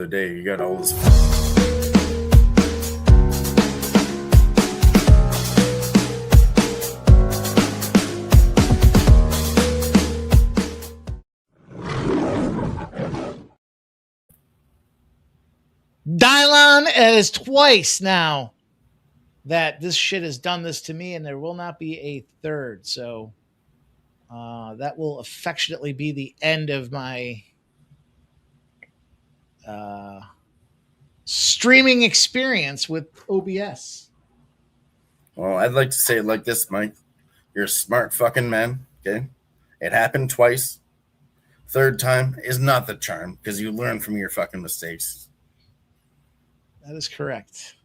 The day you got all this. Dylon, it is twice now that this shit has done this to me, and there will not be a third. So that will affectionately be the end of my streaming experience with OBS. Well, I'd like to say it like this, Mike. You're a smart fucking man, okay? It happened twice. Third time is not the charm because you learn from your fucking mistakes. That is correct.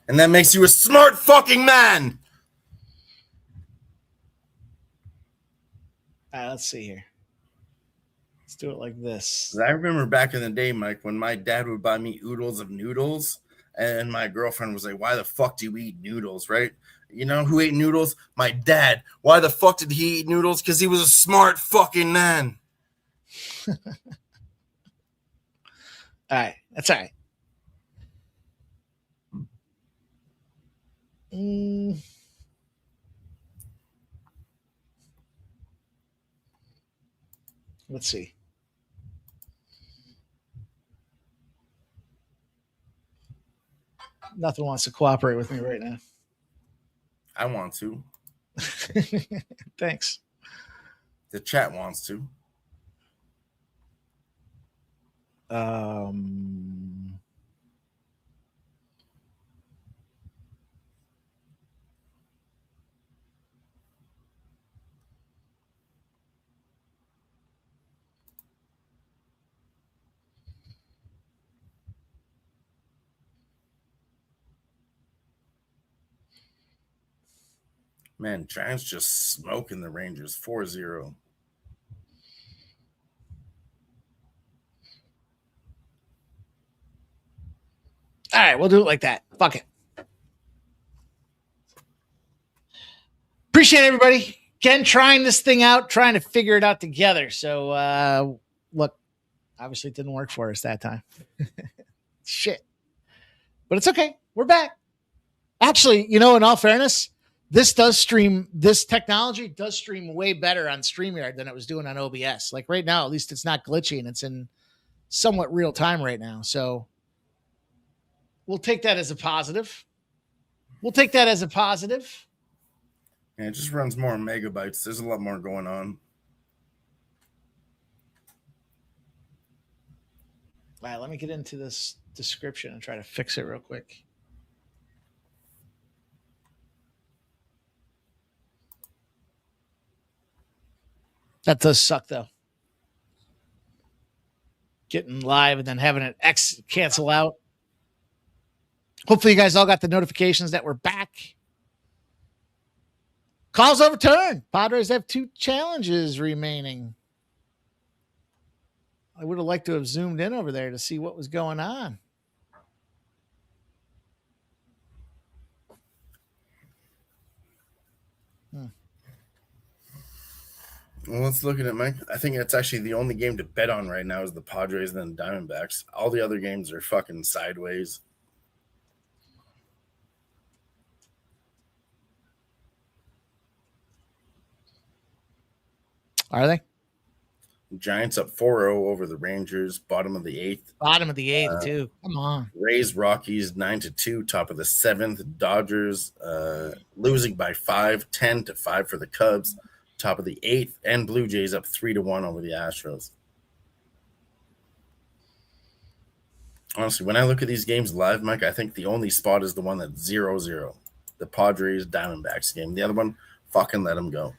And that makes you a smart fucking man. All right, let's see here. Let's do it like this. I remember back in the day, Mike, when my dad would buy me oodles of noodles, and my girlfriend was like, "Why the fuck do you eat noodles?" Right? You know who ate noodles? My dad. Why the fuck did he eat noodles? Because he was a smart fucking man. All right, that's all right. Let's see. Nothing wants to cooperate with me right now. I want to. Thanks. The chat wants to. Man, Giants just smoking the Rangers 4-0. All right, we'll do it like that. Fuck it. Appreciate everybody. Ken trying this thing out, trying to figure it out together. So, look, obviously it didn't work for us that time. Shit. But it's okay. We're back. Actually, in all fairness, this technology does stream way better on StreamYard than it was doing on OBS. Like right now, at least it's not glitchy and it's in somewhat real time right now. So we'll take that as a positive. Yeah, it just runs more megabytes. There's a lot more going on. All right, let me get into this description and try to fix it real quick. That does suck, though. Getting live and then having an X cancel out. Hopefully you guys all got the notifications that we're back. Calls overturned. Padres have 2 challenges remaining. I would have liked to have zoomed in over there to see what was going on. Well, let's look at it, Mike. I think that's actually the only game to bet on right now is the Padres and the Diamondbacks. All the other games are fucking sideways. Are they? Giants up 4-0 over the Rangers, bottom of the 8th. Bottom of the 8th, too. Come on. Rays, Rockies, 9-2, top of the 7th. Dodgers losing by 5, 10-5 for the Cubs, top of the 8th. And Blue Jays up 3-1 over the Astros. Honestly, when I look at these games live, Mike, I think the only spot is the one that's 0-0. The Padres Diamondbacks game. The other one, fucking let them go.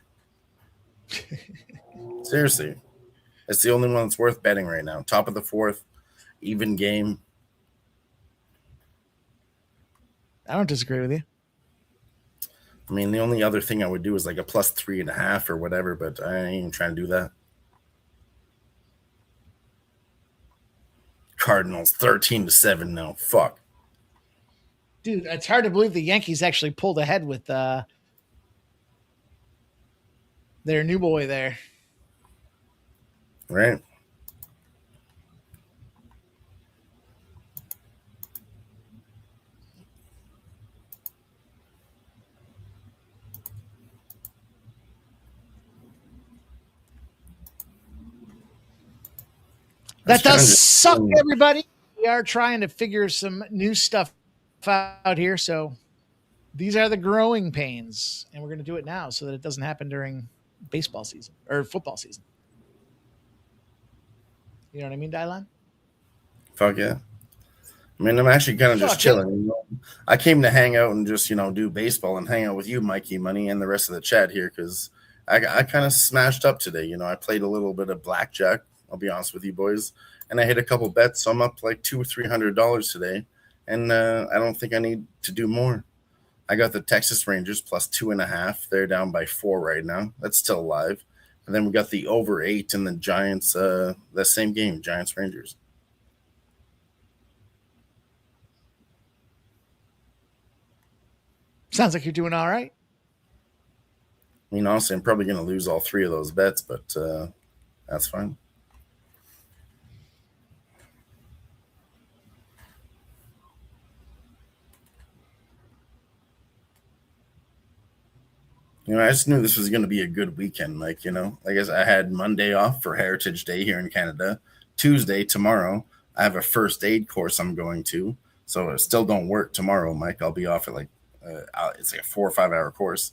Seriously. It's the only one that's worth betting right now. Top of the 4th, even game. I don't disagree with you. I mean, the only other thing I would do is like a plus 3.5 or whatever, but I ain't even trying to do that. Cardinals 13-7 now. Fuck. Dude, it's hard to believe the Yankees actually pulled ahead with their new boy there. Right. That does suck, everybody. We are trying to figure some new stuff out here. So these are the growing pains, and we're going to do it now so that it doesn't happen during baseball season or football season. You know what I mean, Dylan? Fuck yeah. I mean, I'm actually kind of just chilling. You know? I came to hang out and just, do baseball and hang out with you, Mikey Money, and the rest of the chat here because I kind of smashed up today. I played a little bit of blackjack. I'll be honest with you, boys. And I hit a couple bets, so I'm up like $200 or $300 today. And I don't think I need to do more. I got the Texas Rangers plus 2.5. They're down by 4 right now. That's still alive. And then we got the over 8 and the Giants, the same game, Giants Rangers. Sounds like you're doing all right. I mean, honestly, I'm probably going to lose all 3 of those bets, but that's fine. I just knew this was going to be a good weekend. Like I had Monday off for Heritage Day here in Canada. Tuesday, tomorrow, I have a first aid course I'm going to. So I still don't work tomorrow, Mike. I'll be off at it's like a 4 or 5 hour course.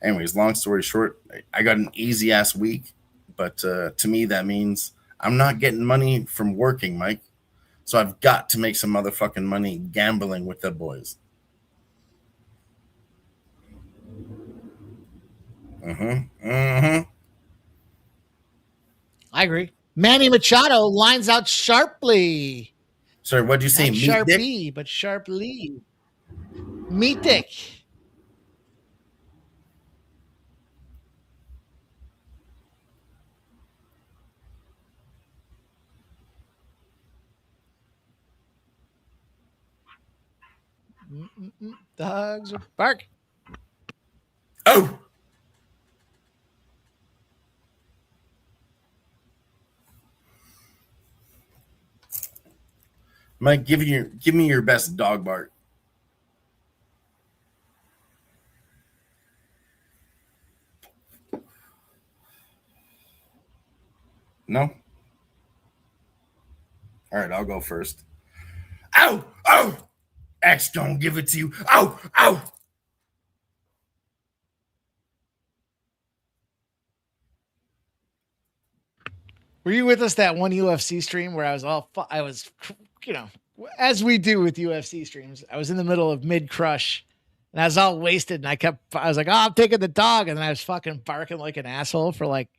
Anyways, long story short, I got an easy ass week. But to me, that means I'm not getting money from working, Mike. So I've got to make some motherfucking money gambling with the boys. I agree. Manny Machado lines out sharply. Sorry, what'd you say? Not Sharpie, but sharply. Meat dick. Dogs are barking. Oh! Mike, give me your best dog bark. No? All right, I'll go first. Ow! Ow! X don't give it to you. Ow! Ow! Were you with us that one UFC stream where I was, as we do with UFC streams, I was in the middle of mid crush and I was all wasted and I was like, oh, I'm taking the dog. And then I was fucking barking like an asshole for like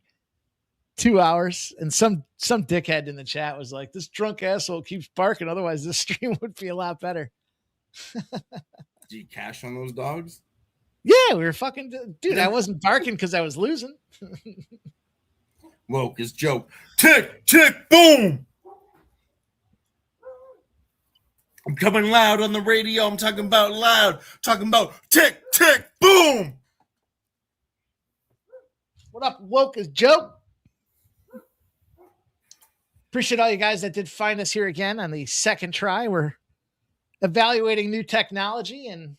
2 hours. And some dickhead in the chat was like, this drunk asshole keeps barking. Otherwise this stream would be a lot better. Did you cash on those dogs? Yeah, we were fucking, dude, I wasn't barking because I was losing. Woke his joke. Tick, tick, boom. I'm coming loud on the radio. I'm talking about loud. Talking about tick, tick, boom. What up, woke his joke? Appreciate all you guys that did find us here again on the second try. We're evaluating new technology and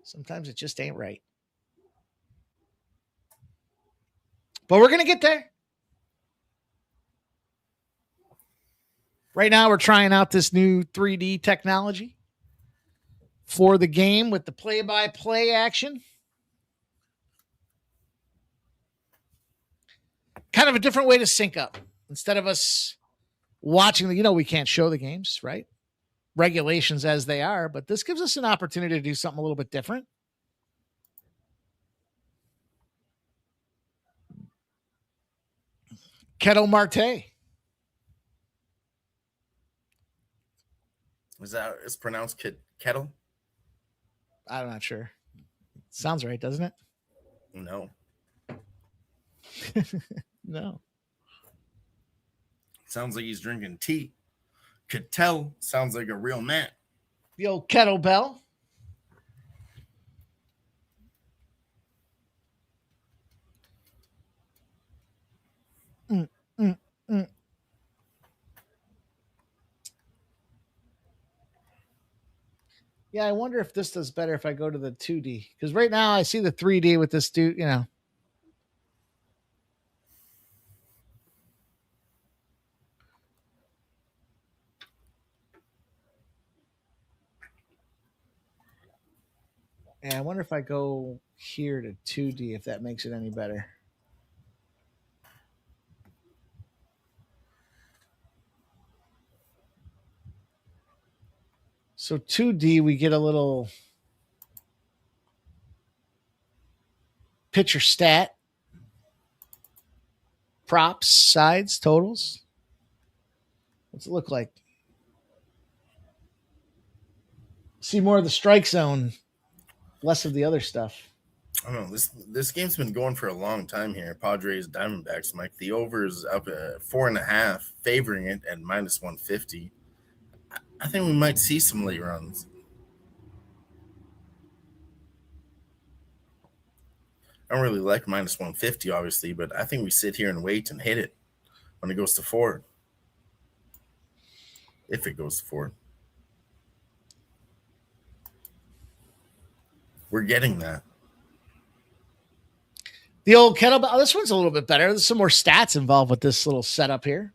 sometimes it just ain't right. But we're going to get there. Right now, we're trying out this new 3D technology for the game with the play-by-play action. Kind of a different way to sync up. Instead of us watching, we can't show the games, right? Regulations as they are, but this gives us an opportunity to do something a little bit different. Kettle Marte. It's pronounced kettle? I'm not sure. Sounds right, doesn't it? No. No. Sounds like he's drinking tea. Kettle sounds like a real man. The old kettlebell. Yeah, I wonder if this does better if I go to the 2D. Because right now I see the 3D with this dude, Yeah, I wonder if I go here to 2D, if that makes it any better. So 2D, we get a little pitcher stat, props, sides, totals. What's it look like? See more of the strike zone, less of the other stuff. I don't know. This game's been going for a long time here. Padres Diamondbacks, Mike. The over is up at 4.5, favoring it at -150. I think we might see some late runs. I don't really like -150, obviously, but I think we sit here and wait and hit it when it goes to 4. If it goes to 4. We're getting that. The old kettlebell. Oh, this one's a little bit better. There's some more stats involved with this little setup here.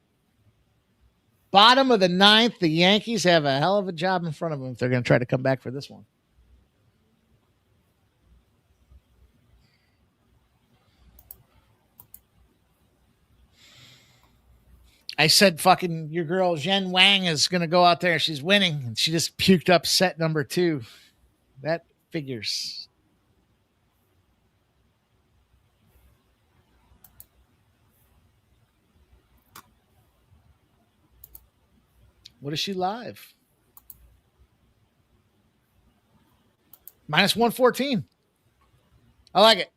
Bottom of the 9th, the Yankees have a hell of a job in front of them if they're going to try to come back for this one. I said fucking your girl Zhen Wang is going to go out there and she's winning. And she just puked up set number 2. That figures. What is she live? -114. I like it.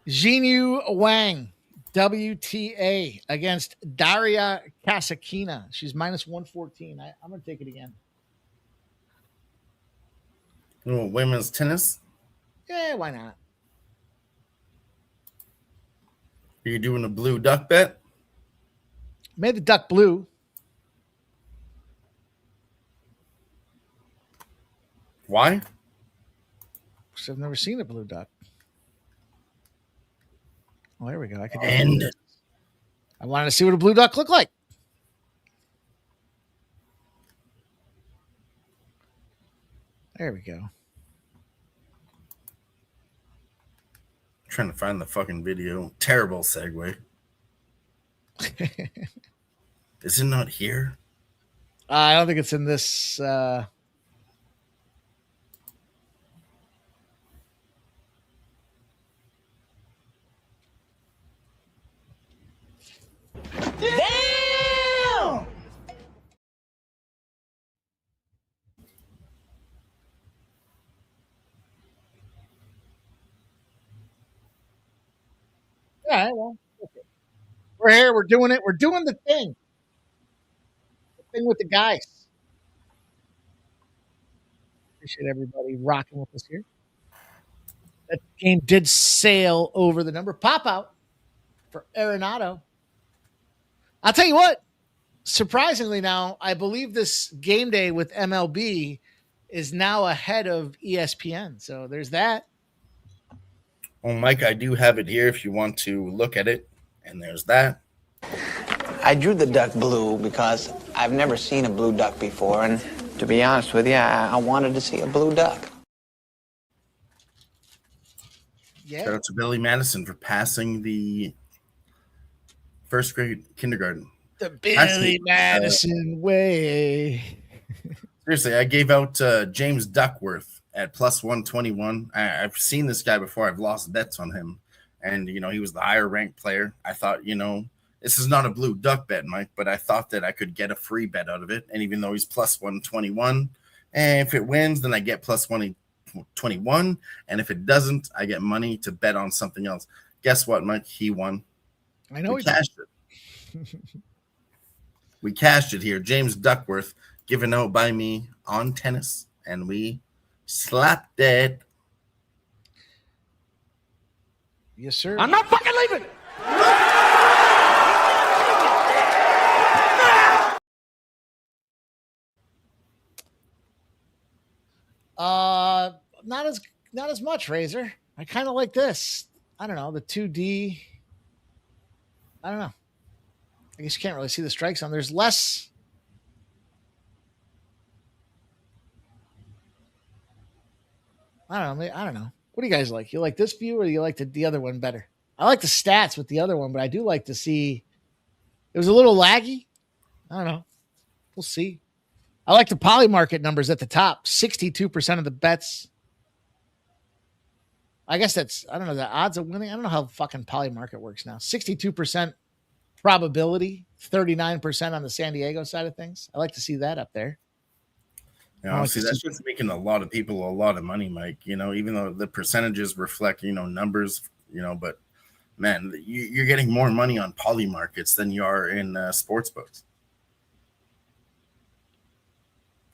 Jinyu Wang, WTA, against Daria Kasakina. She's -114. I'm going to take it again. Women's tennis? Yeah, why not? Are you doing a blue duck bet? Made the duck blue. Why? Because I've never seen a blue duck. Oh, there we go. I wanted to see what a blue duck looked like. There we go. Trying to find the fucking video. Terrible segue. Is it not here? I don't think it's in this. Damn! Yeah, well, okay. We're here. We're doing it. We're doing the thing. The thing with the guys. Appreciate everybody rocking with us here. That game did sail over the number. Pop out for Arenado. I'll tell you what. Surprisingly, now I believe this game day with MLB is now ahead of ESPN. So there's that. Well, Mike, I do have it here if you want to look at it. And there's that. I drew the duck blue because I've never seen a blue duck before, and to be honest with you, I wanted to see a blue duck. Yeah. Shout out to Billy Madison for passing the first grade kindergarten. The Billy Madison way. Seriously, I gave out James Duckworth at +121. I've seen this guy before. I've lost bets on him. And, he was the higher ranked player. I thought, this is not a blue duck bet, Mike, but I thought that I could get a free bet out of it. And even though he's +121, and if it wins, then I get +121. And if it doesn't, I get money to bet on something else. Guess what, Mike? He won. I know we cashed it. We cashed it here. James Duckworth given out by me on tennis, and we slapped it. Yes, sir. I'm not fucking leaving! Not as much, Razor. I kind of like this. I don't know, the 2D. I don't know. I guess you can't really see the strike zone. There's less. I don't know. I don't know. What do you guys like? You like this view or you like the other one better? I like the stats with the other one, but I do like to see. It was a little laggy. I don't know. We'll see. I like the poly market numbers at the top. 62% of the bets. I guess that's, I don't know, the odds of winning. I don't know how fucking poly market works now. 62% probability, 39% on the San Diego side of things. I like to see that up there. Yeah, see, that's just making a lot of people a lot of money, Mike. You know, even though the percentages reflect, you know, numbers, you know, but man, you're getting more money on poly markets than you are in sports books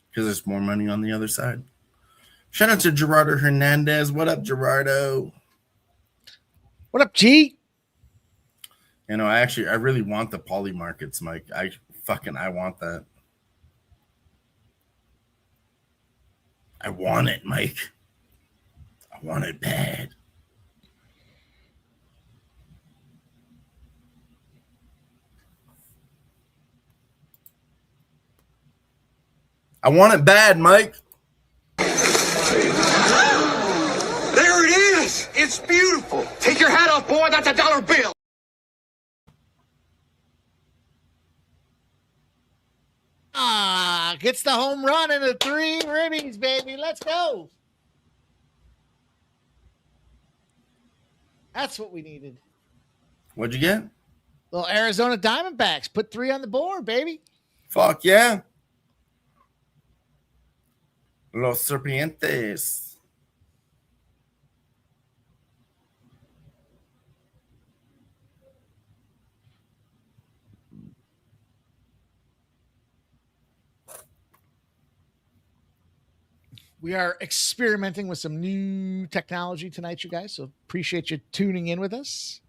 because there's more money on the other side. Shout out to Gerardo Hernandez. What up, Gerardo? What up, G? You know, I really want the poly markets, Mike. I want that. I want it, Mike. I want it bad. I want it bad, Mike. There it is. It's beautiful. Take your hat off, boy. That's a dollar bill. Gets the home run and the 3 ribbies, baby. Let's go. That's what we needed. What'd you get? Little Arizona Diamondbacks. Put 3 on the board, baby. Fuck yeah. Los Serpientes. We are experimenting with some new technology tonight, you guys. So appreciate you tuning in with us.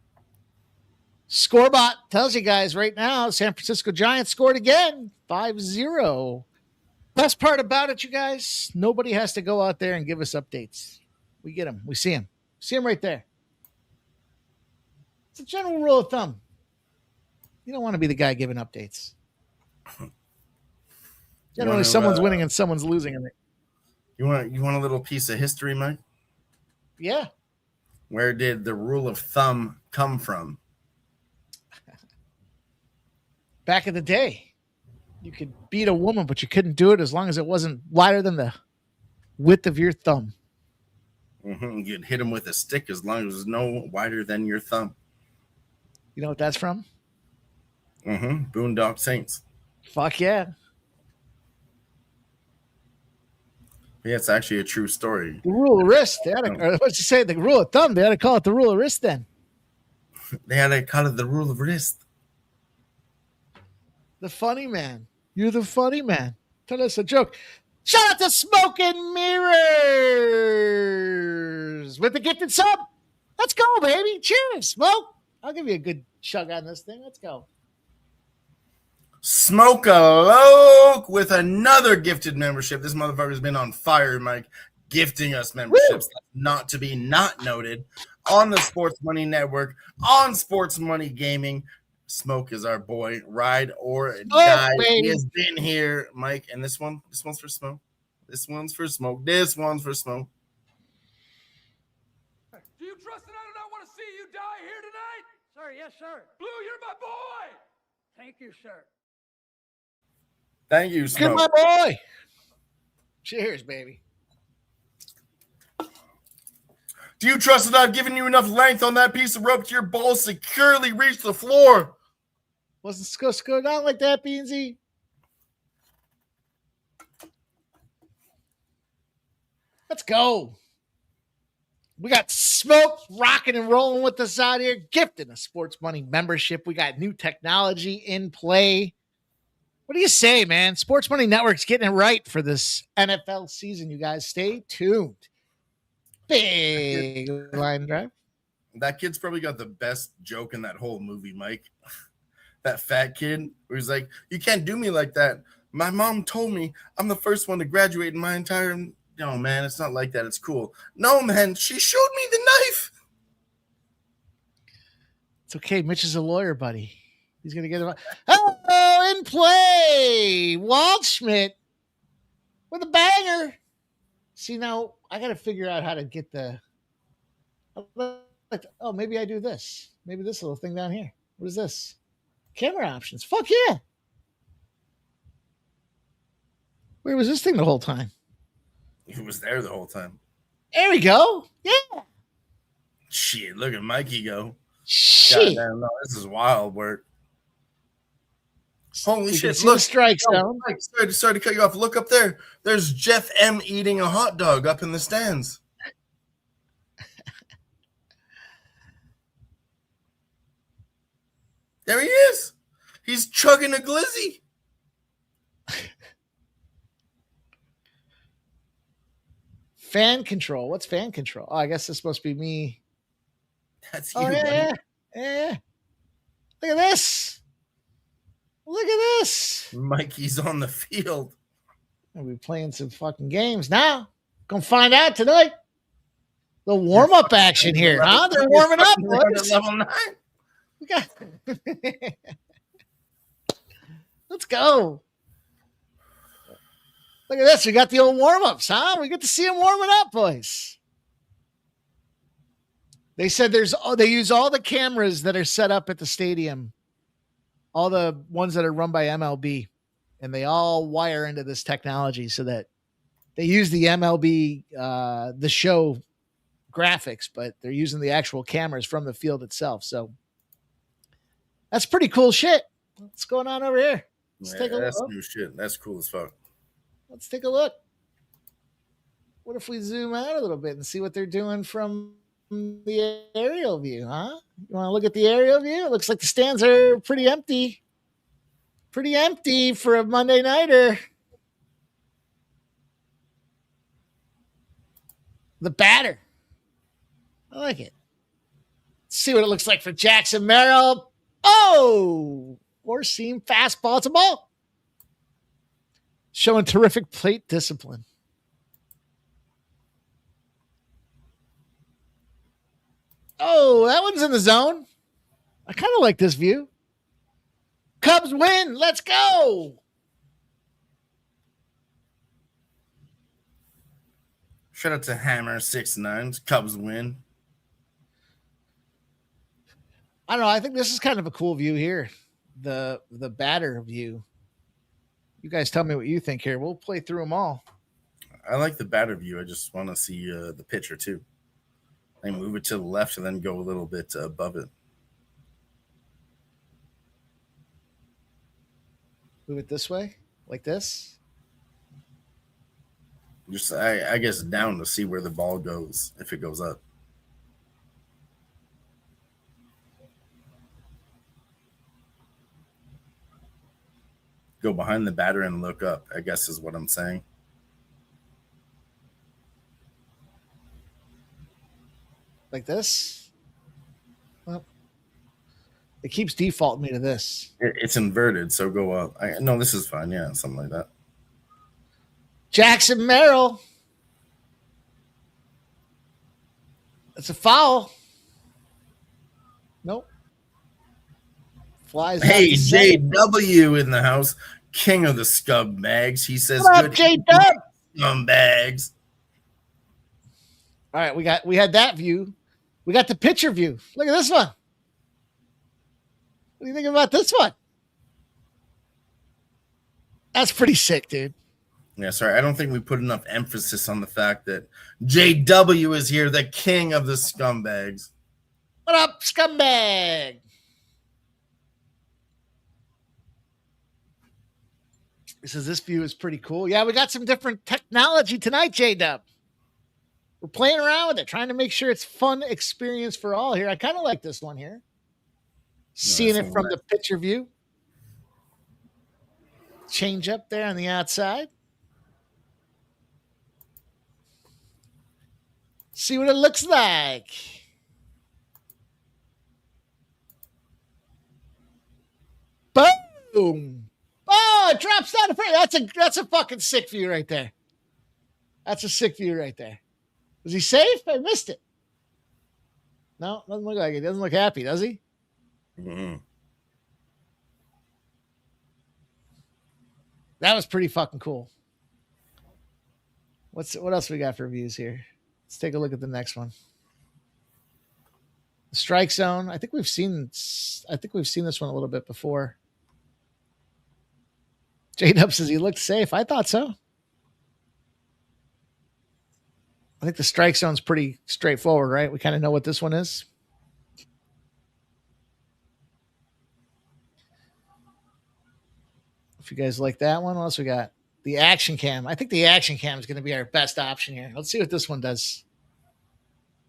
Scoreboard tells you guys right now, San Francisco Giants scored again, 5-0. Best part about it, you guys, nobody has to go out there and give us updates. We get them. We see them. See them right there. It's a general rule of thumb. You don't want to be the guy giving updates. Generally, someone's winning and someone's losing. You want a little piece of history, Mike? Yeah. Where did the rule of thumb come from? Back in the day, you could beat a woman, but you couldn't do it as long as it wasn't wider than the width of your thumb. Mm-hmm. You'd hit him with a stick as long as it was no wider than your thumb. You know what that's from? Mm-hmm. Boondock Saints. Fuck yeah. Yeah, it's actually a true story. The rule of wrist. What'd you say? The rule of thumb. They had to call it the rule of wrist then. They had to call it the rule of wrist. The funny man. You're the funny man. Tell us a joke. Shout out to Smoke and Mirrors with the gifted sub. Let's go, baby. Cheers, Smoke. I'll give you a good chug on this thing. Let's go. Smoke a Loke with another gifted membership. This motherfucker's been on fire, Mike, gifting us memberships. Not to be not noted on the Sports Money Network, on Sports Money Gaming. Smoke is our boy. Ride or die. He has been here, Mike. And this one's for Smoke. This one's for Smoke. This one's for Smoke. Do you trust that I do not want to see you die here tonight? Sir, yes, sir. Blue, you're my boy. Thank you, sir. Thank you, Smoke. Good, my boy. Cheers, baby. Do you trust that I've given you enough length on that piece of rope to your balls securely reach the floor? Wasn't supposed to go down like that, Beansy. Let's go. We got Smoke rocking and rolling with us out here, gifting a Sports Money membership. We got new technology in play. What do you say, man? Sports Money Network's getting it right for this NFL season, you guys. Stay tuned. Big line drive. That kid's probably got the best joke in that whole movie, Mike. That fat kid where he's like, you can't do me like that. My mom told me I'm the first one to graduate in my entire... No, man, it's not like that. It's cool. No, man, she showed me the knife. It's okay. Mitch is a lawyer, buddy. He's going to get him. Oh, in play. Waldschmidt with a banger. See, now I got to figure out how to get the. Oh, maybe I do this. Maybe this little thing down here. What is this? Camera options. Fuck yeah. Where was this thing the whole time? He was there the whole time. There we go. Yeah. Shit, look at Mikey go. Shit. Goddamn, no, this is wild work. Holy We shit! see Look, the strike zone. Mike, sorry to cut you off. Look up there. There's Jeff M eating a hot dog up in the stands. There he is. He's chugging a glizzy. Fan control. What's fan control? Oh, I guess it's supposed to be me. That's you. Oh, yeah. Look at this. Look at this. Mikey's on the field. We'll be playing some fucking games now. Gonna find out tonight. The warm-up action here, huh? They're warming up. Boys. Level 9. We got... Let's go. Look at this. We got the old warm-ups, huh? We get to see them warming up, boys. They said they use all the cameras that are set up at the stadium, all the ones that are run by MLB, and they all wire into this technology so that they use the MLB, the show graphics, but they're using the actual cameras from the field itself. So that's pretty cool shit. What's going on over here? Let's take a look. That's new shit. That's cool as fuck. Let's take a look. What if we zoom out a little bit and see what they're doing from the aerial view, huh? You want to look at the aerial view? It looks like the stands are pretty empty. Pretty empty for a Monday nighter. The batter. I like it. Let's see what it looks like for Jackson Merrill. Oh! Four-seam fastball. It's a ball. Showing terrific plate discipline. Oh, that one's in the zone. I kind of like this view. Cubs win. Let's go. Shout out to Hammer 69. Cubs win. I don't know. I think this is kind of a cool view here. The batter view. You guys tell me what you think here. We'll play through them all. I like the batter view. I just want to see the pitcher too. I move it to the left and then go a little bit above it. Move it this way, like this. Just I guess down to see where the ball goes if it goes up. Go behind the batter and look up, I guess is what I'm saying. Like this. Well, it keeps defaulting me to this. It's inverted, so go up. No, this is fine. Yeah, something like that. Jackson Merrill. That's a foul. Nope. Flies. Hey, JW in the house, king of the scumbags. He says, "What up, good J-Dub? Scumbags." All right, we had that view. We got the pitcher view. Look at this one. What do you think about this one? That's pretty sick, dude. Yeah, sorry. I don't think we put enough emphasis on the fact that JW is here, the king of the scumbags. What up, scumbag? He says this view is pretty cool. Yeah, we got some different technology tonight, J-Dub. We're playing around with it, trying to make sure it's fun experience for all here. I kind of like this one here. Seeing it from the pitcher view. Change up there on the outside. See what it looks like. Boom. Oh, it drops down the frame. That's a fucking sick view right there. That's a sick view right there. Was he safe? I missed it. No, doesn't look like it. Doesn't look happy, does he? Mm-hmm. That was pretty fucking cool. What else we got for views here? Let's take a look at the next one. The strike zone. I think we've seen this one a little bit before. J-Dub says he looked safe. I thought so. I think the strike zone's pretty straightforward, right? We kind of know what this one is. If you guys like that one, what else we got? The action cam. I think the action cam is going to be our best option here. Let's see what this one does.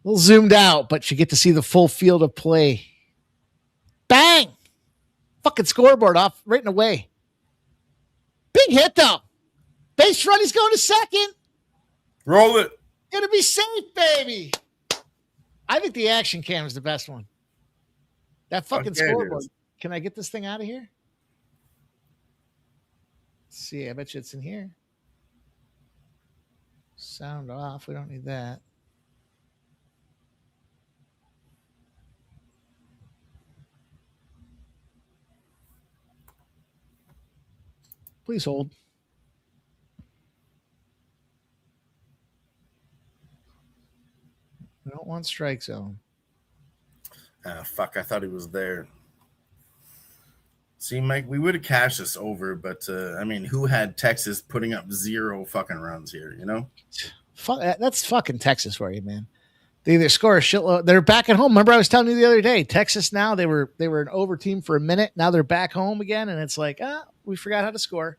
A little zoomed out, but you get to see the full field of play. Bang! Fucking scoreboard off, written away. Big hit, though. Base run, he's going to second. Roll it. Gonna be safe, baby. I think the action cam is the best one. That fucking scoreboard. Can I get this thing out of here? Let's see, I bet you it's in here. Sound off. We don't need that. Please hold. We don't want strike zone. Fuck, I thought he was there. See, Mike, we would have cashed this over, but I mean, who had Texas putting up 0 fucking runs here, you know? That's fucking Texas for you, man. They either score a shitload. They're back at home. Remember, I was telling you the other day, Texas now, they were an over team for a minute. Now they're back home again, and it's like, we forgot how to score.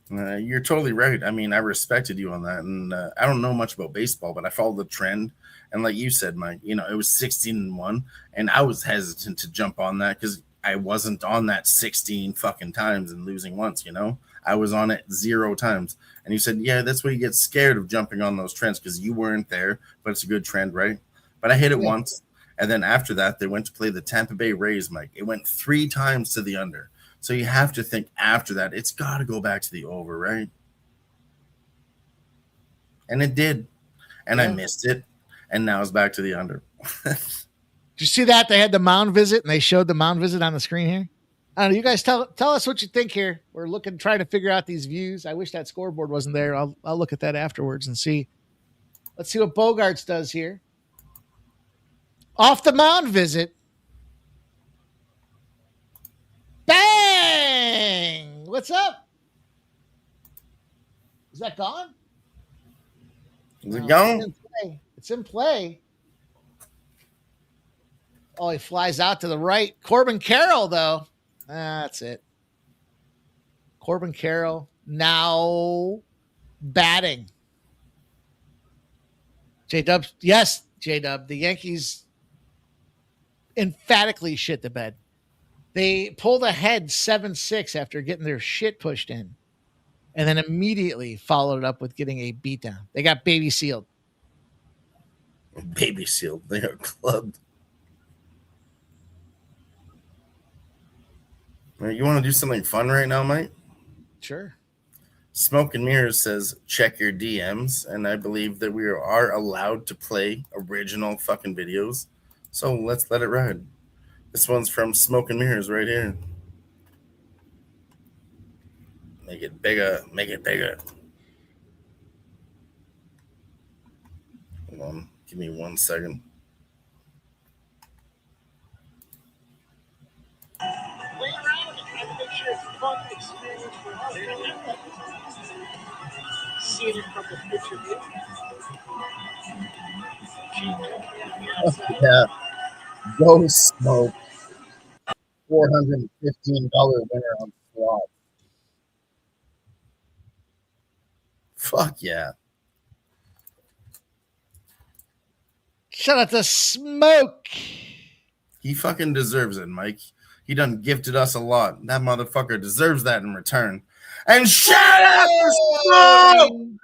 You're totally right. I mean, I respected you on that, and I don't know much about baseball, but I followed the trend. And like you said, Mike, you know, it was 16-1, and I was hesitant to jump on that because I wasn't on that 16 fucking times and losing once, you know? I was on it 0 times. And you said, yeah, that's why you get scared of jumping on those trends because you weren't there, but it's a good trend, right? But I hit it once, and then after that, they went to play the Tampa Bay Rays, Mike. It went 3 times to the under. So you have to think after that, it's got to go back to the over, right? And it did. And I missed it. And now it's back to the under. Did you see that? They had the mound visit, and they showed the mound visit on the screen here. I don't know. You guys tell us what you think here. We're trying to figure out these views. I wish that scoreboard wasn't there. I'll look at that afterwards and see. Let's see what Bogarts does here. Off the mound visit. Bang! What's up? Is that gone? Is it gone? It's in play. Oh, he flies out to the right. Corbin Carroll, though. That's it. Corbin Carroll now batting. J-Dub. Yes, J-Dub. The Yankees emphatically shit the bed. They pulled ahead 7-6 after getting their shit pushed in. And then immediately followed it up with getting a beatdown. They got baby sealed. Baby sealed. They are clubbed. You want to do something fun right now, Mike? Sure. Smoke and Mirrors says, check your DMs. And I believe that we are allowed to play original fucking videos. So let's let it ride. This one's from Smoke and Mirrors right here. Make it bigger. Make it bigger. Hold on. Give me 1 second. Play around and try to make sure it's a fun experience for us. See it from the picture view. Yeah. Go Smoke. $415 winner on slot. Fuck yeah. Shout out to Smoke. He fucking deserves it, Mike. He done gifted us a lot. That motherfucker deserves that in return. And shout out to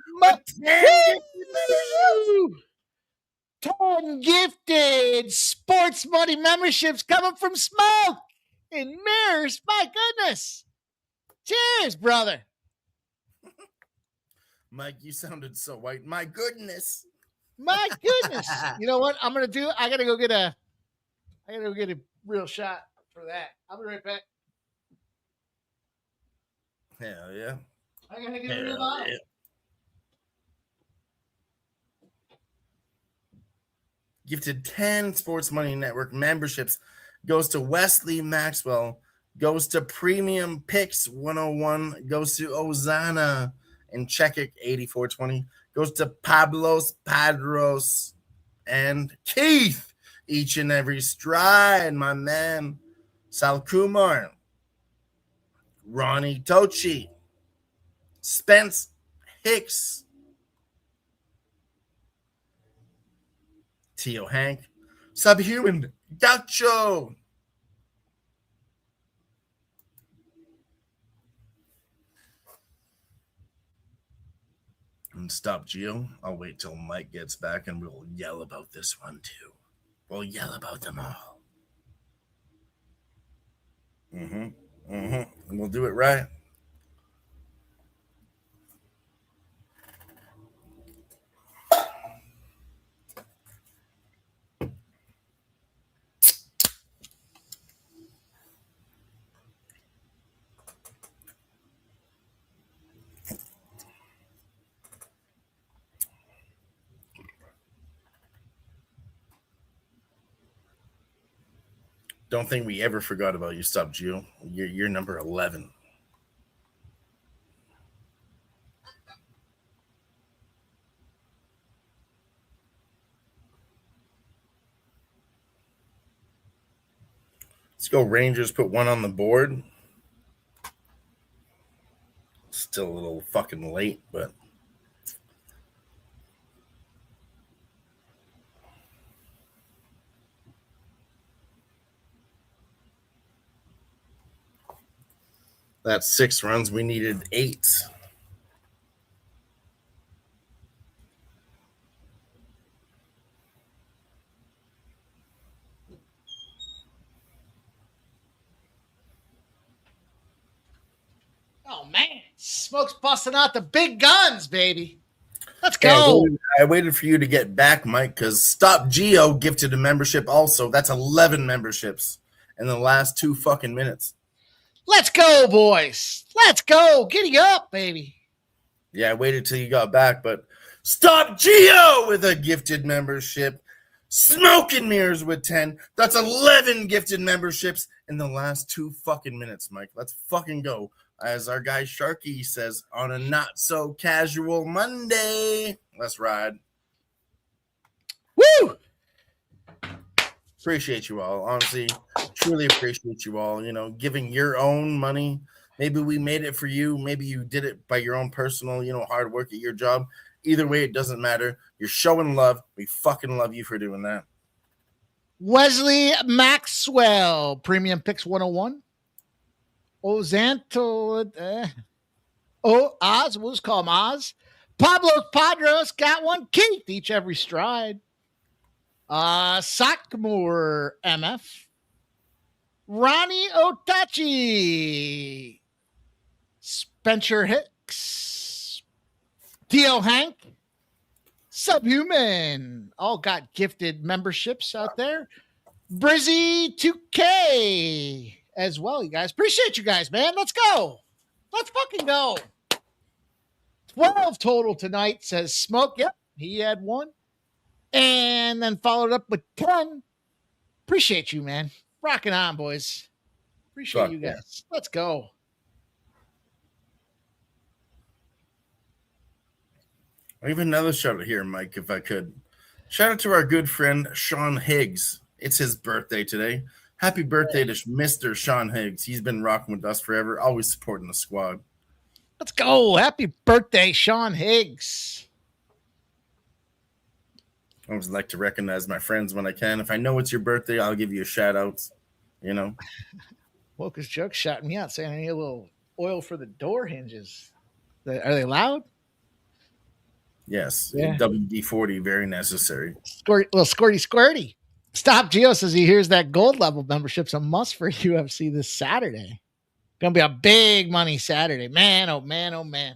Smoke! Torn gifted sports money memberships coming from Smoke and Mirrors. My goodness. Cheers, brother. Mike, you sounded so white. My goodness. My goodness. You know what I'm gonna do? I gotta go get a real shot for that. I'll be right back. Hell yeah. I gotta get a real bottle. Yeah. gifted 10 Sports Money Network memberships. Goes to Wesley Maxwell. Goes to Premium Picks 101. Goes to Ozana and Checkic 8420. Goes to Pablos Padros and Keith. Each and every stride, my man. Sal Kumar. Ronnie Tochi. Spence Hicks. Tio Hank. Subhuman Gaucho. And stop, Gio. I'll wait till Mike gets back and we'll yell about this one too. We'll yell about them all. And we'll do it right. Don't think we ever forgot about you, Stop Gio. You're number 11. Let's go Rangers, put one on the board. Still a little fucking late, but that's 6 runs. We needed 8. Oh, man. Smoke's busting out the big guns, baby. Let's go. I waited for you to get back, Mike, because Stop Geo gifted a membership also. That's 11 memberships in the last 2 fucking minutes. Let's go, boys. Let's go. Giddy up, baby. Yeah, I waited till you got back, but Stop Geo with a gifted membership. Smoke and Mirrors with 10. That's 11 gifted memberships in the last 2 fucking minutes, Mike. Let's fucking go. As our guy Sharky says, on a not so casual Monday. Let's ride. Woo! Appreciate you all. Honestly, truly appreciate you all. You know, giving your own money. Maybe we made it for you. Maybe you did it by your own personal, hard work at your job. Either way, it doesn't matter. You're showing love. We fucking love you for doing that. Wesley Maxwell, Premium Picks 101. Ozanto, Oz, we'll just call him Oz. Pablos Padros got one. Keith, each every stride. Sakmore MF. Ronnie Otachi. Spencer Hicks. Tio Hank. Subhuman. All got gifted memberships out there. Brizzy 2K as well, you guys. Appreciate you guys, man. Let's go. Let's fucking go. 12 total tonight, says Smoke. Yep, he had 1. And then followed up with 10. Appreciate you, man. Rocking on, boys. Appreciate you guys. Yeah. Let's go. I have another shout out here, Mike, if I could. Shout out to our good friend, Sean Higgs. It's his birthday today. Happy birthday to Mr. Sean Higgs. He's been rocking with us forever, always supporting the squad. Let's go. Happy birthday, Sean Higgs. I always like to recognize my friends when I can. If I know it's your birthday, I'll give you a shout out. Well, because Chuck shot me out saying I need a little oil for the door hinges. Are they loud? Yes. Yeah. WD-40, very necessary. Little squirty. Stop Geo says he hears that gold level membership's a must for UFC this Saturday. Gonna be a big money Saturday. Man, oh man, oh man.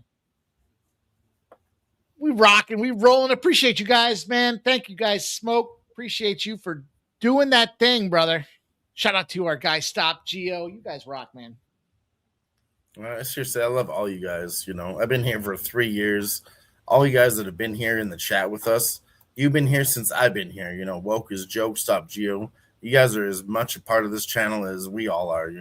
We rocking, we rolling. Appreciate you guys, man. Thank you guys, Smoke. Appreciate you for doing that thing, brother. Shout out to our guy, Stop Geo. You guys rock, man. Seriously, I love all you guys. I've been here for 3 years. All you guys that have been here in the chat with us, You've been here since I've been here. Woke is Joke, Stop Geo. You guys are as much a part of this channel as we all are.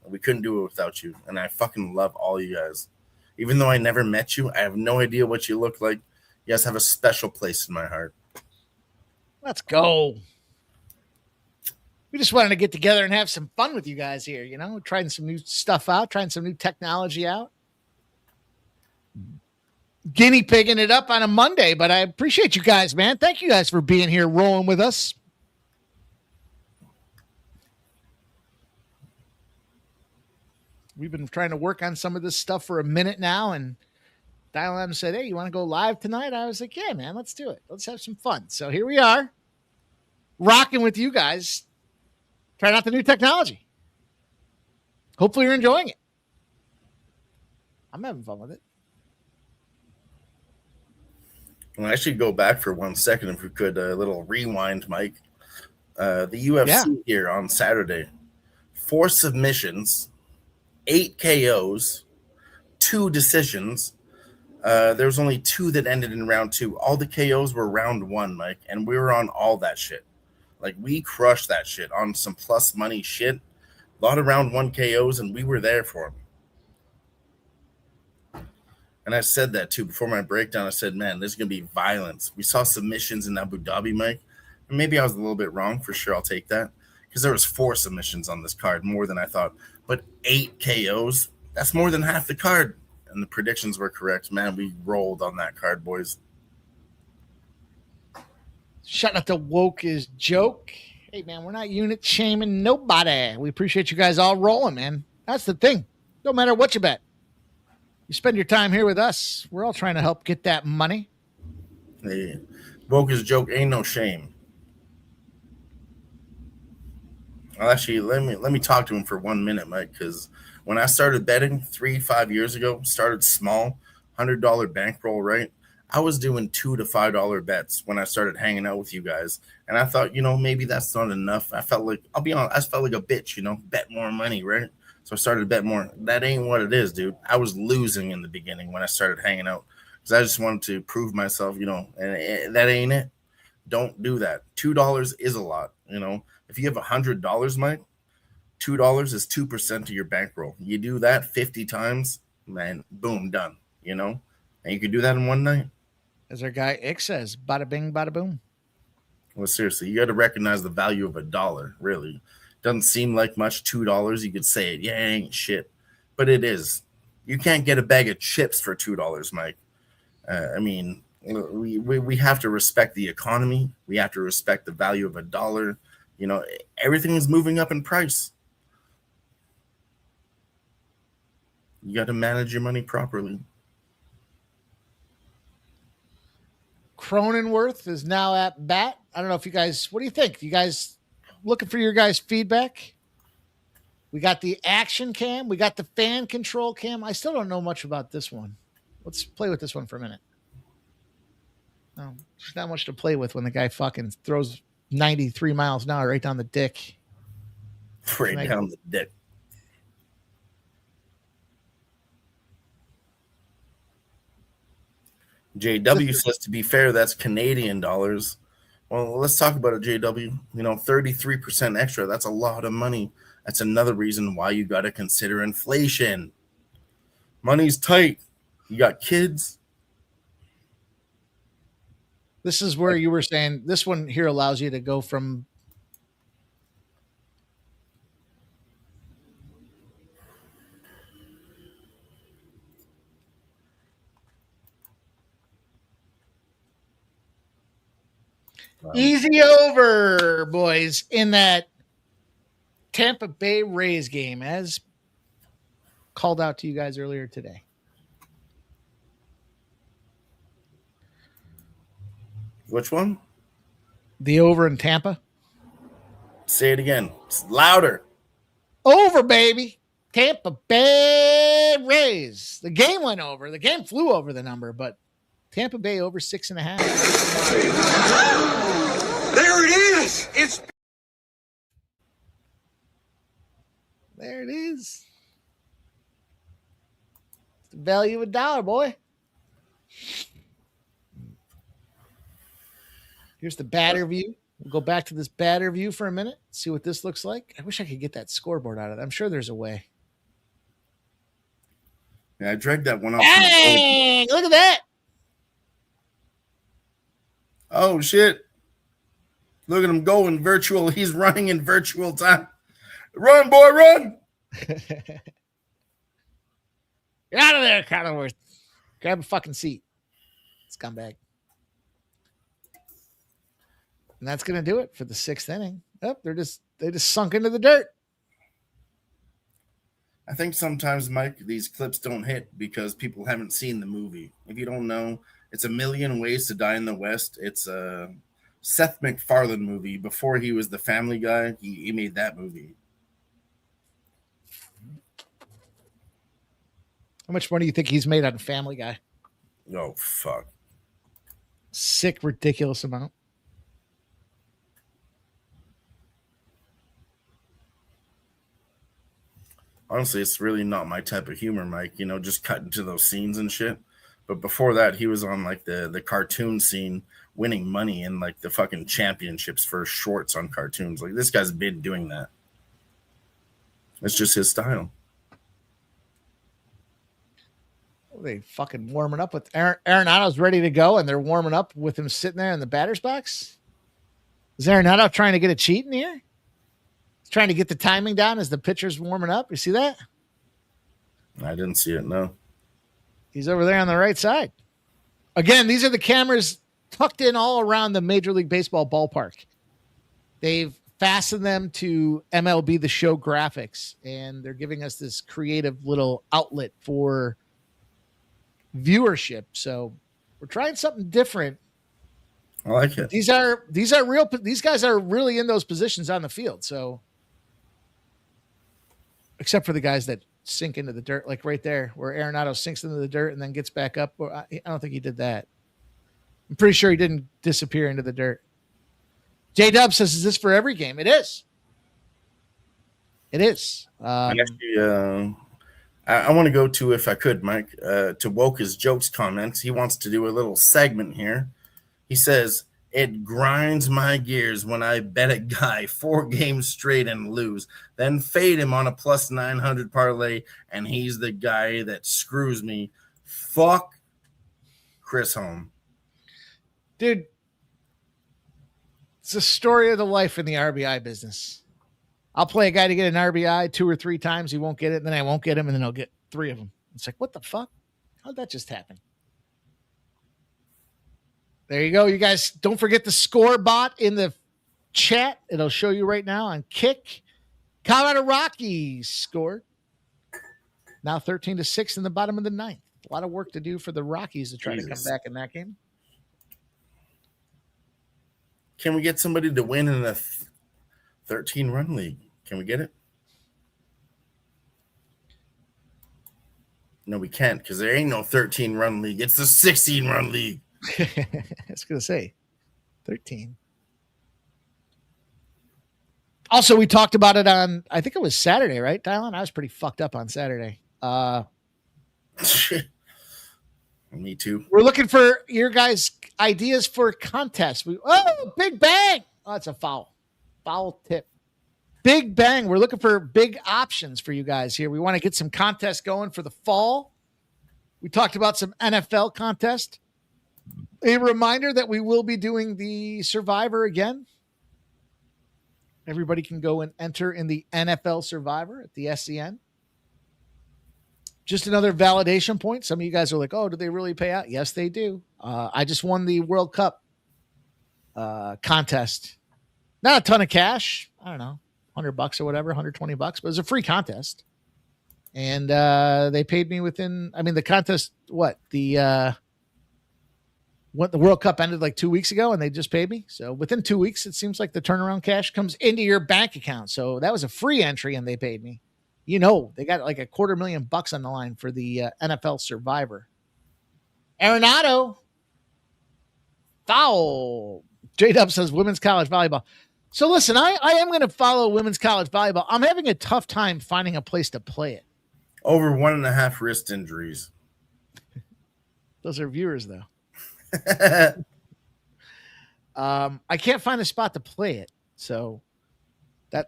We couldn't do it without you, and I fucking love all you guys. Even though I never met you, I have no idea what you look like. You guys have a special place in my heart. Let's go. We just wanted to get together and have some fun with you guys here, trying some new stuff out, trying some new technology out. Guinea pigging it up on a Monday, but I appreciate you guys, man. Thank you guys for being here, rolling with us. We've been trying to work on some of this stuff for a minute now, and Dial M said, "Hey, you want to go live tonight?" I was like, "Yeah, man, let's do it. Let's have some fun." So here we are, rocking with you guys, trying out the new technology. Hopefully you're enjoying it. I'm having fun with it. Well, I should go back for 1 second if we could. A little rewind, Mike. The UFC here on Saturday. 4 submissions, 8 KOs, 2 decisions. There was only 2 that ended in round 2. All the KOs were round 1, Mike, and we were on all that shit. Like, we crushed that shit on some plus money shit. A lot of round 1 KOs, and we were there for them. And I said that too before my breakdown. I said, man, there's going to be violence. We saw submissions in Abu Dhabi, Mike. And maybe I was a little bit wrong. For sure, I'll take that. Because there was 4 submissions on this card, more than I thought. But 8 KOs, that's more than half the card. And the predictions were correct. Man, we rolled on that card, boys. Shutting up the woke is Joke. Hey, man, we're not unit shaming nobody. We appreciate you guys all rolling, man. That's the thing. No matter what you bet. You spend your time here with us. We're all trying to help get that money. Hey, woke is Joke, ain't no shame. Well, actually, let me talk to him for 1 minute, Mike, because when I started betting 3-5 years ago, started small, $100 bankroll, right? I was doing $2 to $5 bets when I started hanging out with you guys, and I thought, maybe that's not enough. I felt like, I'll be honest, I felt like a bitch, bet more money, right? So I started to bet more. That ain't what it is, dude. I was losing in the beginning when I started hanging out because I just wanted to prove myself, and that ain't it. Don't do that. $2 is a lot, If you have $100, Mike, $2 is 2% of your bankroll. You do that 50 times, man, boom, done, And you can do that in one night. As our guy Ick says, bada bing, bada boom. Well, seriously, you got to recognize the value of $1, really. Doesn't seem like much, $2. You could say it, yeah, it ain't shit. But it is. You can't get a bag of chips for $2, Mike. We have to respect the economy. We have to respect the value of $1. Everything is moving up in price. You got to manage your money properly. Cronenworth is now at bat. I don't know if you guys, what do you think? You guys looking for your guys' feedback? We got the action cam. We got the fan control cam. I still don't know much about this one. Let's play with this one for a minute. No, there's not much to play with when the guy fucking throws 93 miles an hour right down the dick. Right down the dick. JW says, to be fair, that's Canadian dollars. Well, let's talk about it, JW. 33% extra. That's a lot of money. That's another reason why you got to consider inflation. Money's tight. You got kids. This is where you were saying this one here allows you to go from easy over, boys, in that Tampa Bay Rays game, as called out to you guys earlier today. Which one? The over in Tampa. Say it again. It's louder. Over, baby. Tampa Bay Rays. The game went over. The game flew over the number, but Tampa Bay over 6.5. There it is. It's there it is. It's the value of $1, boy. Here's the batter view. We'll go back to this batter view for a minute, see what this looks like. I wish I could get that scoreboard out of it. I'm sure there's a way. Yeah, I dragged that one out. Dang! Look at that. Oh, shit. Look at him going virtual. He's running in virtual time. Run, boy, run. Get out of there, Cronenworth. Grab a fucking seat. Scumbag. And that's going to do it for the 6th inning. Oh, they just sunk into the dirt. I think sometimes, Mike, these clips don't hit because people haven't seen the movie. If you don't know, it's A Million Ways to Die in the West. It's a Seth MacFarlane movie. Before he was the Family Guy, he made that movie. How much money do you think he's made on Family Guy? Oh, fuck. Sick, ridiculous amount. Honestly, it's really not my type of humor, Mike. You know, just cut into those scenes and shit. But before that, he was on like the cartoon scene, winning money in like the fucking championships for shorts on cartoons. Like this guy's been doing that. It's just his style. They fucking warming up with Arenado's ready to go, and they're warming up with him sitting there in the batter's box. Is Arenado trying to get a cheat in here? He's trying to get the timing down as the pitcher's warming up. You see that? I didn't see it, no. He's over there on the right side. Again, these are the cameras tucked in all around the Major League Baseball ballpark. They've fastened them to MLB The Show graphics, and they're giving us this creative little outlet for viewership. So we're trying something different. I like it. These are real. These guys are really in those positions on the field. So, except for the guys that sink into the dirt, like right there, where Arenado sinks into the dirt and then gets back up. I don't think he did that. I'm pretty sure he didn't disappear into the dirt. J-Dub says, "Is this for every game?" It is. It is. Actually, I want to go to, if I could, Mike, to Woke's jokes comments. He wants to do a little segment here. He says, "It grinds my gears when I bet a guy 4 games straight and lose, then fade him on a plus 900 parlay, and he's the guy that screws me. Fuck Chris Home." Dude, it's a story of the life in the RBI business. I'll play a guy to get an RBI 2 or 3 times. He won't get it. And then I won't get him. And then I'll get 3 of them. It's like, what the fuck? How'd that just happen? There you go. You guys don't forget the score bot in the chat. It'll show you right now on Kick. Colorado Rockies scored. Now 13-6 in the bottom of the 9th. A lot of work to do for the Rockies to try to come back in that game. Can we get somebody to win in a 13-run league? Can we get it? No, we can't, because there ain't no 13-run league. It's the 16-run league. I was going to say 13. Also, we talked about it on, I think it was Saturday, right, Dylan? I was pretty fucked up on Saturday. Me too. We're looking for your guys' ideas for contests. Big bang. Oh, that's a foul. Foul tip. Big bang. We're looking for big options for you guys here. We want to get some contests going for the fall. We talked about some NFL contest. A reminder that we will be doing the Survivor again. Everybody can go and enter in the NFL Survivor at the SCN. Just another validation point. Some of you guys are like, oh, do they really pay out? Yes, they do. I just won the World Cup contest. Not a ton of cash. I don't know, $100 or whatever, $120, but it was a free contest. And they paid me within, the contest, the World Cup ended like 2 weeks ago, and they just paid me. So within 2 weeks, it seems like the turnaround cash comes into your bank account. So that was a free entry, and they paid me. You know, they got like $250,000 on the line for the NFL Survivor. Arenado, foul. J-Dub says women's college volleyball. So listen, I am going to follow women's college volleyball. I'm having a tough time finding a place to play it. Over 1.5 wrist injuries. Those are viewers, though. I can't find a spot to play it. So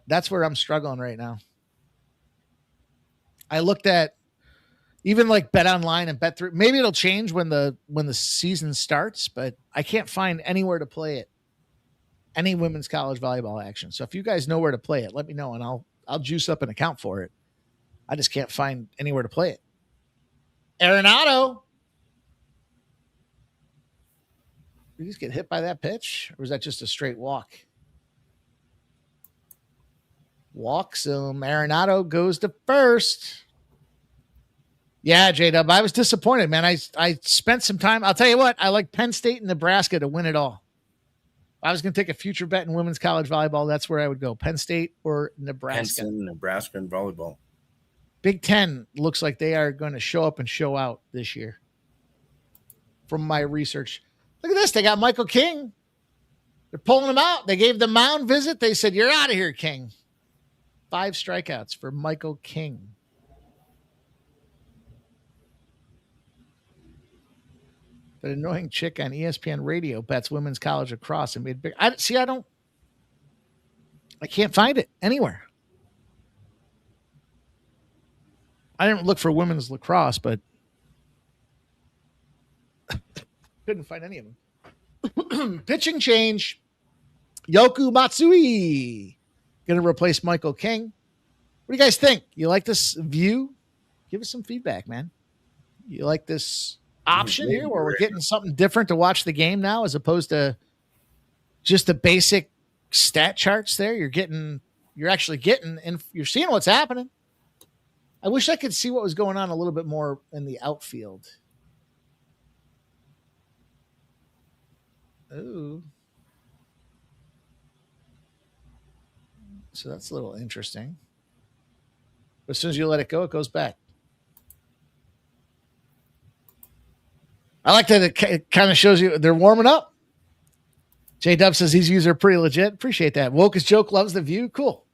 that's where I'm struggling right now. I looked at even like Bet Online and Bet3. Maybe it'll change when the season starts, but I can't find anywhere to play it. Any women's college volleyball action. So if you guys know where to play it, let me know and I'll juice up an account for it. I just can't find anywhere to play it. Arenado. Did he just get hit by that pitch? Or was that just a straight walk? Walk. So Arenado goes to first. Yeah, J-Dub, I was disappointed, man. I spent some time. I'll tell you what, I like Penn State and Nebraska to win it all. If I was going to take a future bet in women's college volleyball, that's where I would go. Penn State or Nebraska. Penn State, Nebraska, and volleyball. Big Ten looks like they are going to show up and show out this year. From my research. Look at this. They got Michael King. They're pulling him out. They gave the mound visit. They said, you're out of here, King. 5 strikeouts for Michael King. That annoying chick on ESPN radio bets women's college lacrosse and made big. I can't find it anywhere. I didn't look for women's lacrosse, but couldn't find any of them. Pitching change. Yoku Matsui going to replace Michael King. What do you guys think? You like this view? Give us some feedback, man. You like this option here where we're getting something different to watch the game now as opposed to just the basic stat charts there? You're actually getting, and you're seeing what's happening. I wish I could see what was going on a little bit more in the outfield. Ooh. So that's a little interesting. But as soon as you let it go, it goes back. I like that it kind of shows you they're warming up. J-Dub says these views are pretty legit. Appreciate that. Woke as Joke loves the view. Cool.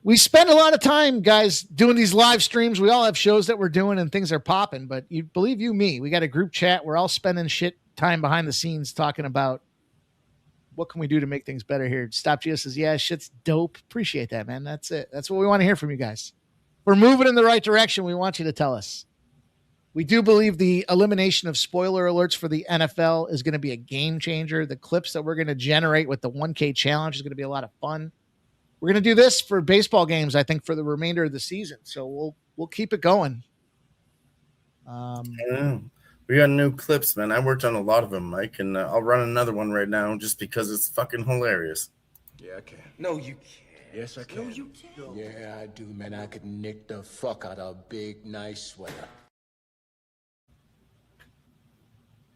We spend a lot of time, guys, doing these live streams. We all have shows that we're doing and things are popping, but you believe you me, we got a group chat. We're all spending shit time behind the scenes talking about what can we do to make things better here. Stop Gio says, yeah, shit's dope. Appreciate that, man. That's it. That's what we want to hear from you guys. We're moving in the right direction. We want you to tell us. We do believe the elimination of spoiler alerts for the NFL is going to be a game changer. The clips that we're going to generate with the 1K challenge is going to be a lot of fun. We're going to do this for baseball games, I think, for the remainder of the season. So we'll keep it going. We got new clips, man. I worked on a lot of them, Mike, and I'll run another one right now just because it's fucking hilarious. Yeah, I can. No, you can't. Yes, I can. No, you can't. Yeah, I do, man. I could nick the fuck out of a big, nice sweater.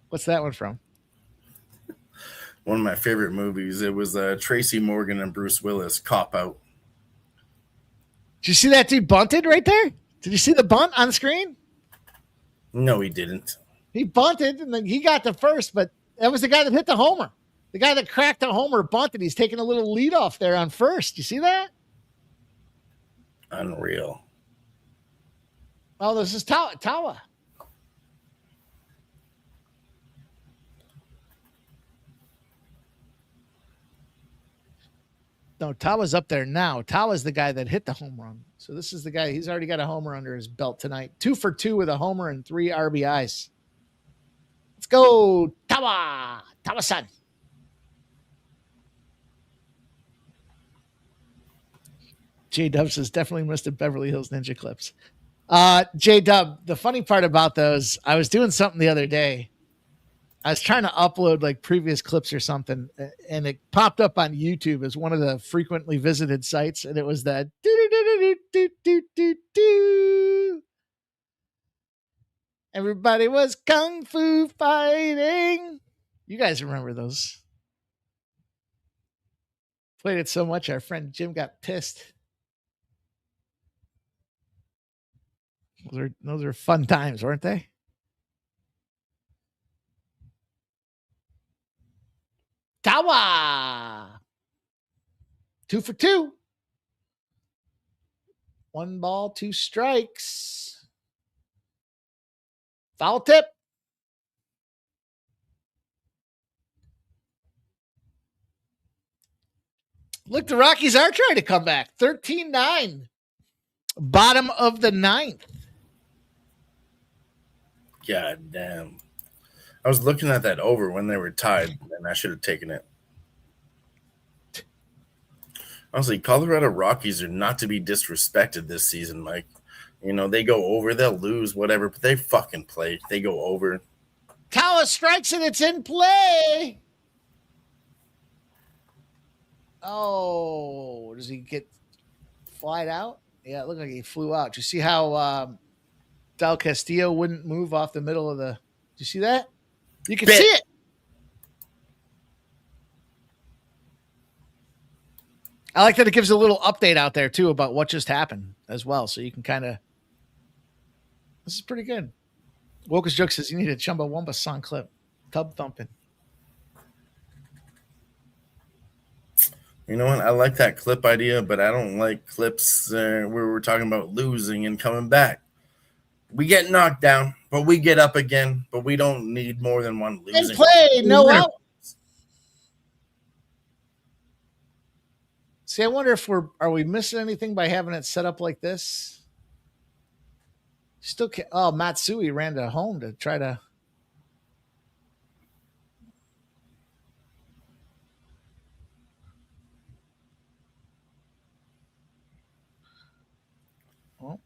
What's that one from? One of my favorite movies. It was Tracy Morgan and Bruce Willis, Cop Out. Did you see that dude bunted right there? Did you see the bunt on screen? No, he didn't. He bunted, and then he got the first, but that was the guy that hit the homer. The guy that cracked the homer bunted. He's taking a little lead off there on first. You see that? Unreal. Oh, this is Tawa. No, Tawa's up there now. Tawa's the guy that hit the home run. So this is the guy. He's already got a homer under his belt tonight. 2 for 2 with a homer and 3 RBIs. Let's go, Tawa. Tawa-san. J-Dub says definitely missed the Beverly Hills Ninja clips. J-Dub, the funny part about those, I was doing something the other day. I was trying to upload like previous clips or something, and it popped up on YouTube as one of the frequently visited sites, and it was that everybody was kung fu fighting. You guys remember those? Played it so much, our friend Jim got pissed. Those are fun times, weren't they? Tawa. 2 for 2. 1 ball, 2 strikes. Foul tip. Look, the Rockies are trying to come back. 13-9. Bottom of the ninth. God damn. I was looking at that over when they were tied, and I should have taken it. Honestly, Colorado Rockies are not to be disrespected this season, Mike. You know, they go over, they'll lose, whatever, but they fucking play. They go over. Tawa strikes and it's in play. Oh, does he get flied out? Yeah, it looked like he flew out. Did you see how Del Castillo wouldn't move off the middle of the... Did you see that? You can see it. I like that it gives a little update out there, too, about what just happened as well. So you can kind of... This is pretty good. Wokus Joke says you need a Chumbawamba song clip. Tub thumping. You know what? I like that clip idea, but I don't like clips where we're talking about losing and coming back. We get knocked down, but we get up again, but we don't need more than one losing. And play, no out. See, I wonder if are we missing anything by having it set up like this? Still can't. Oh, Matsui ran to home to try to.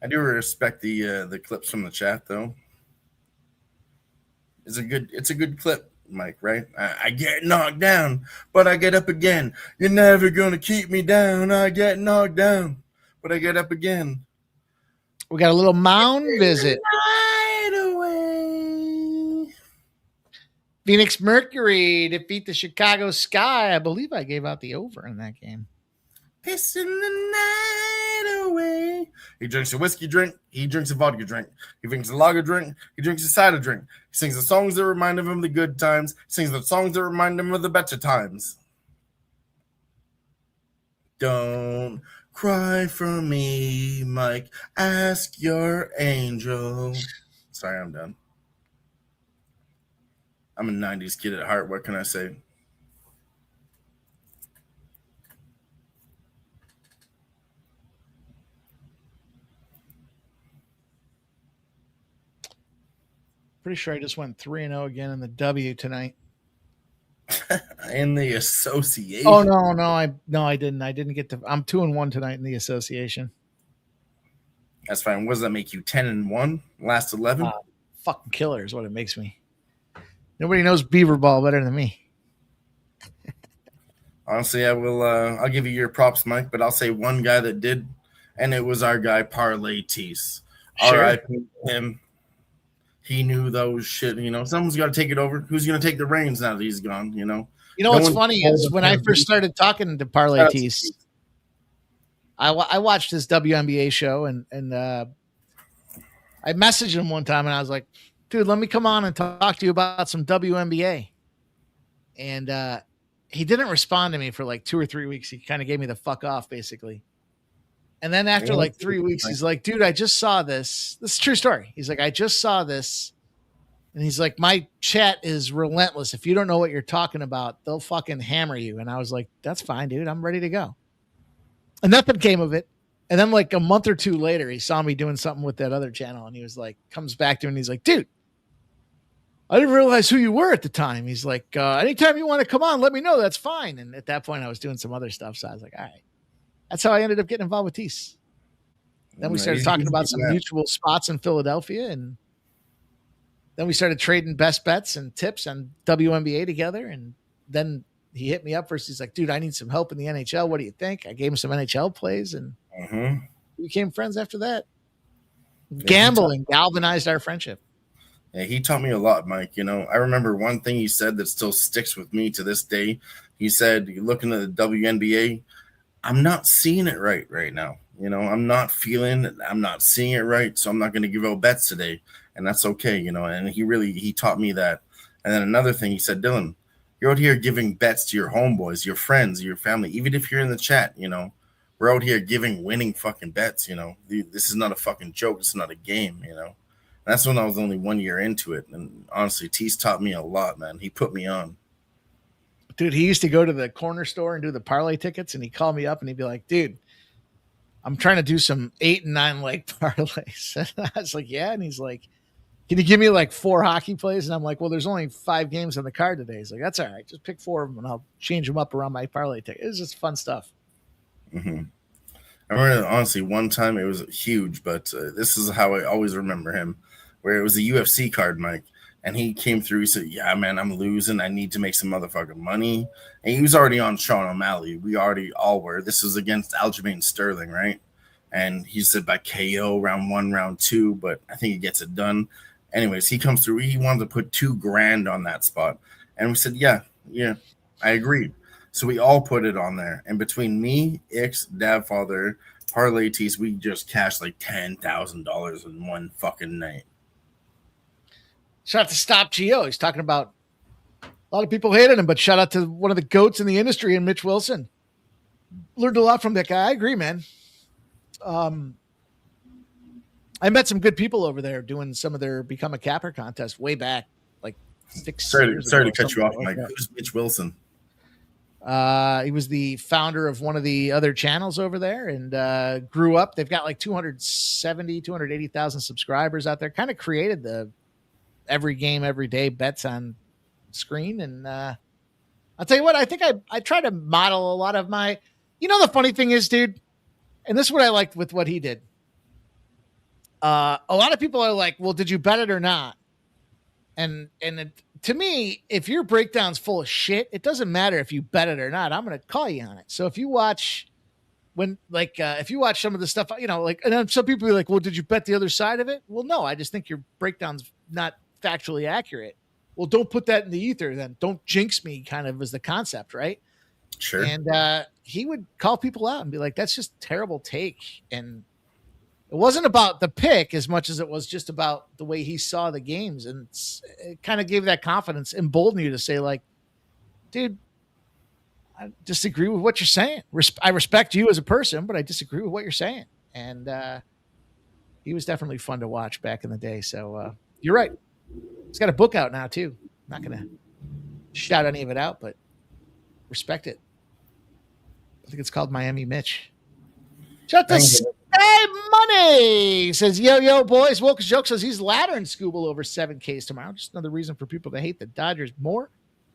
I do respect the clips from the chat though. It's a good clip, Mike, right? I get knocked down, but I get up again. You're never gonna keep me down. I get knocked down, but I get up again. We got a little mound visit. Right away. Phoenix Mercury defeat the Chicago Sky. I believe I gave out the over in that game. Pissing the night away. He drinks a whiskey drink. He drinks a vodka drink. He drinks a lager drink. He drinks a cider drink. He sings the songs that remind him of the good times. He sings the songs that remind him of the better times. Don't cry for me, Mike. Ask your angel. Sorry, I'm done. I'm a 90s kid at heart. What can I say? Pretty sure I just went 3-0 again in the W tonight. In the association. Oh no, I didn't. I didn't get to. I'm 2-1 tonight in the association. That's fine. What does that make you? 10-1? Last 11? Fucking killer is what it makes me. Nobody knows Beaver Ball better than me. Honestly, I will. I'll give you your props, Mike, but I'll say one guy that did, and it was our guy Parlay Tease. Sure. R.I.P. him. He knew those shit. You know, someone's got to take it over. Who's going to take the reins now that he's gone? You know. You know what's funny is when I first started talking to Parlay Tease, I watched his WNBA show and I messaged him one time and I was like, dude, let me come on and talk to you about some WNBA. And he didn't respond to me for like 2 or 3 weeks. He kind of gave me the fuck off, basically. And then after like 3 weeks, he's like, dude, I just saw this. This is a true story. He's like, I just saw this. And he's like, my chat is relentless. If you don't know what you're talking about, they'll fucking hammer you. And I was like, that's fine, dude. I'm ready to go. And nothing came of it. And then like a month or two later, he saw me doing something with that other channel. And he was like, comes back to me and he's like, dude, I didn't realize who you were at the time. He's like, anytime you want to come on, let me know. That's fine. And at that point, I was doing some other stuff. So I was like, all right. That's how I ended up getting involved with Tease. Then we started talking about some mutual spots in Philadelphia. And then we started trading best bets and tips on WNBA together. And then he hit me up first. He's like, dude, I need some help in the NHL. What do you think? I gave him some NHL plays and we became friends after that. Gambling galvanized our friendship. Yeah, he taught me a lot, Mike. You know, I remember one thing he said that still sticks with me to this day. He said, looking at the WNBA, I'm not seeing it right now. You know, I'm not seeing it right. So I'm not going to give out bets today. And that's okay, you know, and he taught me that. And then another thing he said, Dylan, you're out here giving bets to your homeboys, your friends, your family, even if you're in the chat, you know, we're out here giving winning fucking bets, you know, this is not a fucking joke. It's not a game, you know. And that's when I was only 1 year into it. And honestly, Tease taught me a lot, man. He put me on. Dude, he used to go to the corner store and do the parlay tickets, and he'd call me up and he'd be like, dude, I'm trying to do some 8 and 9 leg parlays. And I was like, yeah. And he's like, can you give me like 4 hockey plays? And I'm like, well, there's only 5 games on the card today. He's like, that's all right. Just pick 4 of them and I'll change them up around my parlay ticket. It was just fun stuff. Mm-hmm. I remember, honestly, one time it was huge, but this is how I always remember him, where it was a UFC card, Mike. And he came through. He said, yeah, man, I'm losing. I need to make some motherfucking money. And he was already on Sean O'Malley. We already all were. This was against Aljamain Sterling, right? And he said by KO round 1, round 2, but I think he gets it done. Anyways, he comes through. He wanted to put $2,000 on that spot. And we said, yeah, I agreed. So we all put it on there. And between me, Ix, Dadfather, Parlay Tees, we just cashed like $10,000 in one fucking night. Shout out to Stop Geo. He's talking about a lot of people hated him, but shout out to one of the GOATs in the industry and Mitch Wilson. Learned a lot from that guy. I agree, man. I met some good people over there doing some of their Become a Capper contest way back, like 6 years Sorry ago. to cut you off, Like Mike. Who's Mitch Wilson? He was the founder of one of the other channels over there and grew up. They've got like 280,000 subscribers out there. Kind of created the every game, every day bets on screen. And I'll tell you what, I think I try to model a lot of my, the funny thing is, dude, and this is what I liked with what he did. A lot of people are like, well, did you bet it or not? And to me, if your breakdown's full of shit, it doesn't matter if you bet it or not. I'm going to call you on it. So if you watch if you watch some of the stuff, and then some people are like, well, did you bet the other side of it? Well, no, I just think your breakdown's not factually accurate. Well, don't put that in the ether then. Don't jinx me, kind of was the concept, right? Sure. And he would call people out and be like, that's just a terrible take. And it wasn't about the pick as much as it was just about the way he saw the games. And it kind of gave that confidence, emboldened you to say, like, dude, I disagree with what you're saying. I respect you as a person, but I disagree with what you're saying. And he was definitely fun to watch back in the day. So you're right. He's got a book out now, too. I'm not going to shout any of it out, but respect it. I think it's called Miami Mitch. Shut the Hey, Money says, yo, boys. Wilkes Joke says he's laddering Scooble over 7Ks tomorrow. Just another reason for people to hate the Dodgers more.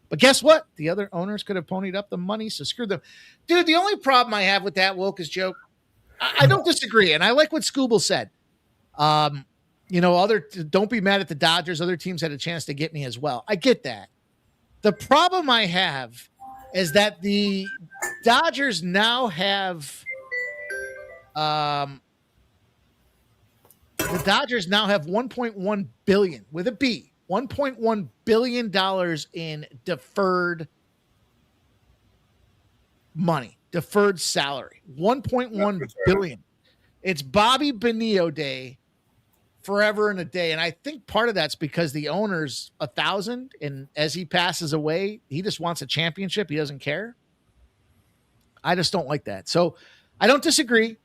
But guess what? The other owners could have ponied up the money, so screw them. Dude, the only problem I have with that Wilkes Joke, I don't disagree, and I like what Scooble said. Don't be mad at the Dodgers. Other teams had a chance to get me as well. I get that. The problem I have is that the Dodgers now have the Dodgers now have $1.1 billion with a B, $1.1 billion in deferred money, deferred salary, $1.1 billion. It's Bobby Bonilla Day forever and a day. And I think part of that's because the owner's 1,000, and as he passes away, he just wants a championship. He doesn't care. I just don't like that. So I don't disagree.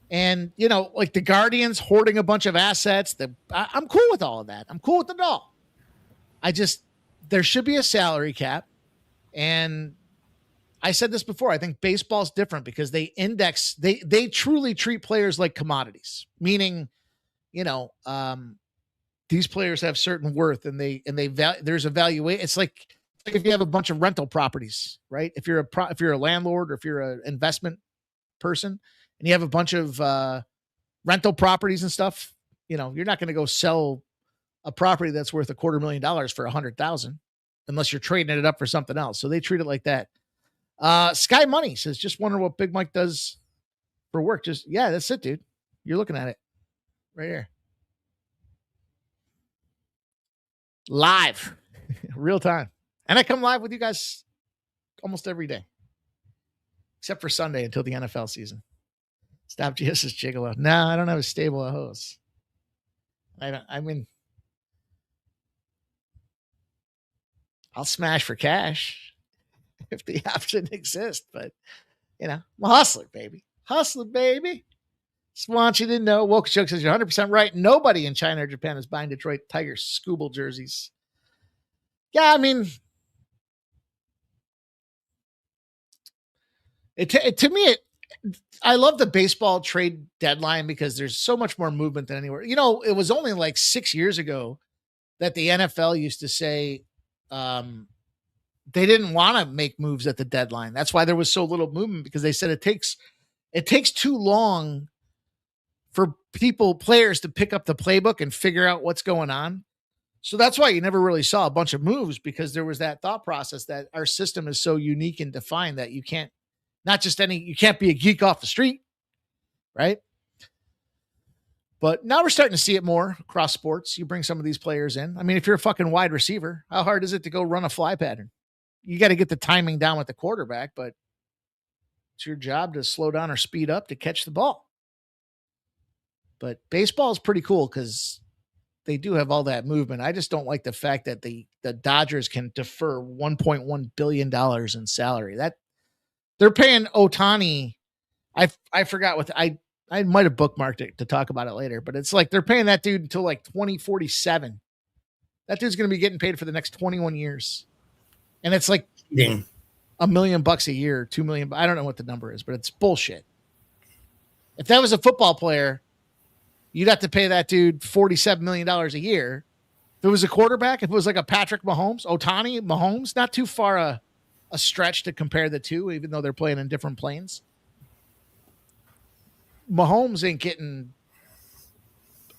And, like the Guardians hoarding a bunch of assets, I'm cool with all of that. I'm cool with it all. There should be a salary cap. And I said this before, I think baseball's different because they they truly treat players like commodities, meaning, these players have certain worth and there's a valuation. It's like if you have a bunch of rental properties, right? If you're a landlord or if you're an investment person, and you have a bunch of rental properties and stuff, you're not going to go sell a property that's worth $250,000 for $100,000 unless you're trading it up for something else. So they treat it like that. Sky Money says, just wonder what Big Mike does for work. That's it, dude. You're looking at it right here. Live, real time. And I come live with you guys almost every day, except for Sunday until the NFL season. Stop Jesus Gigolo. No, I don't have a stable of hosts. I'll smash for cash if the option exists, but I'm a hustler, baby. Hustler, baby. Just want you to know. Woke Joke says you're 100% right. Nobody in China or Japan is buying Detroit Tigers Scooble jerseys. Yeah, To me, I love the baseball trade deadline because there's so much more movement than anywhere. It was only like 6 years ago that the NFL used to say they didn't want to make moves at the deadline. That's why there was so little movement, because they said it takes too long for players to pick up the playbook and figure out what's going on. So that's why you never really saw a bunch of moves, because there was that thought process that our system is so unique and defined that you can't be a geek off the street, right? But now we're starting to see it more across sports. You bring some of these players in. I mean, if you're a fucking wide receiver, how hard is it to go run a fly pattern? You got to get the timing down with the quarterback, but it's your job to slow down or speed up to catch the ball. But baseball is pretty cool because they do have all that movement. I just don't like the fact that the Dodgers can defer $1.1 billion in salary. That they're paying Ohtani. I forgot what I might have bookmarked it to talk about it later, but it's like they're paying that dude until like 2047. That dude's going to be getting paid for the next 21 years. And it's like $1 million a year, 2 million. I don't know what the number is, but it's bullshit. If that was a football player, you'd have to pay that dude $47 million a year. If it was a quarterback, if it was like a Patrick Mahomes, Ohtani, Mahomes, not too far a stretch to compare the two, even though they're playing in different planes. Mahomes ain't getting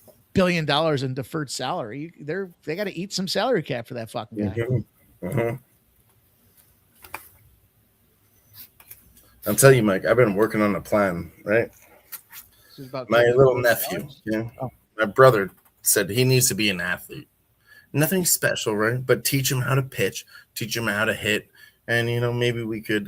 $1 billion in deferred salary. They got to eat some salary cap for that fucking guy. Mm-hmm. Mm-hmm. I'll tell you, Mike, I've been working on a plan, right? My little nephew, my brother said he needs to be an athlete. Nothing special, right? But teach him how to pitch, teach him how to hit, and maybe we could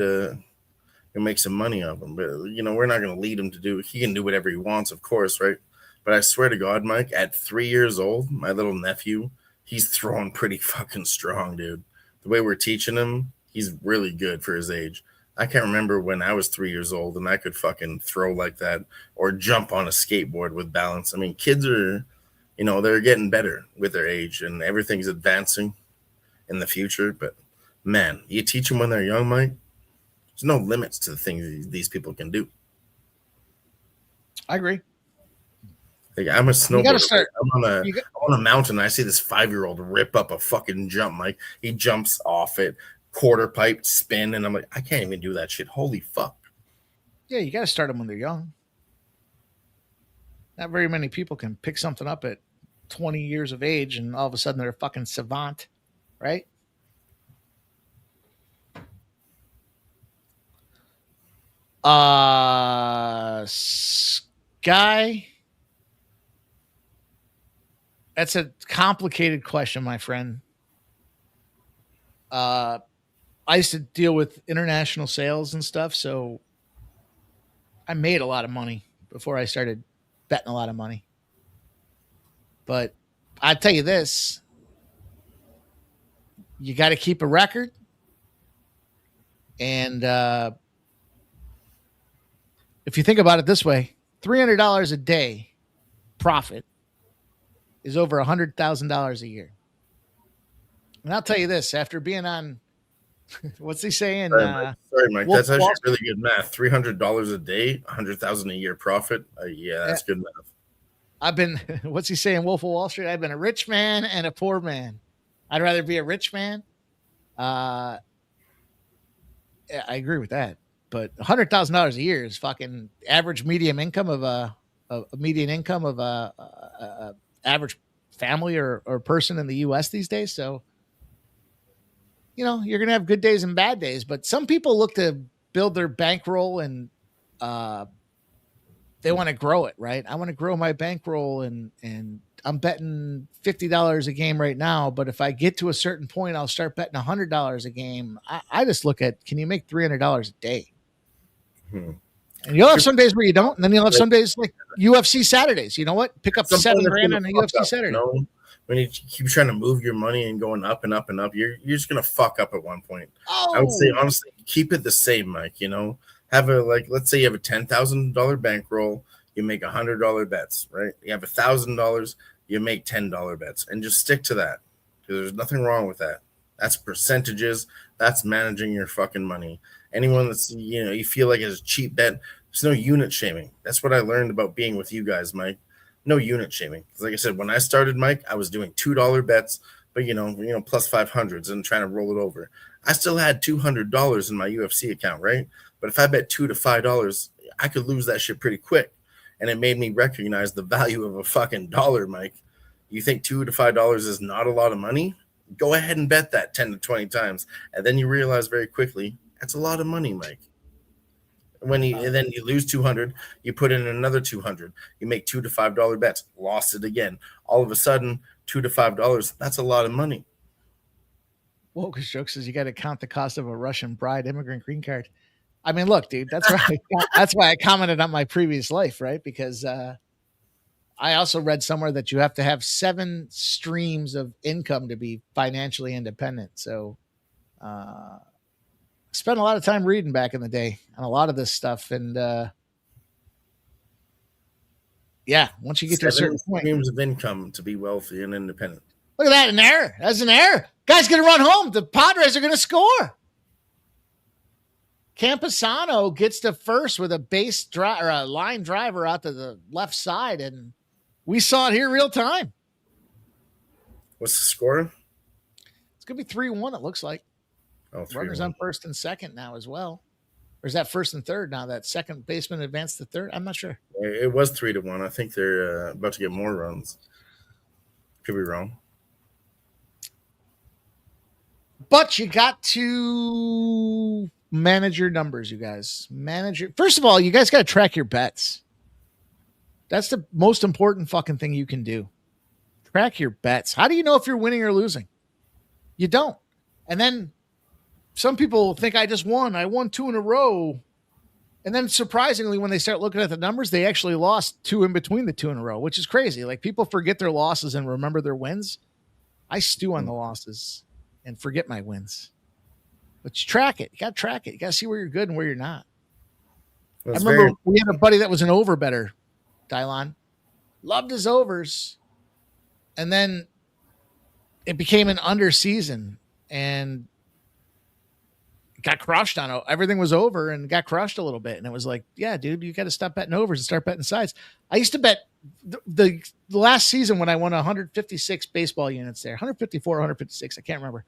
make some money off him. But we're not going to lead him to do. He can do whatever he wants, of course, right? But I swear to God, Mike, at 3 years old, my little nephew, he's throwing pretty fucking strong, dude. The way we're teaching him, he's really good for his age. I can't remember when I was 3 years old and I could fucking throw like that or jump on a skateboard with balance. I mean, kids are, they're getting better with their age and everything's advancing in the future. But man, you teach them when they're young, Mike, there's no limits to the things these people can do. I agree. Like, I'm a snowboarder. I'm on a mountain. And I see this 5-year-old rip up a fucking jump, Mike. He jumps off it, quarter pipe spin, and I'm like, I can't even do that shit. Holy fuck. Yeah, you got to start them when they're young. Not very many people can pick something up at 20 years of age and all of a sudden they're a fucking savant, right? Sky. That's a complicated question, my friend. I used to deal with international sales and stuff, so I made a lot of money before I started betting a lot of money. But I'll tell you this, you got to keep a record. And if you think about it this way, $300 a day profit is over $100,000 a year. And I'll tell you this, after being on, what's he saying? Sorry, Mike. That's actually really good math. $300 a day, $100,000 a year profit. Yeah, that's good math. I've been, what's he saying? Wolf of Wall Street. I've been a rich man and a poor man. I'd rather be a rich man. Yeah, I agree with that. But $100,000 a year is fucking average median income of a average family or person in the U.S. these days. So, you're going to have good days and bad days, but some people look to build their bankroll and they want to grow it, right? I want to grow my bankroll and I'm betting $50 a game right now, but if I get to a certain point, I'll start betting $100 a game. I just look at, can you make $300 a day? And you'll have some days where you don't, and then you'll have some days like UFC Saturdays. You know what? Pick up $7,000 on a UFC Saturday. When you keep trying to move your money and going up and up and up, you're just gonna fuck up at one point. I would say honestly, keep it the same, Mike. Have let's say you have a $10,000 bankroll, you make $100 bets, right? You have $1,000, you make $10 bets, and just stick to that because there's nothing wrong with that. That's percentages. That's managing your fucking money. Anyone that's, you feel like it's a cheap bet, there's no unit shaming. That's what I learned about being with you guys, Mike. No unit shaming. Because like I said, when I started, Mike, I was doing $2 bets, but plus 500s and trying to roll it over. I still had $200 in my UFC account, right? But if I bet $2 to $5, I could lose that shit pretty quick. And it made me recognize the value of a fucking dollar, Mike. You think $2 to $5 is not a lot of money? Go ahead and bet that 10 to 20 times. And then you realize very quickly, that's a lot of money, Mike. And then you lose 200, you put in another 200, you make $2 to $5 bets, lost it again. All of a sudden, $2 to $5, that's a lot of money. Wokus Joke says you got to count the cost of a Russian bride immigrant green card. I mean, look, dude, that's why I commented on my previous life, right? Because I also read somewhere that you have to have 7 streams of income to be financially independent. So I spent a lot of time reading back in the day on a lot of this stuff. And once you get to a certain point. Streams of income to be wealthy and independent. Look at that, an error. That's an error. Guy's going to run home. The Padres are going to score. Campusano gets to first with a base drive or a line driver out to the left side, and we saw it here real time. What's the score? It's going to be 3-1, it looks like. Oh, Runners on first and second now as well. Or is that first and third now? That second baseman advanced to third? I'm not sure. It was 3-1. I think they're about to get more runs. Could be wrong. But you got to manage your numbers, you guys. First of all, you guys got to track your bets. That's the most important fucking thing you can do. Track your bets. How do you know if you're winning or losing? You don't. And then some people think I won 2 in a row. And then surprisingly, when they start looking at the numbers, they actually lost 2 in between the 2 in a row, which is crazy. Like, people forget their losses and remember their wins. I stew on the losses and forget my wins. But you track it. You got to track it. You got to see where you're good and where you're not. I remember we had a buddy that was an over better, Dylon. Loved his overs. And then it became an under season and got crushed on it. Everything was over and got crushed a little bit. And it was like, yeah, dude, you got to stop betting overs and start betting sides. I used to bet the last season when I won 156 baseball units there, 154, 156. I can't remember.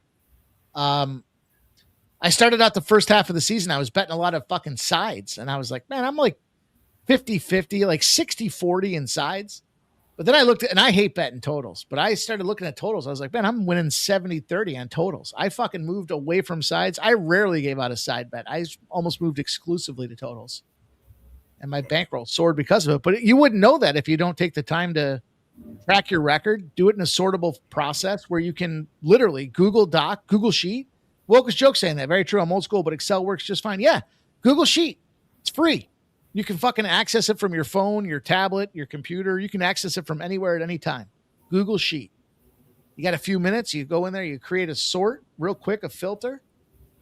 I started out the first half of the season. I was betting a lot of fucking sides. And I was like, man, I'm like 50-50, like 60-40 in sides. But then I looked at, and I hate betting totals, but I started looking at totals. I was like, man, I'm winning 70-30 on totals. I fucking moved away from sides. I rarely gave out a side bet. I almost moved exclusively to totals. And my bankroll soared because of it. But you wouldn't know that if you don't take the time to track your record, do it in a sortable process where you can literally Google Doc, Google Sheet. Wokus Joke saying that. Very true. I'm old school, but Excel works just fine. Yeah, Google Sheet. It's free. You can fucking access it from your phone, your tablet, your computer. You can access it from anywhere at any time. Google Sheet. You got a few minutes. You go in there. You create a sort real quick, a filter.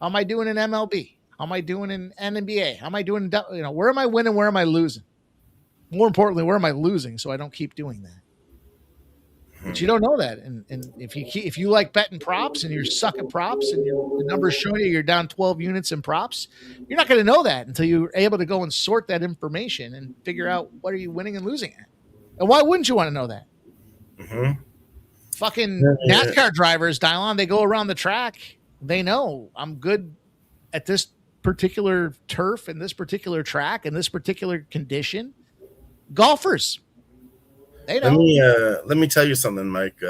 How am I doing in MLB? How am I doing in NBA? How am I doing? Where am I winning? Where am I losing? More importantly, where am I losing? So I don't keep doing that. But you don't know that. And if you like betting props and you suck at props and the numbers show you're down 12 units in props, you're not going to know that until you're able to go and sort that information and figure out what are you winning and losing at. And why wouldn't you want to know that? Mm-hmm. Fucking NASCAR drivers, Dylon, they go around the track. They know I'm good at this particular turf and this particular track and this particular condition. Golfers. Let me tell you something, Mike.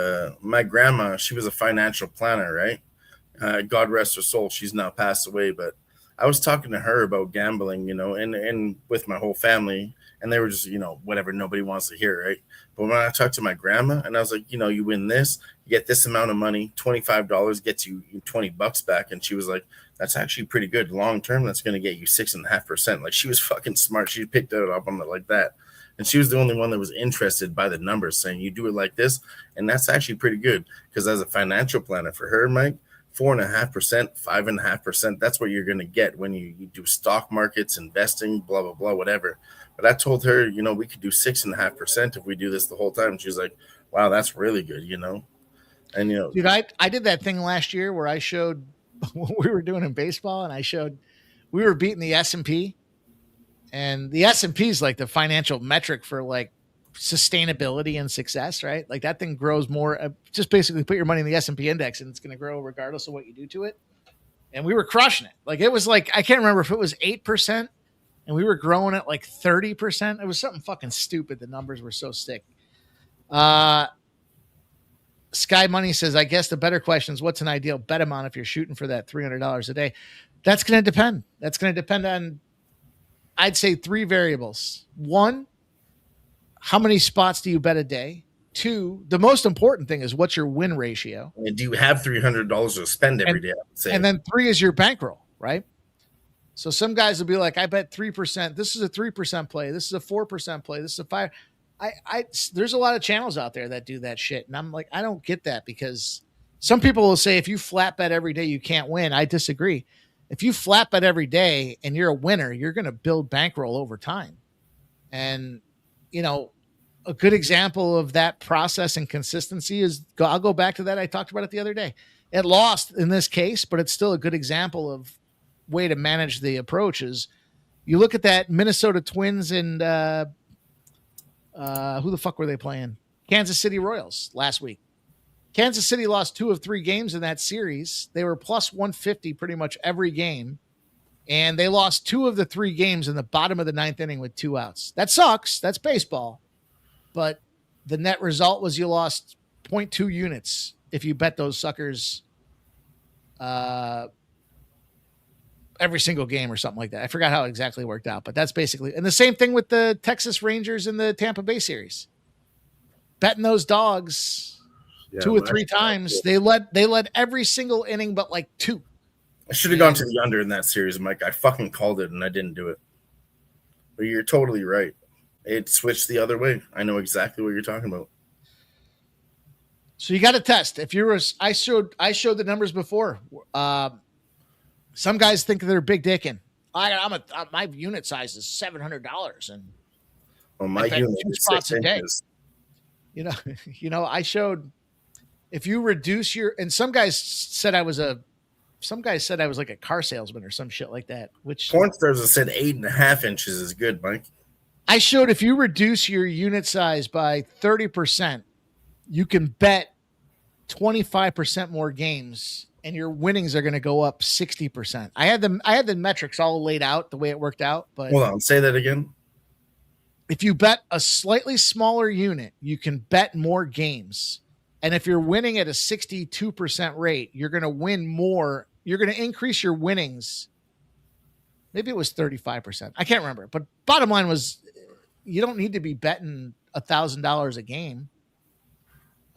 My grandma, she was a financial planner, right? God rest her soul. She's now passed away, but I was talking to her about gambling, and with my whole family, and they were just, whatever nobody wants to hear, right? But when I talked to my grandma, and I was like, you win this, you get this amount of money, $25 gets you $20 back, and she was like, that's actually pretty good. Long term, that's going to get you 6.5%. Like, she was fucking smart. She picked it up on it like that. And she was the only one that was interested by the numbers, saying you do it like this. And that's actually pretty good because as a financial planner for her, Mike, 4.5%, 5.5%, that's what you're going to get when you do stock markets, investing, blah, blah, blah, whatever. But I told her, we could do 6.5% if we do this the whole time. And she was like, wow, that's really good, And Dude, I did that thing last year where I showed what we were doing in baseball, and I showed we were beating the S&P, and the S&P is like the financial metric for like sustainability and success, right? Like that thing grows more. Just basically put your money in the S&P index, and it's going to grow regardless of what you do to it. And we were crushing it. Like it was like I can't remember if it was 8%, and we were growing at like 30%. It was something fucking stupid. The numbers were so sick. Sky Money says, I guess the better question is what's an ideal bet amount if you're shooting for that $300 a day? That's going to depend. That's going to depend on, I'd say, 3 variables. 1, how many spots do you bet a day? 2, the most important thing is what's your win ratio? And do you have $300 to spend every day? And then 3 is your bankroll, right? So some guys will be like, I bet 3%. This is a 3% play. This is a 4% play. This is a 5%. There's a lot of channels out there that do that shit. And I'm like, I don't get that, because some people will say if you flat bet every day, you can't win. I disagree. If you flat bet every day and you're a winner, you're going to build bankroll over time. And, a good example of that process and consistency is, I'll go back to that. I talked about it the other day. It lost in this case, but it's still a good example of way to manage the approaches. You look at that Minnesota Twins and, who the fuck were they playing? Kansas City Royals last week. Kansas City lost 2 of 3 games in that series. They were plus 150 pretty much every game. And they lost 2 of the 3 games in the bottom of the 9th inning with 2 outs. That sucks. That's baseball. But the net result was you lost 0.2 units if you bet those suckers every single game or something like that. I forgot how it exactly worked out, but that's basically, and the same thing with the Texas Rangers in the Tampa Bay series. Betting those dogs 2 or 3 times, they led every single inning but like 2. I should have gone to the under in that series, Mike. I fucking called it and I didn't do it. But you're totally right. It switched the other way. I know exactly what you're talking about. So you got to test. If you're I showed the numbers before. Some guys think they're big dicking. My unit size is $700, and my unit is 6 inches. I showed if you reduce your, and some guys said I was like a car salesman or some shit like that. Which porn stars have said 8.5 inches is good, Mike. I showed if you reduce your unit size by 30%, you can bet 25% more games, and your winnings are going to go up 60%. I had the metrics all laid out the way it worked out. But hold on, say that again. If you bet a slightly smaller unit, you can bet more games. And if you're winning at a 62% rate, you're going to win more. You're going to increase your winnings. Maybe it was 35%. I can't remember. But bottom line was, you don't need to be betting $1,000 a game.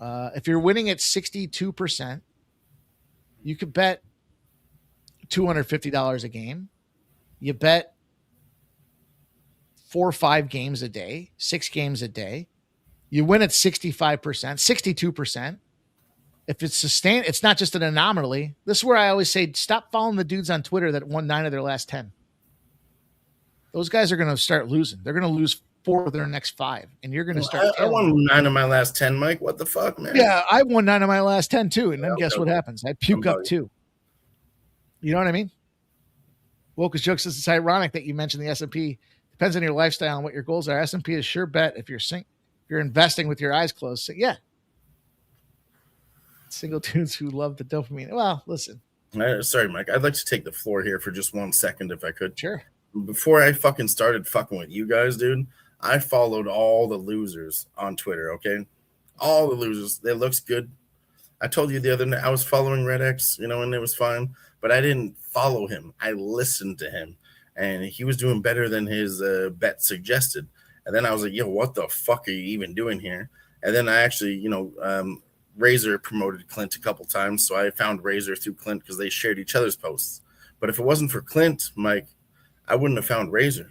If you're winning at 62%, you could bet $250 a game. You bet 4 or 5 games a day, 6 games a day. You win at 65%, 62%. If it's sustained, it's not just an anomaly. This is where I always say, stop following the dudes on Twitter that won 9 of their last 10. Those guys are going to start losing. They're going to lose 4 of their next 5, and you're going to start. I won 9 of my last 10, Mike. What the fuck, man? Yeah, I won 9 of my last 10 too, and then guess what happens? I puke up too. You know what I mean? Wokus Joke says it's ironic that you mentioned the S&P. Depends on your lifestyle and what your goals are. S&P is sure bet if you're investing with your eyes closed. So, yeah. Single dudes who love the dopamine. Well, listen. Sorry, Mike. I'd like to take the floor here for just 1 second if I could. Sure. Before I fucking started fucking with you guys, dude, I followed all the losers on Twitter, okay? All the losers. It looks good. I told you the other night I was following Red X, and it was fine, but I didn't follow him. I listened to him, and he was doing better than his bet suggested. And then I was like, yo, what the fuck are you even doing here? And then I actually, Razor promoted Clint a couple times, so I found Razor through Clint because they shared each other's posts. But if it wasn't for Clint, Mike, I wouldn't have found Razor.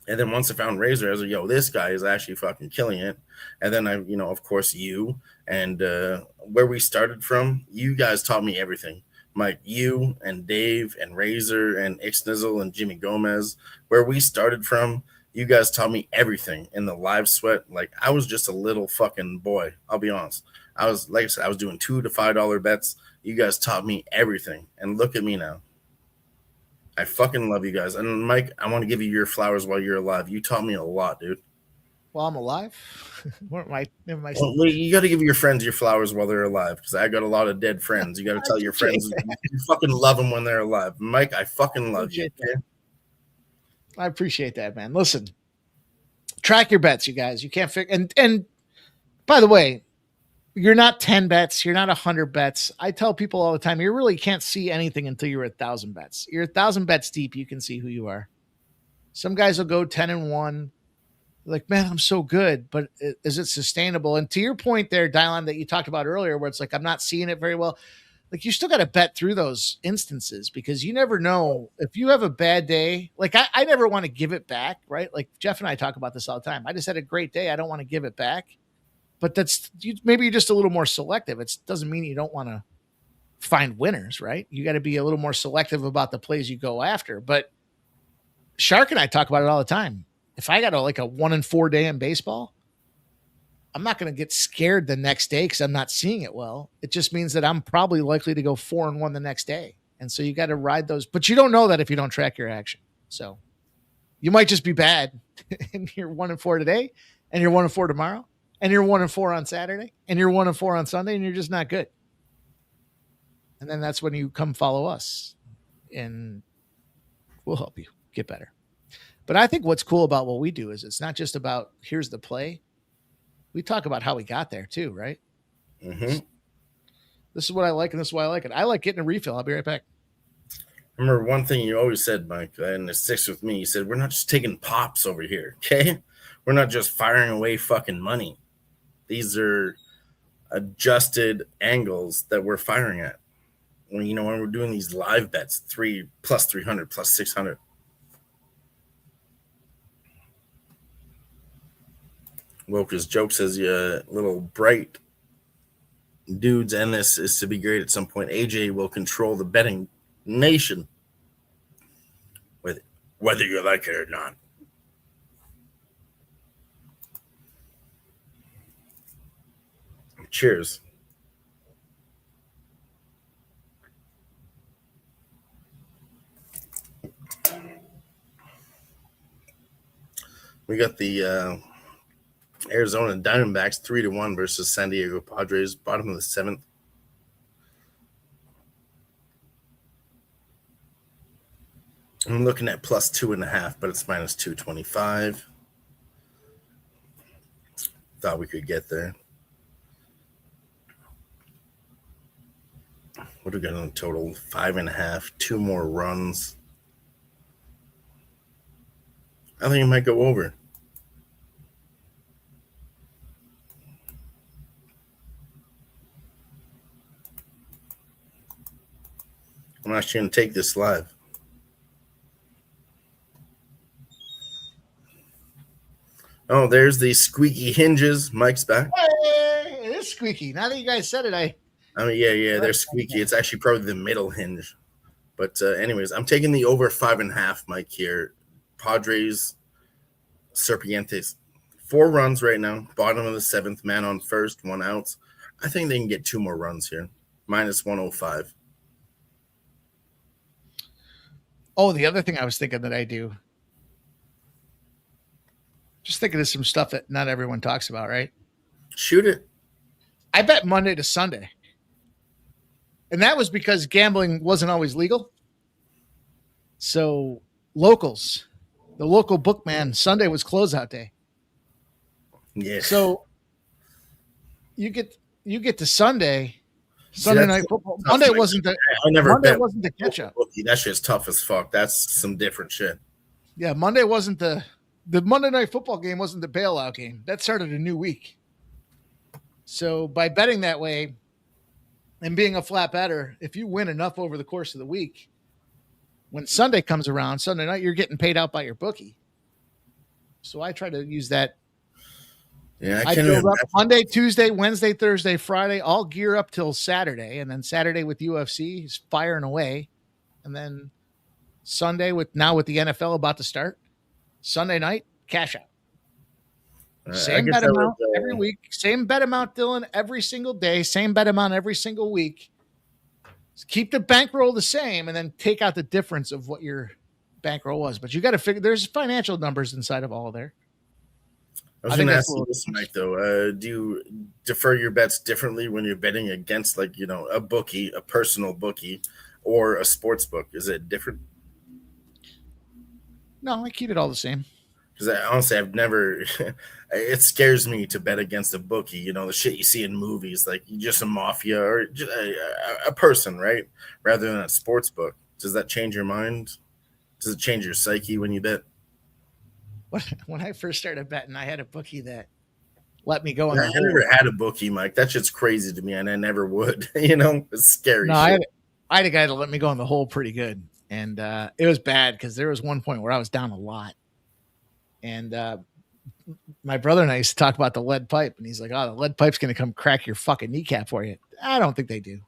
And then once I found Razor, I was like, yo, this guy is actually fucking killing it. And then I, of course, you and where we started from, you guys taught me everything. Mike, you and Dave and Razor and Ixnizzle and Jimmy Gomez, where we started from, You guys taught me everything in the live sweat. Like I was just a little fucking boy. I'll be honest. I was, like I said, I was doing $2 to $5 bets. You guys taught me everything, and look at me now. I fucking love you guys. And Mike, I want to give you your flowers while you're alive. You taught me a lot, dude. While I'm alive, Well, you got to give your friends your flowers while they're alive, because I got a lot of dead friends. You got to tell your friends you fucking love them when they're alive. Mike, I fucking love you. Okay? I appreciate that, man. Listen, track your bets, you guys. You can't figure. And by the way, you're not 10 bets. You're not 100 bets. I tell people all the time, you really can't see anything until you're 1,000 bets. You're 1,000 bets deep. You can see who you are. Some guys will go 10-1. Like, man, I'm so good, but is it sustainable? And to your point there, Dylan, that you talked about earlier, where it's like, I'm not seeing it very well. Like, you still got to bet through those instances, because you never know if you have a bad day. Like, I never want to give it back, right? Like Jeff and I talk about this all the time. I just had a great day. I don't want to give it back, but maybe you're just a little more selective. It doesn't mean you don't want to find winners, right? You got to be a little more selective about the plays you go after. But Shark and I talk about it all the time. If I got a 1-4 day in baseball, I'm not going to get scared the next day because I'm not seeing it well. It just means that I'm probably likely to go 4-1 the next day. And so you got to ride those, but you don't know that if you don't track your action. So you might just be bad and you're 1-4 today, and you're 1-4 tomorrow, and you're 1-4 on Saturday, and you're 1-4 on Sunday, and you're just not good. And then that's when you come follow us, and we'll help you get better. But I think what's cool about what we do is it's not just about here's the play. We talk about how we got there too, right? Mm-hmm. This is what I like, and this is why I like it. I like getting a refill. I'll be right back. Remember one thing you always said, Mike, and it sticks with me. You said, we're not just taking pops over here, okay? We're not just firing away fucking money. These are adjusted angles that we're firing at. When we're doing these live bets, 3 plus 300 plus 600. Woker's joke says, "Yeah, little bright dudes, and this is to be great at some point. AJ will control the betting nation, whether you like it or not." Cheers. We got the Arizona Diamondbacks 3-1 versus San Diego Padres, bottom of the 7th. I'm looking at plus 2.5, but it's minus 225. Thought we could get there. What do we got on the total? 5.5, 2 more runs. I think it might go over. I'm actually going to take this live. Oh, there's the squeaky hinges. Mike's back. Hey, it is squeaky. Now that you guys said it, yeah, they're squeaky. It's actually probably the middle hinge. But anyways, I'm taking the over 5.5, Mike, here. Padres, Serpientes. 4 runs right now. Bottom of the 7th, man on first, 1 out. I think they can get 2 more runs here. Minus 105. Oh, the other thing I was thinking that I do. Just thinking of some stuff that not everyone talks about, right? Shoot it. I bet Monday to Sunday. And that was because gambling wasn't always legal. So locals, the local bookman, Sunday was closeout day. Yeah. So you get to Sunday night football. Monday wasn't the catch up. That shit's tough as fuck. That's some different shit. Yeah, Monday wasn't the Monday night football game wasn't the bailout game. That started a new week. So by betting that way and being a flat better, if you win enough over the course of the week, when Sunday comes around, Sunday night, you're getting paid out by your bookie. So I try to use that. Yeah, I build up Monday, Tuesday, Wednesday, Thursday, Friday, all gear up till Saturday. And then Saturday with UFC is firing away. And then Sunday with the NFL about to start. Sunday night, cash out. I Same guess bet that amount was, every week. Same bet amount, Dylan, every single day. Same bet amount every single week. Just keep the bankroll the same and then take out the difference of what your bankroll was. But you got to figure there's financial numbers inside of all there. I was going to ask you this, Mike, though. Do you defer your bets differently when you're betting against, like, you know, a bookie, a personal bookie, or a sports book? Is it different? No, I keep it all the same. Because honestly, I've never. It scares me to bet against a bookie. You know, the shit you see in movies, like just a mafia or just a person, right? Rather than a sports book. Does that change your mind? Does it change your psyche when you bet? When I first started betting, I had a bookie that let me go on. I never had a bookie, Mike. That shit's crazy to me, and I never would. You know, it's scary. No, I had a guy that let me go on the hole pretty good, and it was bad because there was one point where I was down a lot, and my brother and I used to talk about the lead pipe, and he's like, "Oh, the lead pipe's going to come crack your fucking kneecap for you." I don't think they do.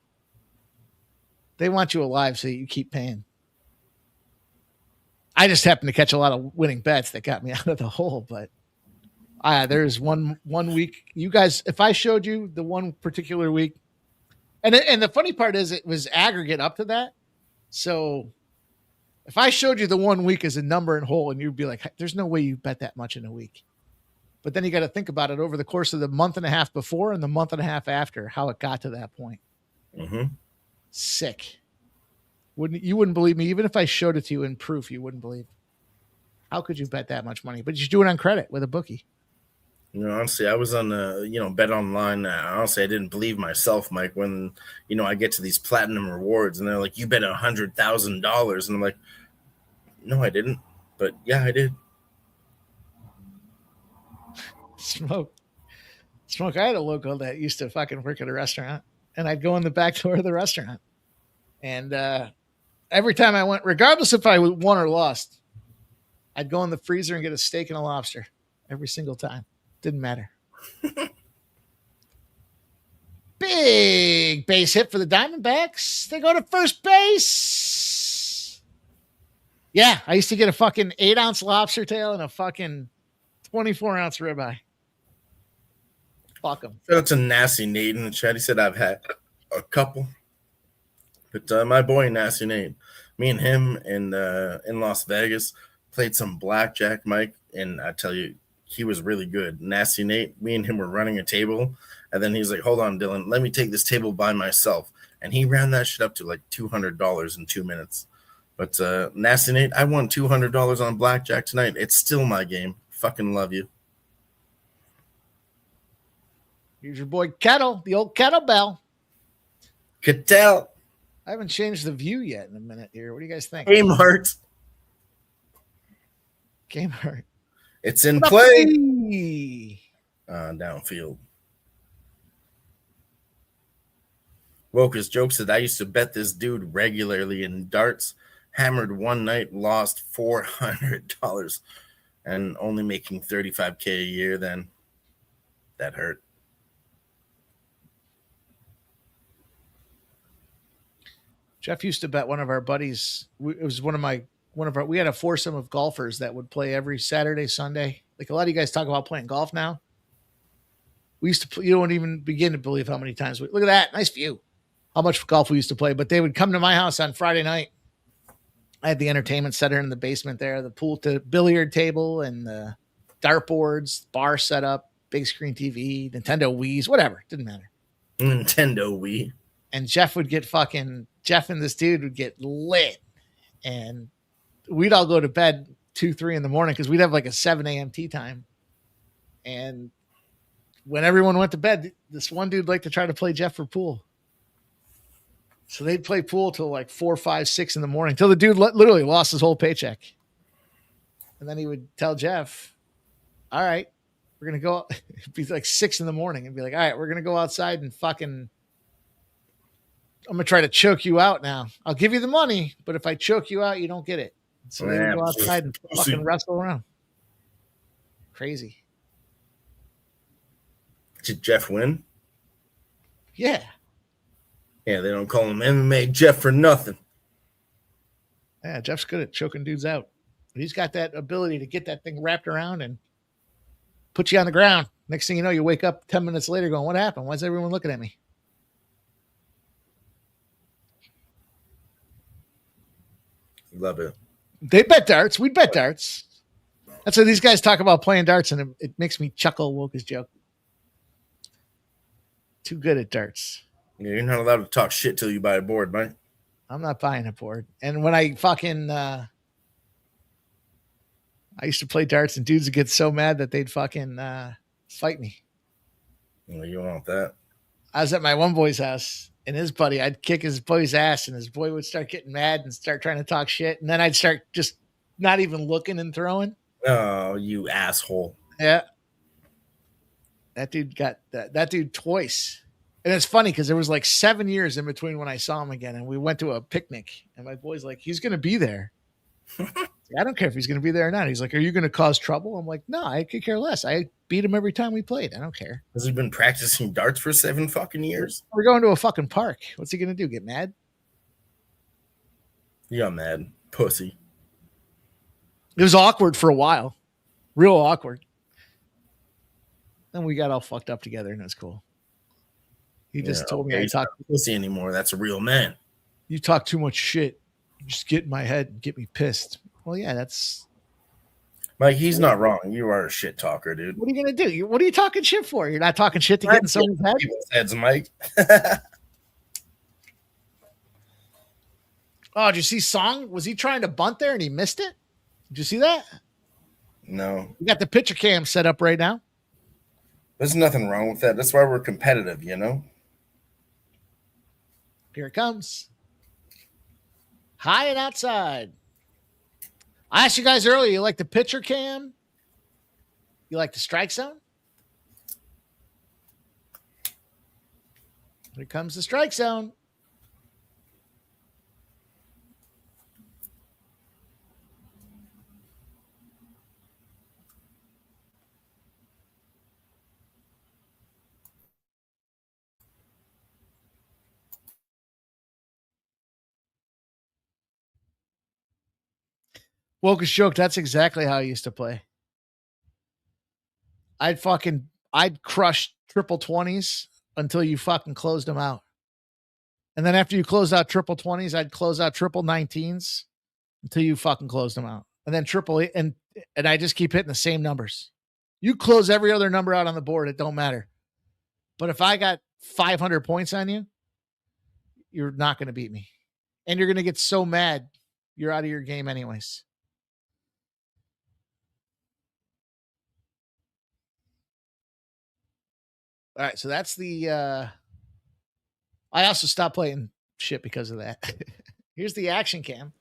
They want you alive so you keep paying. I just happened to catch a lot of winning bets that got me out of the hole, but there's one week. You guys, if I showed you the one particular week, and the funny part is it was aggregate up to that. So if I showed you the 1 week as a number and hole, and you'd be like, "There's no way you bet that much in a week." But then you got to think about it over the course of the month and a half before and the month and a half after, how it got to that point. Mm-hmm. Sick. You wouldn't believe me. Even if I showed it to you in proof, you wouldn't believe. How could you bet that much money? But you do it on credit with a bookie. You know, honestly, I was on Bet Online. Honestly, I didn't believe myself, Mike, when, you know, I get to these platinum rewards and they're like, "You bet $100,000. And I'm like, "No, I didn't." But yeah, I did. Smoke. I had a local that used to fucking work at a restaurant, and I'd go in the back door of the restaurant. And every time I went, regardless if I won or lost, I'd go in the freezer and get a steak and a lobster every single time. Didn't matter. Big base hit for the Diamondbacks. They go to first base. Yeah, I used to get a fucking 8-ounce lobster tail and a fucking 24-ounce ribeye. Fuck them. Shout out to Nasty Nate in the chat. He said, "I've had a couple." But my boy Nasty Nate, me and him in Las Vegas played some blackjack, Mike, and I tell you, he was really good. Nasty Nate, me and him were running a table, and then he's like, "Hold on, Dylan, let me take this table by myself." And he ran that shit up to like $200 in 2 minutes. But Nasty Nate, I won $200 on blackjack tonight. It's still my game. Fucking love you. Here's your boy Kettle, the old kettlebell. Cattell. I haven't changed the view yet in a minute here. What do you guys think? Kmart. Kmart. It's in play. Downfield. Wokus jokes that I used to bet this dude regularly in darts. Hammered one night, lost $400 and only making $35K a year then. That hurt. Jeff used to bet one of our buddies. It was we had a foursome of golfers that would play every Saturday, Sunday. Like a lot of you guys talk about playing golf now. We used to, you don't even begin to believe how many times look at that. Nice view. How much golf we used to play, but they would come to my house on Friday night. I had the entertainment center in the basement there, the pool to billiard table and the dartboards, bar set up, big screen TV, Nintendo Wii's, whatever. Didn't matter. Nintendo Wii. And Jeff and this dude would get lit, and we'd all go to bed 2-3 in the morning because we'd have like a 7 a.m. tea time. And when everyone went to bed, this one dude liked to try to play Jeff for pool. So they'd play pool till like 4, 5, 6 in the morning, till the dude literally lost his whole paycheck. And then he would tell Jeff, "All right, we're going to go." It'd be like 6 in the morning and be like, "All right, we're going to go outside and fucking, I'm going to try to choke you out now. I'll give you the money, but if I choke you out, you don't get it." So they would go outside and fucking wrestle around. Crazy. Did Jeff win? Yeah. Yeah, they don't call him MMA Jeff for nothing. Yeah, Jeff's good at choking dudes out. But he's got that ability to get that thing wrapped around and put you on the ground. Next thing you know, you wake up 10 minutes later going, what happened? Why's everyone looking at me? Love it. They bet darts. We bet darts. That's what these guys talk about playing darts, and it makes me chuckle. Woke's joke. Too good at darts. Yeah, you're not allowed to talk shit till you buy a board, Mike. I'm not buying a board. And when I fucking I used to play darts, and dudes would get so mad that they'd fucking fight me. Well, you want that. I was at my one boy's house, and his buddy, I'd kick his boy's ass, and his boy would start getting mad and start trying to talk shit. And then I'd start just not even looking and throwing. Oh, you asshole. Yeah. That dude got that dude twice. And it's funny because there was like 7 years in between when I saw him again, and we went to a picnic, and my boy's like, he's going to be there. I don't care if he's going to be there or not. He's like, are you going to cause trouble? I'm like, no, I could care less. I beat him every time we played. I don't care. Has he been practicing darts for 7 fucking years? We're going to a fucking park. What's he going to do? Get mad? You got mad. Pussy. It was awkward for a while. Real awkward. Then we got all fucked up together, and it was cool. He just told me I talk pussy anymore. That's a real man. You talk too much shit. You just get in my head and get me pissed. Well, yeah, that's Mike. He's not wrong. You are a shit talker, dude. what are you gonna do? What are you talking shit for? You're not talking shit to get in someone's head. People's heads, Mike. Oh, did you see Song? Was he trying to bunt there and he missed it? Did you see that? No. We got the pitcher cam set up right now. There's nothing wrong with that. That's why we're competitive, you know? Here it comes. High and outside. I asked you guys earlier, you like the pitcher cam? You like the strike zone? Here comes the strike zone. Woke's joke, that's exactly how I used to play. I'd crush triple 20s until you fucking closed them out. And then after you closed out triple 20s, I'd close out triple 19s until you fucking closed them out. And then triple and I just keep hitting the same numbers. You close every other number out on the board, it don't matter. But if I got 500 points on you, you're not going to beat me. And you're going to get so mad, you're out of your game anyways. All right, so that's the I also stopped playing shit because of that. Here's the action cam.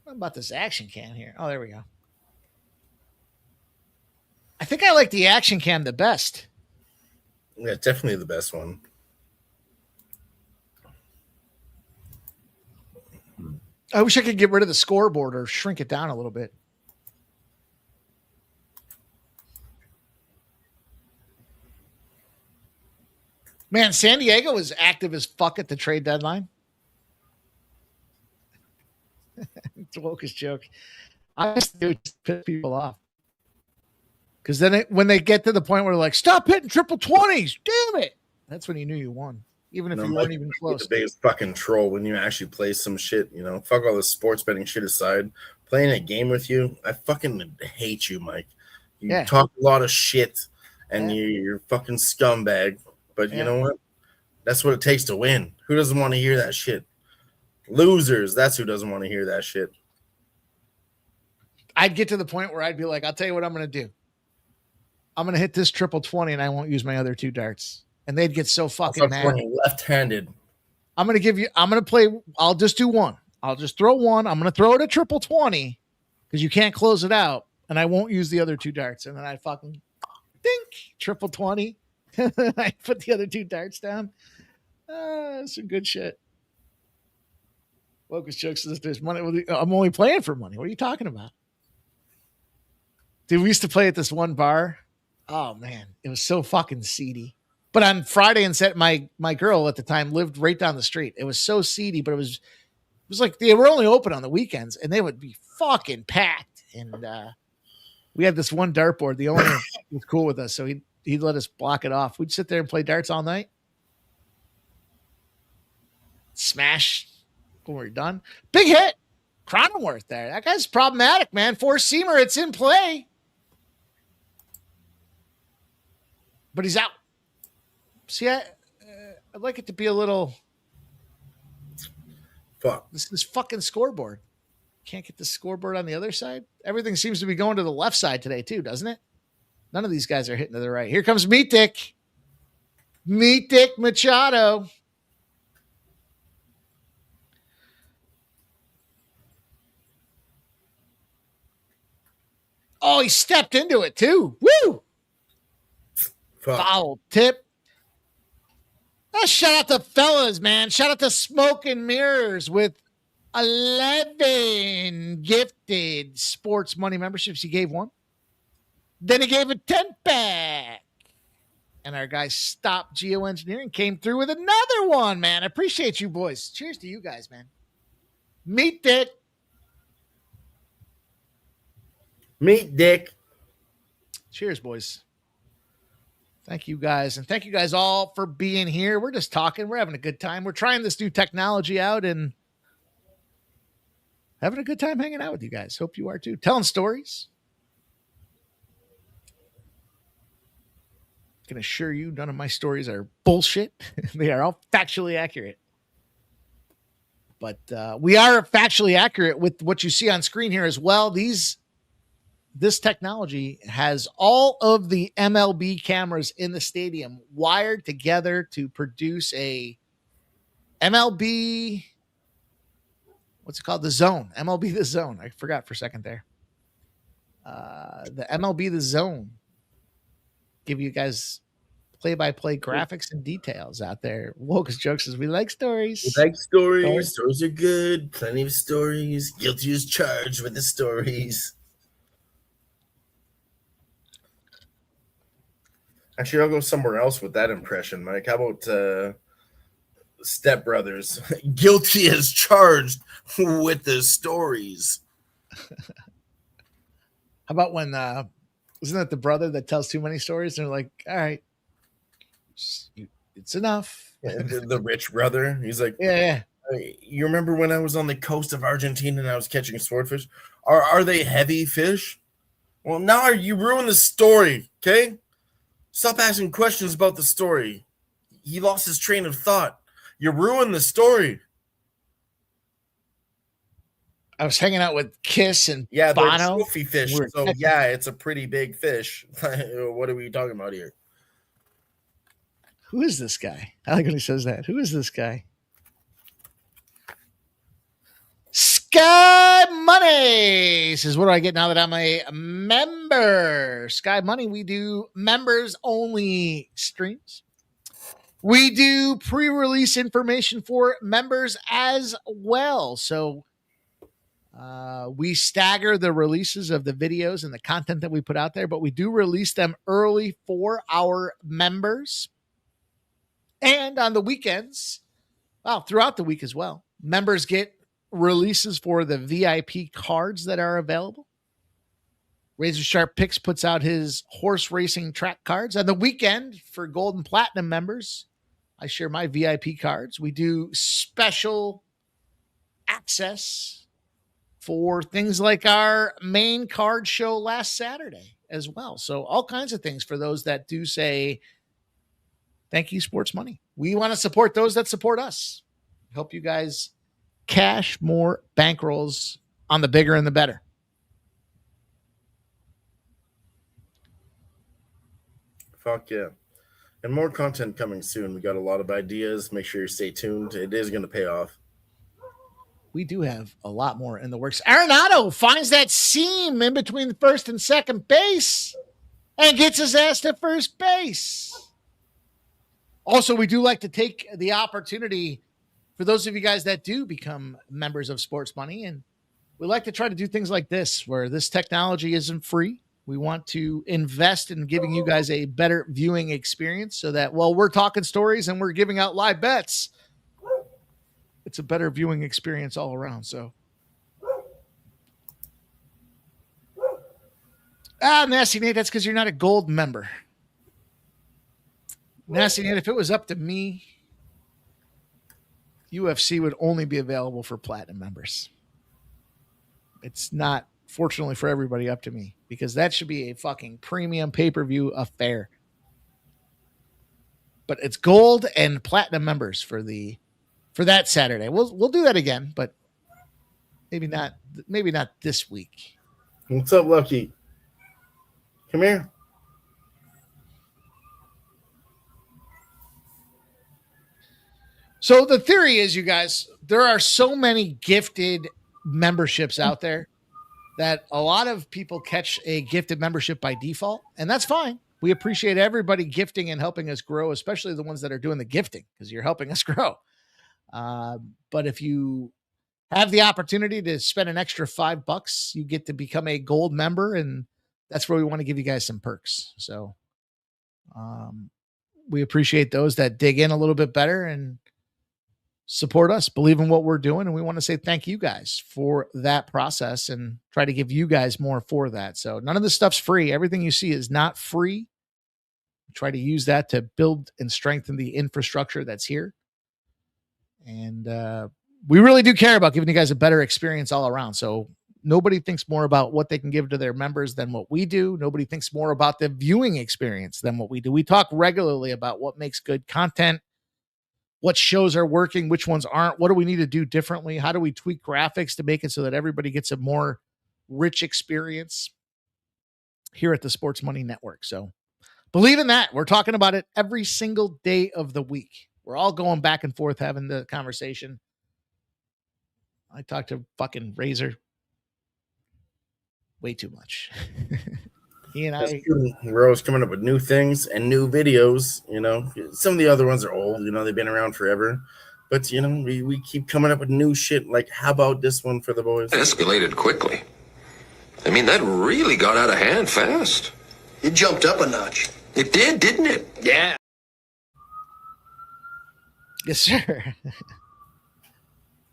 What about this action cam here? Oh, there we go. I think I like the action cam the best. Yeah, definitely the best one. I wish I could get rid of the scoreboard or shrink it down a little bit. Man, San Diego was active as fuck at the trade deadline. It's a Woke's joke. I just do just piss people off. Because then when they get to the point where they're like, stop hitting triple 20s, damn it. That's when you knew you won. Even if you weren't even close. The biggest fucking troll when you actually play some shit, you know. Fuck all the sports betting shit aside. Playing a game with you, I fucking hate you, Mike. You talk a lot of shit and you're fucking scumbag. But you know what? That's what it takes to win. Who doesn't want to hear that shit? Losers. That's who doesn't want to hear that shit. I'd get to the point where I'd be like, I'll tell you what I'm going to do. I'm going to hit this triple 20 and I won't use my other two darts. And they'd get so fucking mad. Left-handed. I'm going to play. I'll just do one. I'll just throw one. I'm going to throw it a triple 20 because you can't close it out. And I won't use the other two darts. And then I fucking dink, triple 20. I put the other two darts down. Some good shit. Woke's jokes says there's money. I'm only playing for money. What are you talking about? Dude, we used to play at this one bar. Oh man, it was so fucking seedy. But on Friday and Saturday, my girl at the time lived right down the street. It was so seedy, but was like they were only open on the weekends, and they would be fucking packed. And we had this one dartboard. The owner was cool with us, so he'd let us block it off. We'd sit there and play darts all night. Smash when we're done. Big hit. Cronenworth there. That guy's problematic, man. Four-seamer, it's in play. But he's out. See, I'd like it to be a little... Fuck. This is fucking scoreboard. Can't get the scoreboard on the other side. Everything seems to be going to the left side today too, doesn't it? None of these guys are hitting to the right. Here comes Meat Dick. Meat Dick Machado. Oh, he stepped into it too. Woo! Fuck. Foul tip. Shout out to fellas, man. Shout out to Smoke and Mirrors with 11 gifted sports money memberships. He gave one. Then he gave a 10 back. And our guy Stop Geoengineering came through with another one, man. I appreciate you boys. Cheers to you guys, man. Meat Dick. Meat Dick. Cheers, boys. Thank you guys. And thank you guys all for being here. We're just talking. We're having a good time. We're trying this new technology out and having a good time hanging out with you guys. Hope you are too. Telling stories. I can assure you none of my stories are bullshit. They are all factually accurate. But we are factually accurate with what you see on screen here as well. This technology has all of the MLB cameras in the stadium wired together to produce a MLB, what's it called? The Zone. MLB The Zone. I forgot for a second there. The MLB The Zone. Give you guys play-by-play graphics and details out there. Wokus Jokes says, we like stories. We like stories. Stories are good. Plenty of stories. Guilty is charged with the stories. Actually, I'll go somewhere else with that impression, Mike. How about Step Brothers? Guilty as charged with the stories. How about when, isn't that the brother that tells too many stories? And they're like, all right, it's enough. Yeah, the rich brother. He's like, yeah. You remember when I was on the coast of Argentina and I was catching swordfish? Are they heavy fish? Well, now you ruined the story, okay? Stop asking questions about the story. He lost his train of thought. You ruined the story. I was hanging out with Kiss and They're Bono. trophy fish. So, it's a pretty big fish. What are we talking about here? Who is this guy? I like when he says that. Who is this guy? Sky Money says, what do I get now that I'm a member? Sky Money, we do members only streams. We do pre-release information for members as well. So we stagger the releases of the videos and the content that we put out there, but we do release them early for our members. And on the weekends, throughout the week as well, members get releases for the VIP cards that are available. Razor Sharp Picks puts out his horse racing track cards. On the weekend, for Gold and Platinum members, I share my VIP cards. We do special access for things like our main card show last Saturday as well. So all kinds of things for those that do say, thank you, Sports Money. We want to support those that support us. Help you guys cash more bankrolls on the bigger and the better. Fuck yeah. And more content coming soon. We got a lot of ideas. Make sure you stay tuned. It is going to pay off. We do have a lot more in the works. Arenado finds that seam in between first and second base and gets his ass to first base. Also, we do like to take the opportunity for those of you guys that do become members of Sports Money, and we like to try to do things like this, where this technology isn't free. We want to invest in giving you guys a better viewing experience so that while we're talking stories and we're giving out live bets, it's a better viewing experience all around. So, Nasty Nate, that's because you're not a gold member. Nasty Nate, if it was up to me, UFC would only be available for platinum members. It's not, fortunately for everybody, up to me, because that should be a fucking premium pay-per-view affair. But it's gold and platinum members for that Saturday. We'll do that again, but maybe not this week. What's up, Lucky? Come here. So the theory is, you guys, there are so many gifted memberships out there that a lot of people catch a gifted membership by default, and that's fine. We appreciate everybody gifting and helping us grow, especially the ones that are doing the gifting, because you're helping us grow. But if you have the opportunity to spend an extra $5, you get to become a gold member, and that's where we want to give you guys some perks. So we appreciate those that dig in a little bit better and support us, believe in what we're doing. And we want to say thank you guys for that process and try to give you guys more for that. So none of this stuff's free. Everything you see is not free. We try to use that to build and strengthen the infrastructure that's here. And we really do care about giving you guys a better experience all around. So nobody thinks more about what they can give to their members than what we do. Nobody thinks more about the viewing experience than what we do. We talk regularly about what makes good content, what shows are working, which ones aren't, what do we need to do differently, how do we tweak graphics to make it so that everybody gets a more rich experience here at the Sports Money Network. So believe in that. We're talking about it every single day of the week. We're all going back and forth having the conversation. I talked to fucking Razor way too much. He and we're always coming up with new things and new videos. You know, some of the other ones are old. You know, they've been around forever. But, you know, we keep coming up with new shit. Like, how about this one for the boys? It escalated quickly. I mean, that really got out of hand fast. It jumped up a notch. It did, didn't it? Yeah. Yes, sir.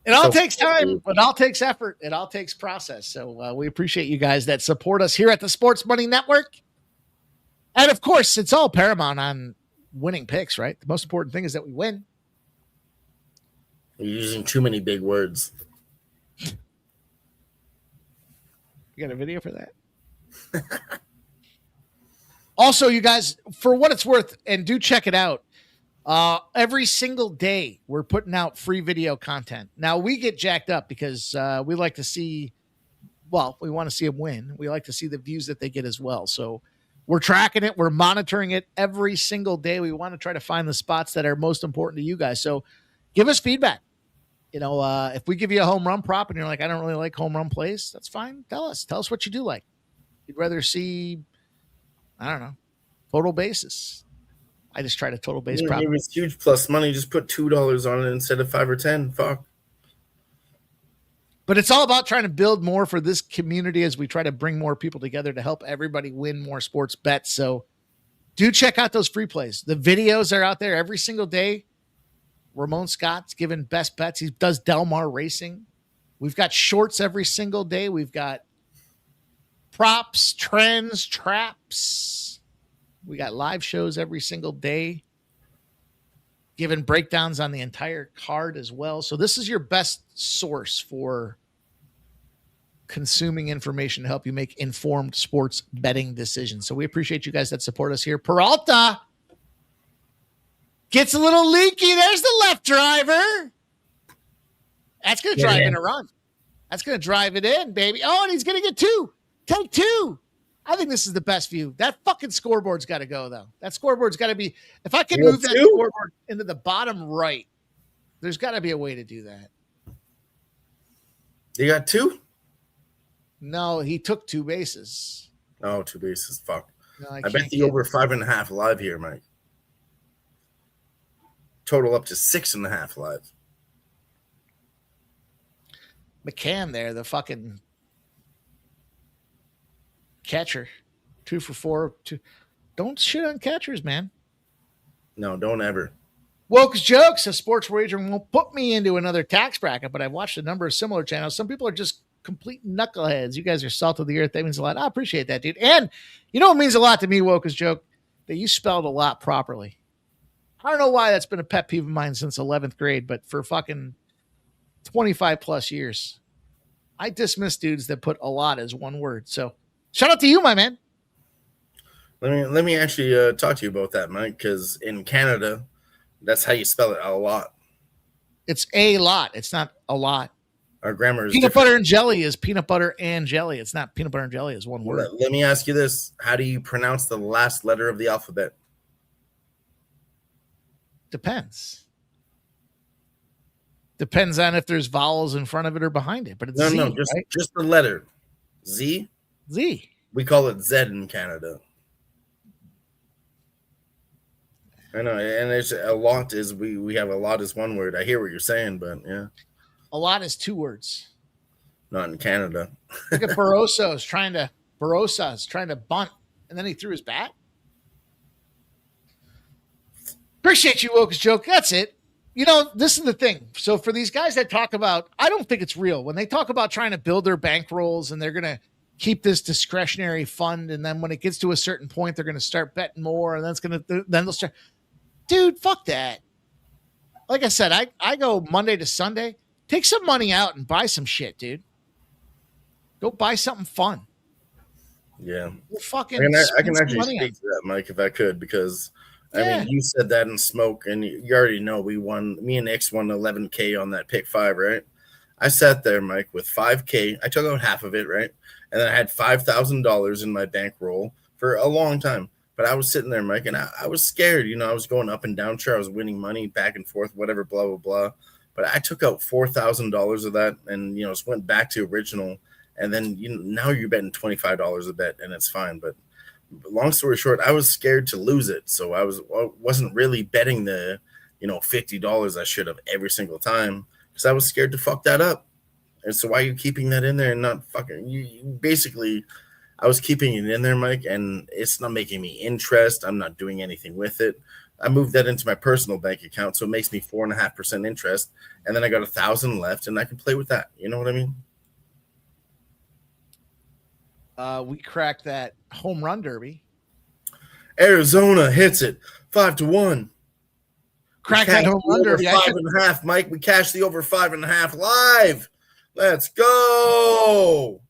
It all takes time. It all takes effort. It all takes process. So we appreciate you guys that support us here at the Sports Money Network. And, of course, it's all paramount on winning picks, right? The most important thing is that we win. You're using too many big words. You got a video for that? Also, you guys, for what it's worth, and do check it out, every single day we're putting out free video content. Now, we get jacked up because we like to see, well, we want to see them win. We like to see the views that they get as well. So we're tracking it. We're monitoring it every single day. We want to try to find the spots that are most important to you guys. So give us feedback. You know, if we give you a home run prop and you're like, I don't really like home run plays, that's fine. Tell us what you do like. You'd rather see, I don't know, total bases. I just tried a total base prop. It was huge plus money. Just put $2 on it instead of 5 or 10. Fuck. But it's all about trying to build more for this community as we try to bring more people together to help everybody win more sports bets. So do check out those free plays. The videos are out there every single day. Ramon Scott's giving best bets. He does Del Mar Racing. We've got shorts every single day. We've got props, trends, traps. We got live shows every single day, giving breakdowns on the entire card as well. So this is your best source for consuming information to help you make informed sports betting decisions. So we appreciate you guys that support us here. Peralta gets a little leaky. There's the left driver. That's going to drive in a run. That's going to drive it in, baby. Oh, and he's going to get two. Take two. I think this is the best view. That fucking scoreboard's got to go, though. That scoreboard's got to be, if I can move that scoreboard into the bottom right, there's got to be a way to do that. You got two? No, he took two bases. Oh, two bases. Fuck. No, I bet the over 5.5 live here, Mike. Total up to 6.5 live. McCann there, the fucking catcher, 2 for 4. Don't shit on catchers, man. No, don't ever. Woke's Jokes, a sports wagering won't put me into another tax bracket, but I've watched a number of similar channels. Some people are just complete knuckleheads. You guys are salt of the earth. That means a lot. I appreciate that, dude. And you know what means a lot to me, Woke's Joke? That you spelled a lot properly. I don't know why that's been a pet peeve of mine since 11th grade, but for fucking 25 plus years, I dismiss dudes that put a lot as one word. So shout out to you, my man. Let me actually talk to you about that, Mike, because in Canada, that's how you spell it, a lot. It's a lot. It's not a lot. Our grammar is peanut different. butter and jelly is peanut butter and jelly. It's not peanut butter and jelly is one word. Let me ask you this. How do you pronounce the last letter of the alphabet? Depends. Depends on if there's vowels in front of it or behind it. But it's Z, just the letter. Z? Z. We call it Z in Canada. I know, and it's a lot is we have a lot is one word. I hear what you're saying, but yeah. A lot is two words. Not in Canada. Look at Barroso's trying to bunt, and then he threw his bat. Appreciate you, Woke's Joke. That's it. You know, this is the thing. So for these guys that talk about, I don't think it's real. When they talk about trying to build their bankrolls and they're going to keep this discretionary fund, and then when it gets to a certain point, they're going to start betting more, and then they'll start. Dude, fuck that. Like I said, I go Monday to Sunday. Take some money out and buy some shit, dude. Go buy something fun. Yeah. We'll fucking I can actually speak to that, Mike, if I could, because I mean, you said that in smoke, and you already know we won. Me and X won 11K on that pick 5, right? I sat there, Mike, with 5K. I took out half of it, right? And then I had $5,000 in my bankroll for a long time. But I was sitting there, Mike, and I was scared. You know, I was going up and down. Sure, I was winning money back and forth, whatever, blah, blah, blah. But I took out $4,000 of that and, you know, just went back to original. And then, you know, now you're betting $25 a bet, and it's fine. But long story short, I was scared to lose it. So I wasn't really betting the, you know, $50 I should have every single time, because I was scared to fuck that up. And so why are you keeping that in there and not fucking you basically – I was keeping it in there, Mike, and it's not making me interest. I'm not doing anything with it. I moved that into my personal bank account, so it makes me 4.5% interest, and then I got 1,000 left, and I can play with that. You know what I mean? We cracked that home run derby. Arizona hits it 5-1. Crack that home run derby. 5.5, Mike. We cashed the over 5.5 live. Let's go.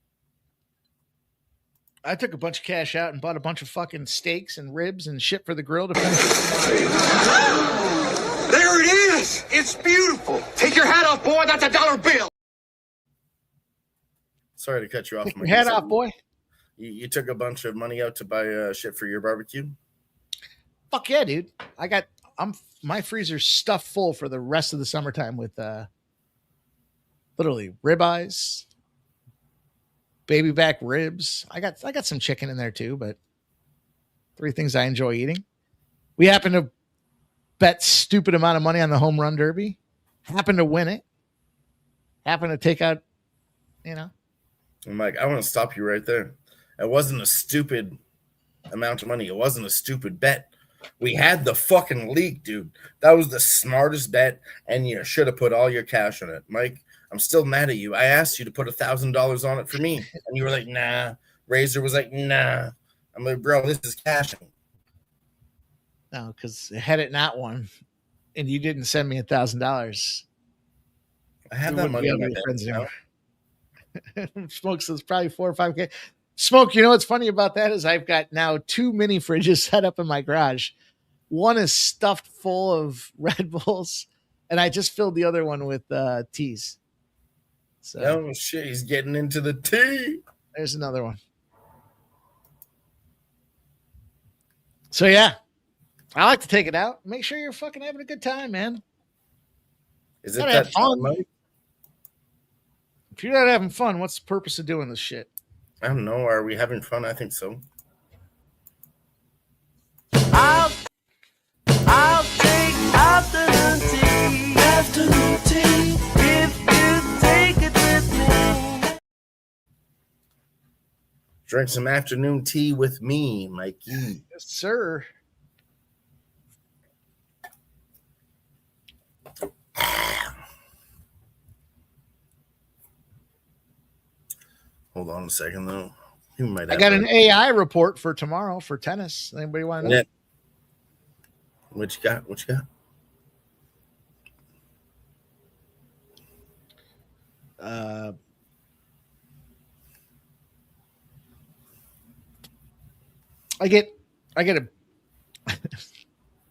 I took a bunch of cash out and bought a bunch of fucking steaks and ribs and shit for the grill to finish. There it is. It's beautiful. Take your hat off, boy. That's a dollar bill. Sorry to cut you off. Take your hat off, boy. You took a bunch of money out to buy shit for your barbecue? Fuck yeah, dude. My freezer's stuffed full for the rest of the summertime with literally ribeyes, baby back ribs. I got some chicken in there too, but 3 things I enjoy eating. We happen to bet stupid amount of money on the home run derby. Happen to win it. Happen to take out, you know. I'm like, I want to stop you right there. It wasn't a stupid amount of money. It wasn't a stupid bet. We had the fucking leak, dude. That was the smartest bet, and you should have put all your cash on it. Mike, I'm still mad at you. I asked you to put $1,000 on it for me, and you were like, nah. Razor was like, nah. I'm like, bro, this is cashing. No, because had it not won, and you didn't send me $1,000, I have that money in my friends now. Smoke says probably 4 or 5K. Smoke, you know what's funny about that is I've got now 2 mini fridges set up in my garage. One is stuffed full of Red Bulls, and I just filled the other one with teas. So, oh shit, he's getting into the tea. There's another one. So yeah, I like to take it out. Make sure you're fucking having a good time, man. Is it that fun, Mike? If you're not having fun, what's the purpose of doing this shit? I don't know. Are we having fun? I think so. I'll take afternoon tea. Afternoon tea. If you take it with me. Drink some afternoon tea with me, Mikey. Yes, sir. Hold on a second, though. You might I have got an AI report for tomorrow for tennis. Anybody want to know? Yeah. What you got? What you got? I get a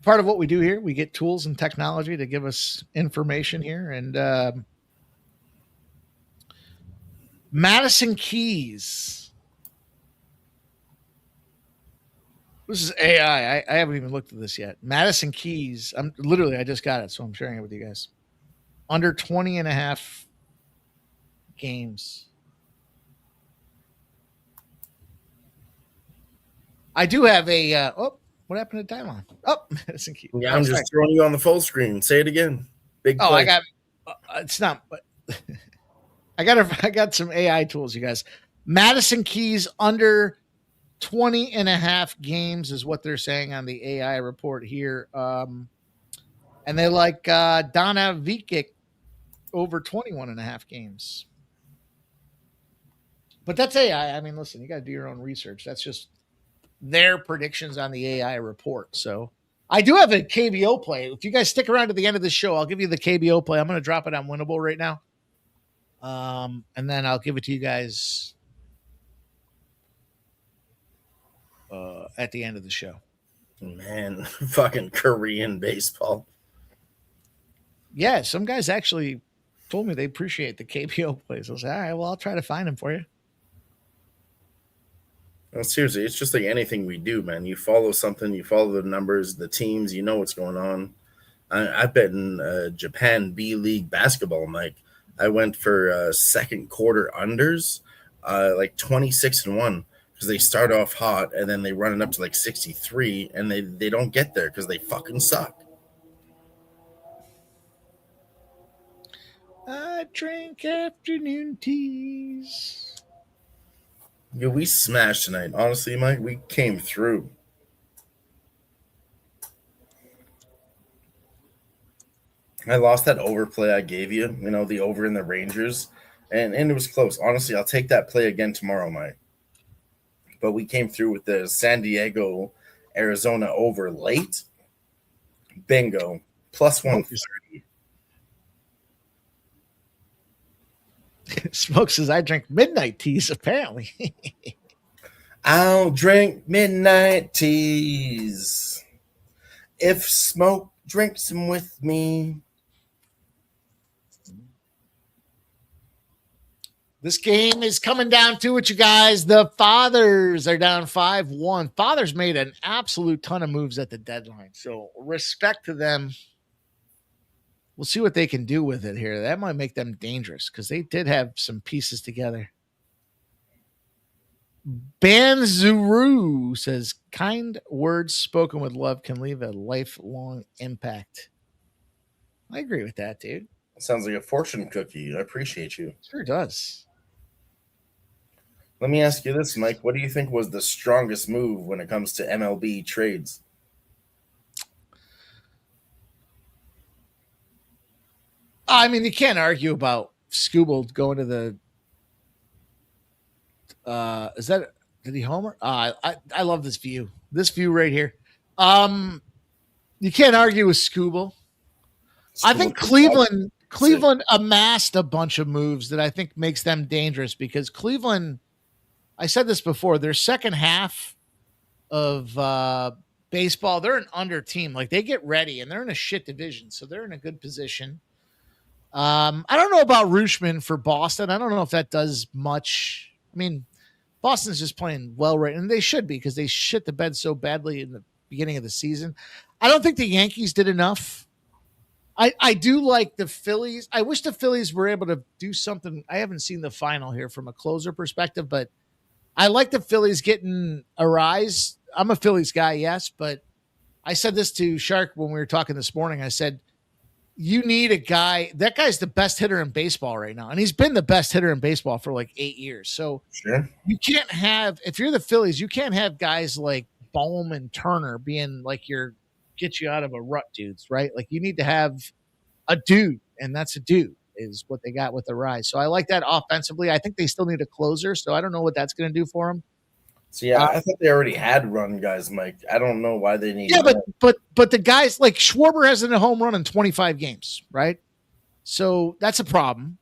part of what we do here. We get tools and technology to give us information here. And Madison Keys. This is AI. I haven't even looked at this yet. Madison Keys. I just got it, so I'm sharing it with you guys. Under 20 and a half games. I do have a what happened to timeline? Oh, Madison Keys. Yeah, I'm just throwing you on the full screen. Say it again. Big play. I got it's not, but I got some AI tools, you guys. Madison Keys under 20 and a half games is what they're saying on the AI report here. And they like Donna Vikic over 21 and a half games. But that's AI. I mean, listen, you got to do your own research. That's just their predictions on the AI report. So I do have a KBO play. If you guys stick around to the end of the show, I'll give you the KBO play. I'm going to drop it on Winnable right now. And then I'll give it to you guys at the end of the show. Man, fucking Korean baseball. Yeah, some guys actually told me they appreciate the KBO plays. I was like, all right, well, I'll try to find them for you. Well, seriously, it's just like anything we do, man. You follow something, you follow the numbers, the teams, you know what's going on. I bet in Japan B League basketball, Mike. I went for second quarter unders, like 26-1, because they start off hot and then they run it up to like 63, and they don't get there because they fucking suck. I drink afternoon teas. Yeah, we smashed tonight. Honestly, Mike, we came through. I lost that overplay I gave you, the over in the Rangers, and it was close. Honestly, I'll take that play again tomorrow, Mike. But we came through with the San Diego, Arizona over late. Bingo. Plus 130. Smoke says, I drink midnight teas, apparently. I'll drink midnight teas if Smoke drinks them with me. This game is coming down to it, you guys. The Fathers are down 5-1. Fathers made an absolute ton of moves at the deadline, so respect to them. We'll see what they can do with it here. That might make them dangerous because they did have some pieces together. Banzuru says, kind words spoken with love can leave a lifelong impact. I agree with that, dude. Sounds like a fortune cookie. I appreciate you. Sure does. Let me ask you this, Mike. What do you think was the strongest move when it comes to MLB trades? I mean, you can't argue about Skubal going to the did he homer? I love this view. This view right here. You can't argue with Skubal. I think Cleveland amassed a bunch of moves that I think makes them dangerous because Cleveland, I said this before, their second half of baseball, they're an under team. Like they get ready and they're in a shit division, so they're in a good position. I don't know about Rutschman for Boston. I don't know if that does much. I mean, Boston's just playing well right, and they should be because they shit the bed so badly in the beginning of the season. I don't think the Yankees did enough. I do like the Phillies. I wish the Phillies were able to do something. I haven't seen the final here from a closer perspective, but I like the Phillies getting a rise. I'm a Phillies guy, yes, but I said this to Shark when we were talking this morning. I said, you need a guy. That guy's the best hitter in baseball right now. And he's been the best hitter in baseball for like 8 years. So sure. You can't have, if you're the Phillies, you can't have guys like Bohm and Turner being like get you out of a rut dudes, right? Like you need to have a dude and that's a dude is what they got with the rise. So I like that offensively. I think they still need a closer, so I don't know what that's going to do for them. So yeah, I thought they already had run guys, Mike. I don't know why they need. Yeah, but the guys like Schwarber hasn't a home run in 25 games, right? So that's a problem.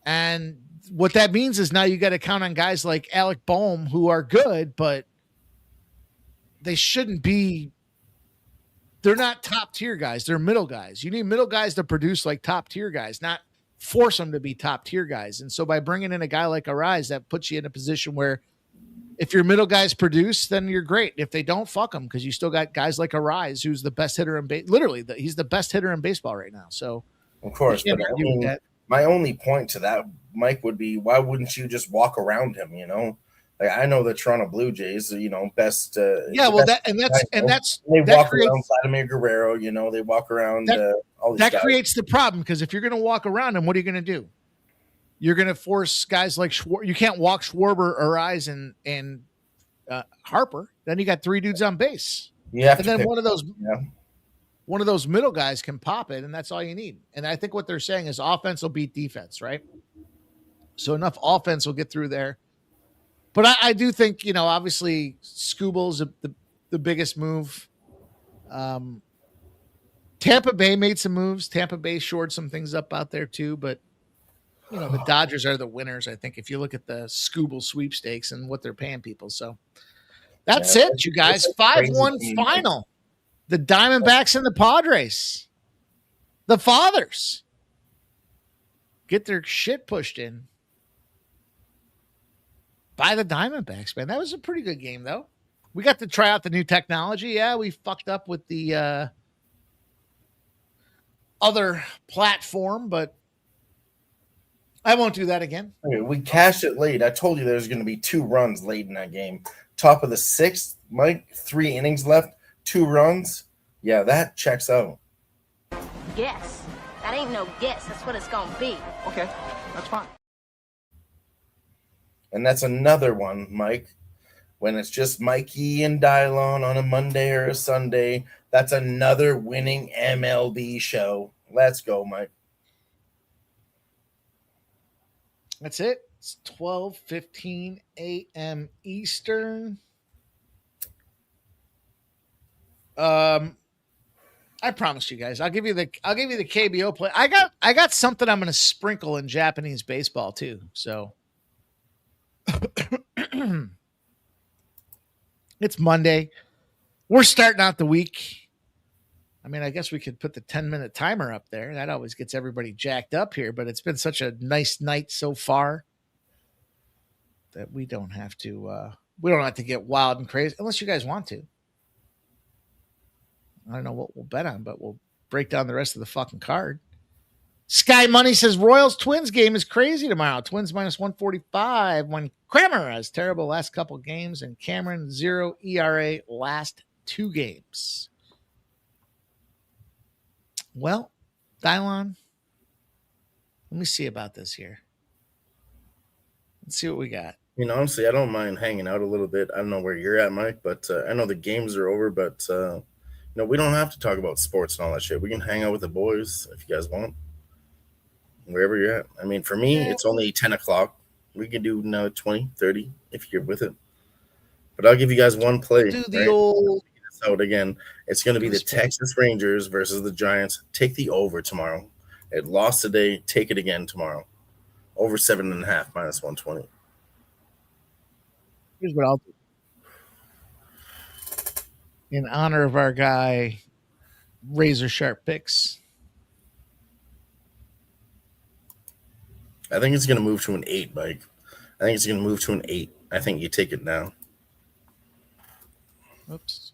And what that means is now you got to count on guys like Alec Boehm who are good, but they shouldn't be. They're not top tier guys. They're middle guys. You need middle guys to produce like top tier guys, not force them to be top tier guys. And so by bringing in a guy like Arise, that puts you in a position where if your middle guys produce, then you're great. If they don't, fuck them, because you still got guys like Arise, who's the best hitter in literally, he's the best hitter in baseball right now. So, of course, but I mean, my only point to that, Mike, would be why wouldn't you just walk around him? You know, like I know the Toronto Blue Jays, you know, best. Yeah, well, best they walk around Vladimir Guerrero. You know, they walk around all these that guys. creates the problem, because if you're going to walk around him, what are you going to do? You're going to force guys like you can't walk Schwarber, Arise, and Harper. Then you got three dudes on base. Yeah, and then one of those middle guys can pop it, and that's all you need. And I think what they're saying is offense will beat defense, right? So enough offense will get through there. But I do think, you know, obviously Scooble's the biggest move. Tampa Bay made some moves. Tampa Bay shored some things up out there too, but you know, the Dodgers are the winners, I think, if you look at the Scooble sweepstakes and what they're paying people. So that's it, you guys. 5-1 final. The Diamondbacks and the Padres. The fathers get their shit pushed in by the Diamondbacks, man. That was a pretty good game, though. We got to try out the new technology. Yeah, we fucked up with the other platform, but I won't do that again. Okay, we cashed it late. I told you there was going to be 2 runs late in that game. Top of the 6th, Mike, 3 innings left, 2 runs. Yeah, that checks out. Guess. That ain't no guess. That's what it's going to be. Okay, that's fine. And that's another one, Mike. When it's just Mikey and Dylon on a Monday or a Sunday, that's another winning MLB show. Let's go, Mike. That's it. It's 12:15 a.m. Eastern. I promised you guys. I'll give you the KBO play. I got something I'm going to sprinkle in Japanese baseball too. So it's Monday. We're starting out the week. I mean, I guess we could put the 10-minute timer up there. That always gets everybody jacked up here, but it's been such a nice night so far that we don't have to get wild and crazy unless you guys want to. I don't know what we'll bet on, but we'll break down the rest of the fucking card. Sky Money says Royals Twins game is crazy tomorrow. Twins minus 145 when Kramer has terrible last couple games and Cameron 0 ERA last 2 games. Well, Dylon, let me see about this here. Let's see what we got. You know, honestly, I don't mind hanging out a little bit. I don't know where you're at, Mike, but I know the games are over, but, you know, we don't have to talk about sports and all that shit. We can hang out with the boys if you guys want, wherever you're at. I mean, for me, it's only 10 o'clock. We can do now 20, 30 if you're with it. But I'll give you guys one play. Do the old... out again. It's going to be the Texas Rangers versus the Giants. Take the over tomorrow. It lost today. Take it again tomorrow. Over 7.5 minus 120. Here's what I'll do. In honor of our guy, Razor Sharp Picks. I think it's going to move to an 8, Mike. I think it's going to move to an 8. I think you take it now. Oops.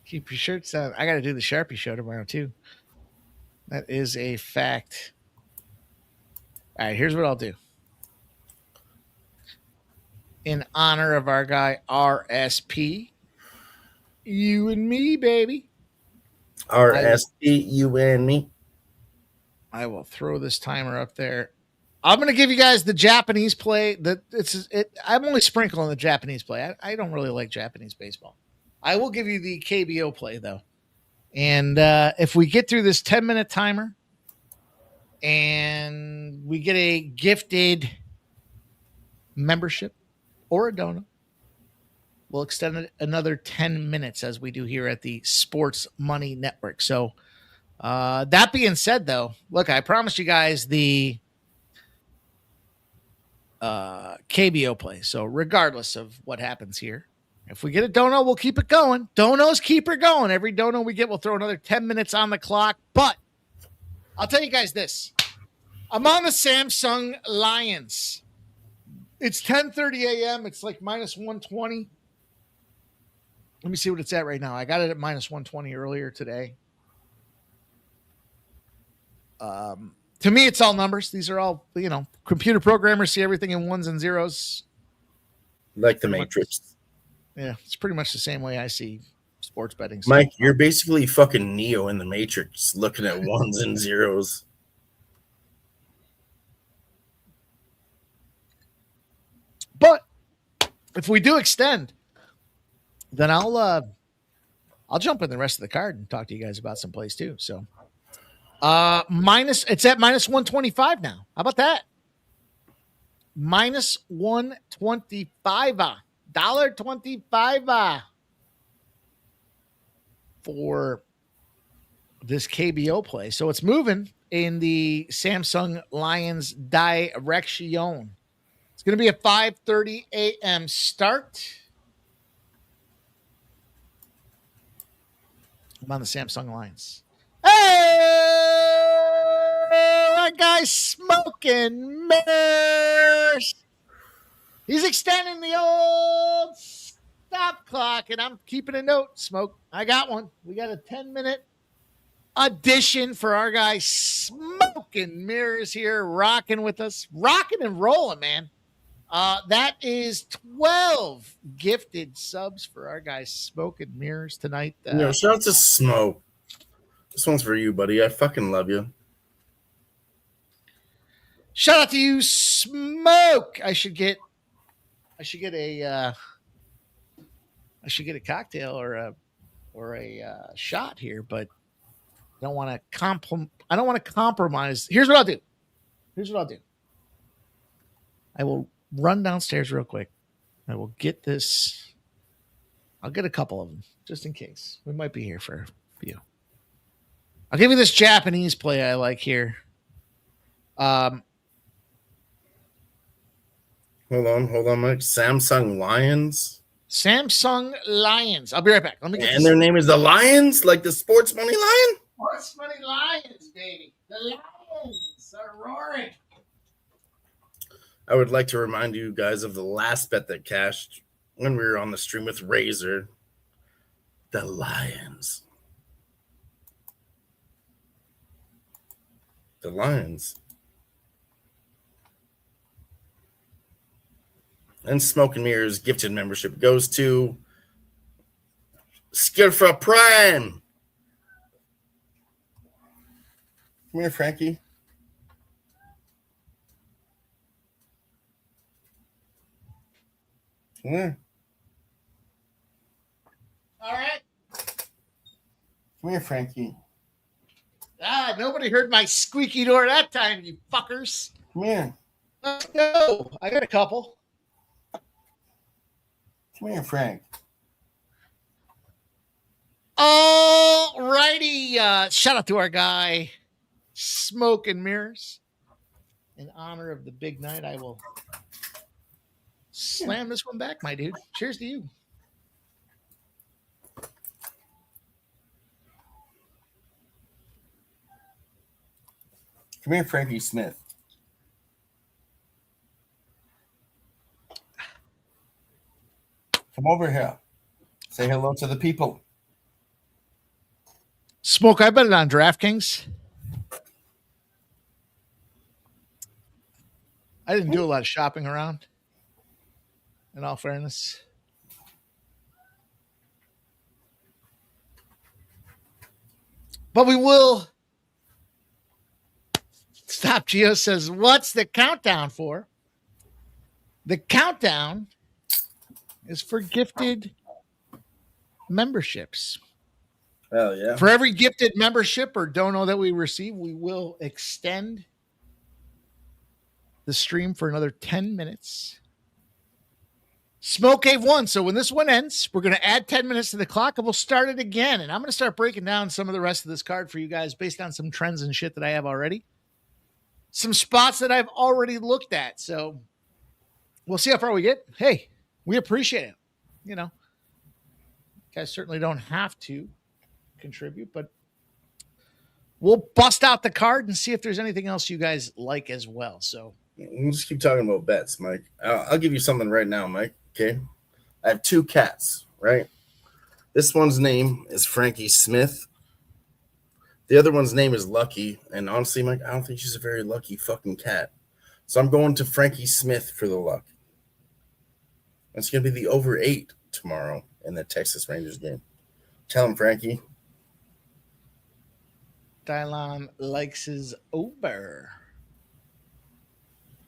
Keep your shirts on. I got to do the Sharpie show tomorrow, too. That is a fact. All right, here's what I'll do. In honor of our guy, RSP, you and me, baby. RSP, you and me. I will throw this timer up there I'm going to give you guys the Japanese play. I'm only sprinkling the Japanese play. I don't really like Japanese baseball. I will give you the KBO play, though. And if we get through this 10-minute timer and we get a gifted membership or a donut, we'll extend it another 10 minutes as we do here at the Sports Money Network. So that being said, though, look, I promised you guys the KBO play. So regardless of what happens here, if we get a dono, we'll keep it going. Donos keep it going. Every dono we get, we'll throw another 10 minutes on the clock. But I'll tell you guys this. I'm on the Samsung Lions. It's 10:30 a.m. It's like minus 120. Let me see what it's at right now. I got it at minus 120 earlier today. To me, it's all numbers. These are all, computer programmers see everything in ones and zeros. Like the Matrix. Yeah, it's pretty much the same way I see sports betting. Mike, you're basically fucking Neo in the Matrix, looking at ones and zeros. But if we do extend, then I'll jump in the rest of the card and talk to you guys about some plays too. So it's at minus 125 now. How about that? Minus 125. $1.25 for this KBO play. So it's moving in the Samsung Lions direction. It's going to be a 5:30 a.m. start. I'm on the Samsung Lions. Hey, our guy's smoking mirrors. He's extending the old stop clock, and I'm keeping a note. Smoke, I got one. We got a 10-minute addition for our guy Smoking Mirrors here, rocking with us. Rocking and rolling, man. That is 12 gifted subs for our guy Smoking Mirrors tonight. Shout out to Smoke. This one's for you, buddy. I fucking love you. Shout out to you, Smoke. I should get a cocktail or a shot here, but I don't want to compromise. Here's what I'll do. I will run downstairs real quick. I will get this. I'll get a couple of them just in case. We might be here for a few. I'll give you this Japanese play I like here. Hold on, Mike. Samsung Lions. I'll be right back. Let me get. And their name is the Lions, like the Sports Money Lion. Sports Money Lions, baby. The Lions are roaring. I would like to remind you guys of the last bet that cashed when we were on the stream with Razor. The Lions. The Lions. And Smoke and Mirrors gifted membership goes to Skillful Prime. Come here, Frankie. Come here. All right. Come here, Frankie. Nobody heard my squeaky door that time, you fuckers. Come here. Let's go. I got a couple. Come here, Frank. All righty. Shout out to our guy, Smoke and Mirrors. In honor of the big night, I will slam this one back, my dude. Cheers to you. Come here, Frankie Smith. Come over here. Say hello to the people. Smoke, I bet it on DraftKings. I didn't do a lot of shopping around, in all fairness. But we will Stop Geo says, what's the countdown for? The countdown is for gifted memberships. Hell yeah. For every gifted membership or dono that we receive, we will extend the stream for another 10 minutes. Smoke Cave 1. So when this one ends, we're going to add 10 minutes to the clock and we'll start it again. And I'm going to start breaking down some of the rest of this card for you guys based on some trends and shit that I have already. Some spots that I've already looked at. So we'll see how far we get. Hey, we appreciate it. You know, you guys certainly don't have to contribute, but we'll bust out the card and see if there's anything else you guys like as well. So we'll just keep talking about bets, Mike. I'll give you something right now, Mike. Okay. I have 2 cats, right? This one's name is Frankie Smith. The other one's name is Lucky. And honestly, Mike, I don't think she's a very lucky fucking cat. So I'm going to Frankie Smith for the luck. It's going to be the over 8 tomorrow in the Texas Rangers game. Tell him, Frankie. Dylan likes his over.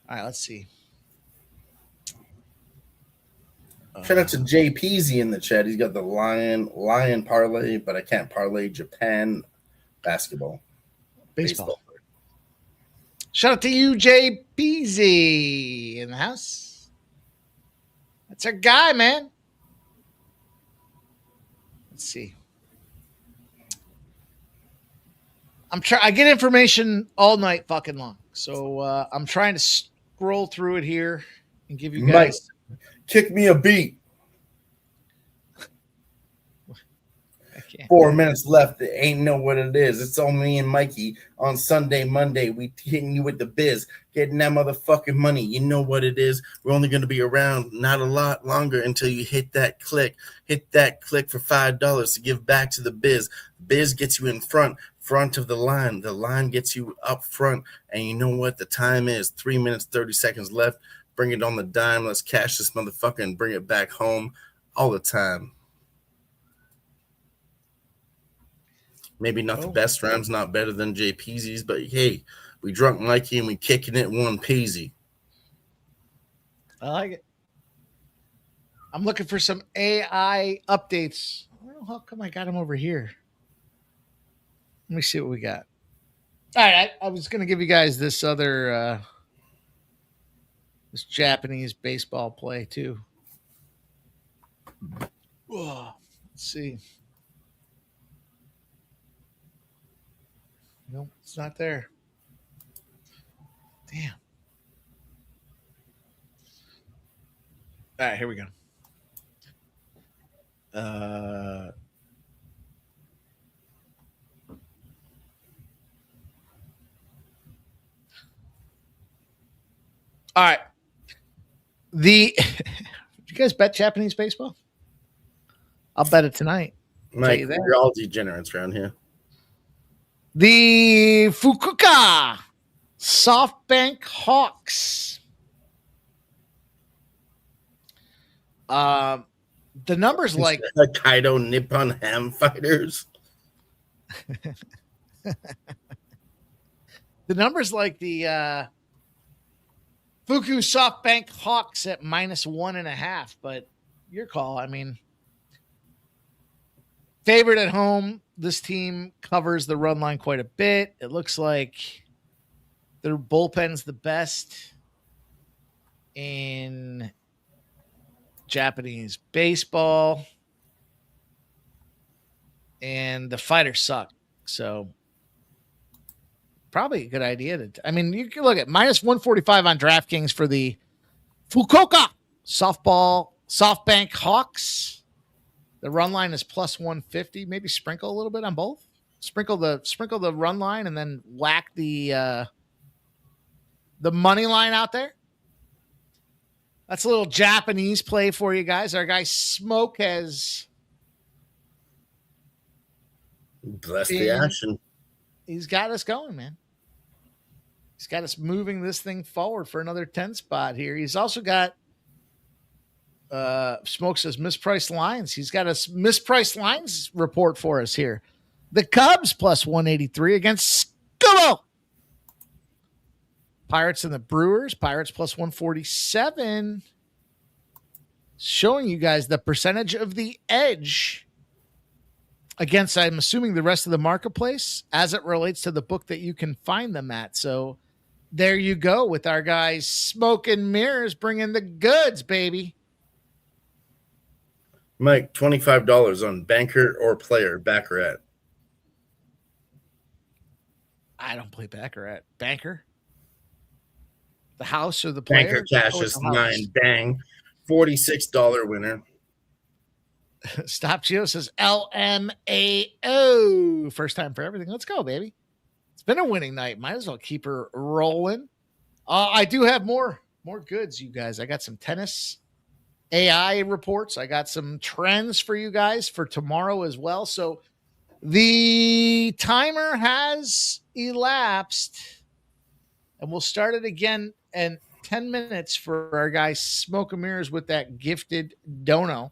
All right, let's see. Shout out to Jay Peasy in the chat. He's got the Lion parlay, but I can't parlay Japan basketball. Baseball. Shout out to you, Jay Peasy in the house. That's our guy, man. Let's see. I get information all night fucking long. So I'm trying to scroll through it here and give you guys. Mike, kick me a beat. 4 minutes left. It ain't know what it is. It's all me and Mikey on Sunday, Monday. We hitting you with the biz, getting that motherfucking money. You know what it is. We're only going to be around not a lot longer until you hit that click. Hit that click for $5 to give back to the biz. Biz gets you in front of the line. The line gets you up front. And you know what the time is? 3 minutes, 30 seconds left. Bring it on the dime. Let's cash this motherfucker and bring it back home all the time. Maybe not the best rounds, not better than Jay Peasy's, but hey, we drunk Mikey and we kicking it one peasy. I like it. I'm looking for some AI updates. I don't know how come I got him over here. Let me see what we got. All right, I was going to give you guys this other this Japanese baseball play too. Whoa, let's see. Nope, it's not there. Damn. All right, here we go. All right. Did you guys bet Japanese baseball? I'll bet it tonight. Mike, you're all degenerates around here. The Fukuoka SoftBank Hawks. The numbers like Kaido Nippon Ham Fighters. The numbers like the Fuku SoftBank Hawks at -1.5, but your call. I mean, favored at home. This team covers the run line quite a bit. It looks like their bullpen's the best in Japanese baseball. And the fighters suck. So probably a good idea to, I mean, you can look at -145 on DraftKings for the Fukuoka SoftBank Hawks. The run line is +150. Maybe sprinkle a little bit on both. Sprinkle the run line and then whack the money line out there. That's a little Japanese play for you guys. Our guy Smoke has blessed the action. He's got us going, man. He's got us moving this thing forward for another 10 spot here. He's also got Smoke says mispriced lines. He's got a mispriced lines report for us here. The Cubs +183 against Skull. Pirates and the Brewers. Pirates plus 147. Showing you guys the percentage of the edge against, I'm assuming, the rest of the marketplace as it relates to the book that you can find them at. So there you go with our guys Smoke and Mirrors bringing the goods, baby. Mike, $25 on banker or player Baccarat. I don't play Baccarat. Banker? The house or the player? Banker cashes 9. Bang. $46 winner. Stop Geo says LMAO. First time for everything. Let's go, baby. It's been a winning night. Might as well keep her rolling. I do have more goods, you guys. I got some tennis AI reports. I got some trends for you guys for tomorrow as well. So the timer has elapsed, and we'll start it again in 10 minutes for our guy Smoke and Mirrors with that gifted dono.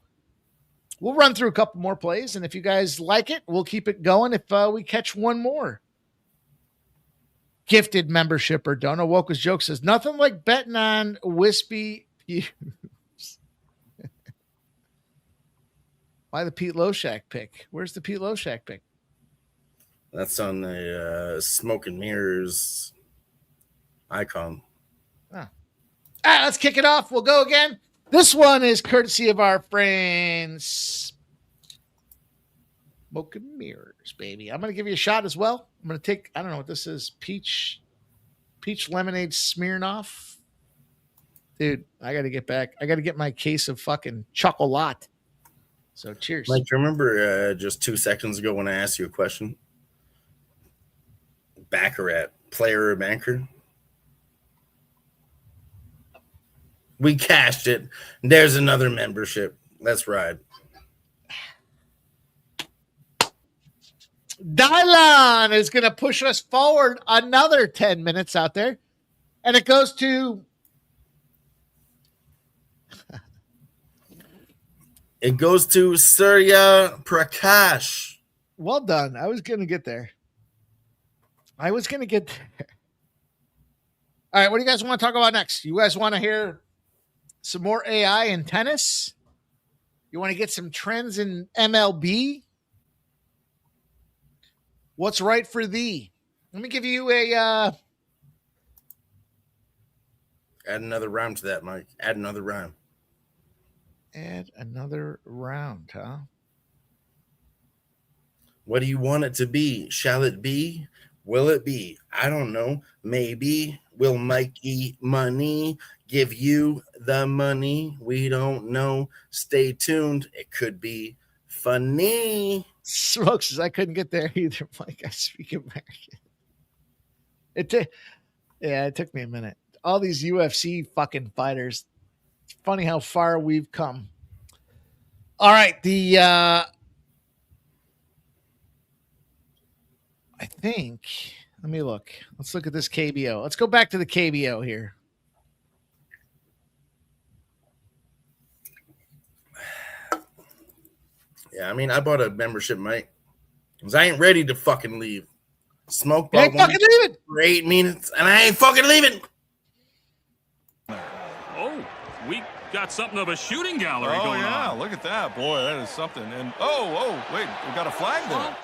We'll run through a couple more plays, and if you guys like it, we'll keep it going if we catch one more gifted membership or dono. Woka's joke says, nothing like betting on wispy pews. Why the Pete Loshak pick? Where's the Pete Loshak pick? That's on the Smoke and Mirrors icon. All right, let's kick it off. We'll go again. This one is courtesy of our friends Smoke and Mirrors, baby. I'm going to give you a shot as well. I'm going to take, I don't know what this is, peach lemonade Smirnoff. Dude, I got to get back. I got to get my case of fucking chocolate. So cheers. Mike, remember just 2 seconds ago when I asked you a question? Baccarat, player or banker? We cashed it. There's another membership. Let's ride. Dylan is going to push us forward another 10 minutes out there. And it goes to... It goes to Surya Prakash. Well done. I was going to get there. All right, what do you guys want to talk about next? You guys want to hear some more AI in tennis? You want to get some trends in MLB? What's right for thee? Let me give you a... Add another rhyme to that, Mike. Add another rhyme. Add another round, huh? What do you want it to be? Shall it be? Will it be? I don't know. Maybe. Will Mikey Money give you the money? We don't know. Stay tuned. It could be funny. Smokes, I couldn't get there either, Mike. I speak American. It took me a minute. All these UFC fucking fighters. It's funny how far we've come. All right, I think, let me look. Let's look at this KBO. Let's go back to the KBO here. Yeah, I mean, I bought a membership, Mike, because I ain't ready to fucking leave. Smoke You ain't fucking leaving for 8 minutes, and I ain't fucking leaving. Oh, we got something of a shooting gallery going on. Look at that. Boy, that is something. And wait, we got a flag there.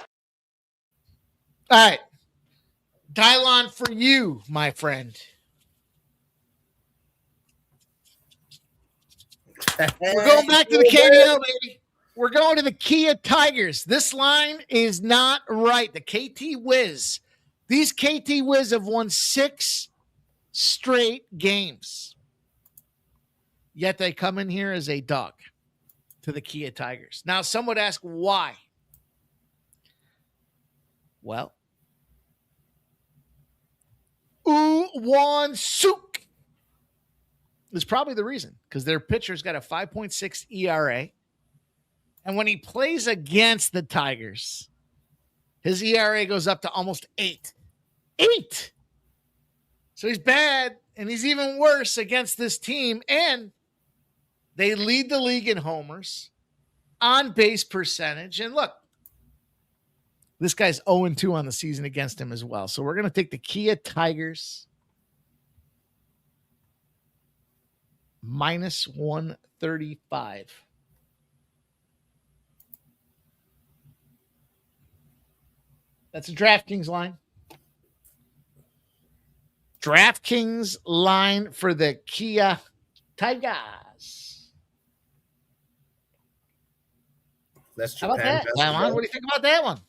All right. Dylon for you, my friend. We're going back to the KBO, baby. We're going to the Kia Tigers. This line is not right. The KT Wiz. These KT Wiz have won 6 straight games. Yet they come in here as a dog to the Kia Tigers. Now, some would ask why. Well, Won-Suk is probably the reason, because their pitcher's got a 5.6 ERA. And when he plays against the Tigers, his ERA goes up to almost 8. 8! So he's bad, and he's even worse against this team. And they lead the league in homers, on base percentage. And look, this guy's 0-2 on the season against him as well. So we're going to take the Kia Tigers minus 135. That's a DraftKings line. DraftKings line for the Kia Tigers. That's How about Japan that? basketball. What do you think about that one?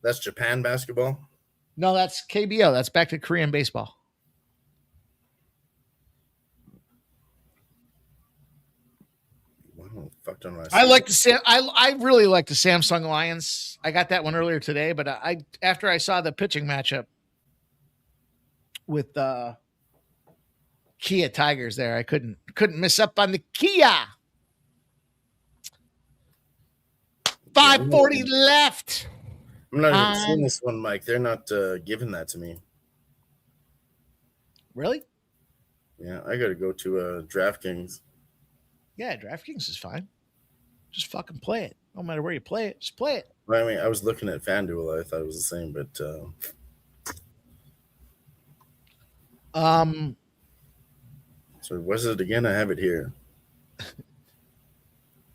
That's Japan basketball. No, that's KBO. That's back to Korean baseball. Wow, fuck don't I like the I really like the Samsung Lions. I got that one earlier today, but I after I saw the pitching matchup with Kia Tigers there, I couldn't miss up on the Kia. 540 left. I'm not even seeing this one, Mike. They're not giving that to me. Really? Yeah, I got to go to DraftKings. Yeah, DraftKings is fine. Just fucking play it. No matter where you play it, just play it. Well, I mean, I was looking at FanDuel. I thought it was the same, but so what is it again? I have it here.